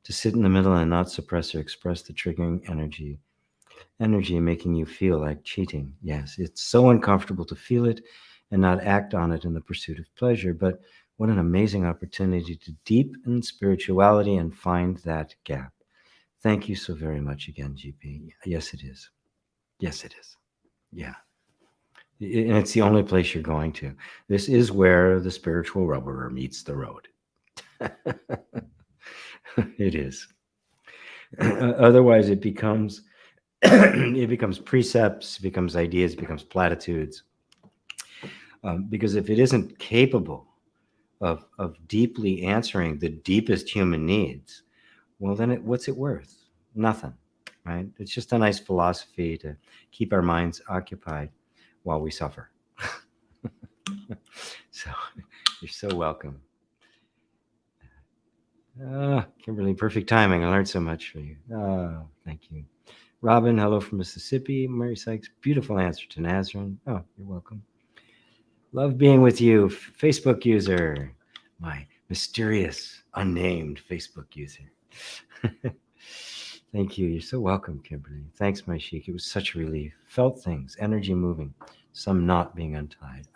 To sit in the middle and not suppress or express the triggering energy making you feel like cheating. Yes, it's so uncomfortable to feel it and not act on it in the pursuit of pleasure, but what an amazing opportunity to deepen spirituality and find that gap. Thank you so very much again, GP. Yes, it is. Yes, it is. Yeah. And it's the only place you're going to. This is where the spiritual rubber meets the road. It is. Otherwise, it becomes precepts, it becomes ideas, it becomes platitudes. Because if it isn't capable of deeply answering the deepest human needs, well, then what's it worth? Nothing, right? It's just a nice philosophy to keep our minds occupied while we suffer. So you're so welcome. Kimberly, perfect timing. I learned so much from you. Oh, thank you. Robin, hello from Mississippi. Mary Sykes, beautiful answer to Nazarene. Oh, you're welcome. Love being with you, Facebook user. My mysterious, unnamed Facebook user. Thank you. You're so welcome, Kimberly. Thanks, my sheik. It was such a relief. Felt things, energy moving, some knot being untied.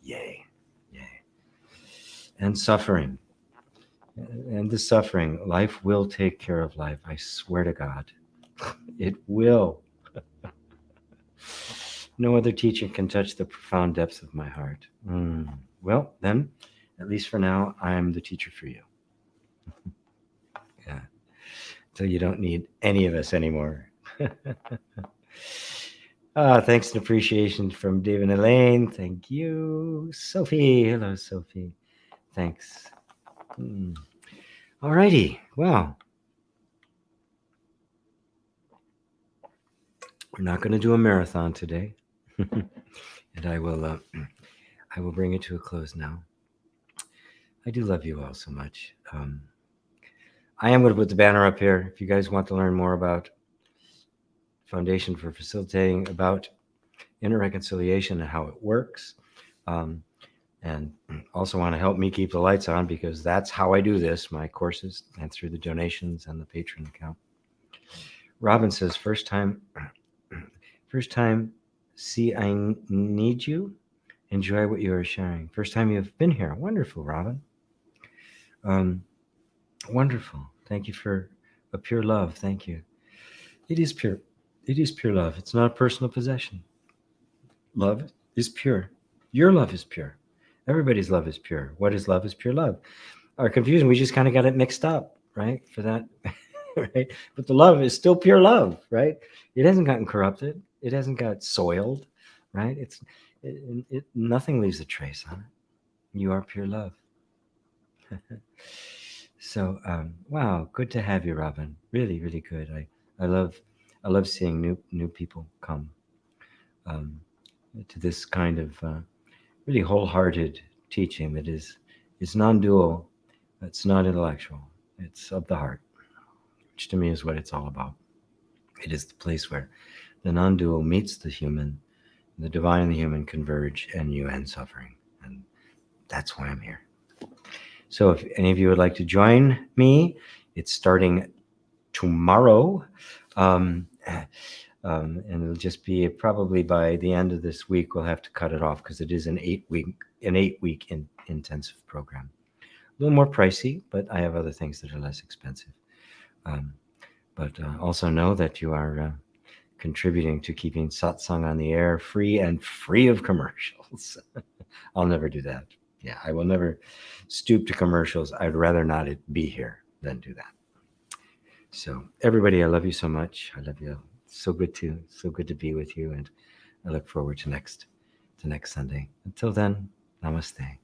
Yay, yay. And suffering. And the suffering, life will take care of life. I swear to God. It will. No other teacher can touch the profound depths of my heart. Well, then, at least for now, I'm the teacher for you. Yeah. So you don't need any of us anymore. Thanks and appreciation from Dave and Elaine. Thank you. Sophie. Hello, Sophie. Thanks. All righty. Well, we're not going to do a marathon today. And I will bring it to a close now. I do love you all so much. I am going to put the banner up here if you guys want to learn more about Foundation for Facilitating, about inner reconciliation and how it works, and also want to help me keep the lights on, because that's how I do this, my courses, and through the donations and the Patreon account. Robin says, first time, see, I need you. Enjoy what you are sharing. First time you've been here. Wonderful, Robin. Wonderful. Thank you for a pure love. Thank you. It is pure. It is pure love. It's not a personal possession. Love is pure. Your love is pure. Everybody's love is pure. What is love is pure love. Our confusion, we just kind of got it mixed up, right? For that, right? But the love is still pure love, right? It hasn't gotten corrupted. It hasn't got soiled, right? Nothing leaves a trace on it. You are pure love. So, wow, good to have you, Robin. Really, really good. I love seeing new people come to this kind of really wholehearted teaching that is non-dual. It's not intellectual. It's of the heart, which to me is what it's all about. It is the place where the non-dual meets the human, the divine and the human converge, and you end suffering. And that's why I'm here. So if any of you would like to join me, it's starting tomorrow. And it'll just be probably by the end of this week, we'll have to cut it off because it is an 8-week intensive program. A little more pricey, but I have other things that are less expensive. But also know that you are contributing to keeping Satsang on the air, free of commercials. I'll never do that. Yeah, I will never stoop to commercials. I'd rather not be here than do that. So everybody, I love you so much. I love you. So good to be with you, and I look forward to next Sunday. Until then, namaste.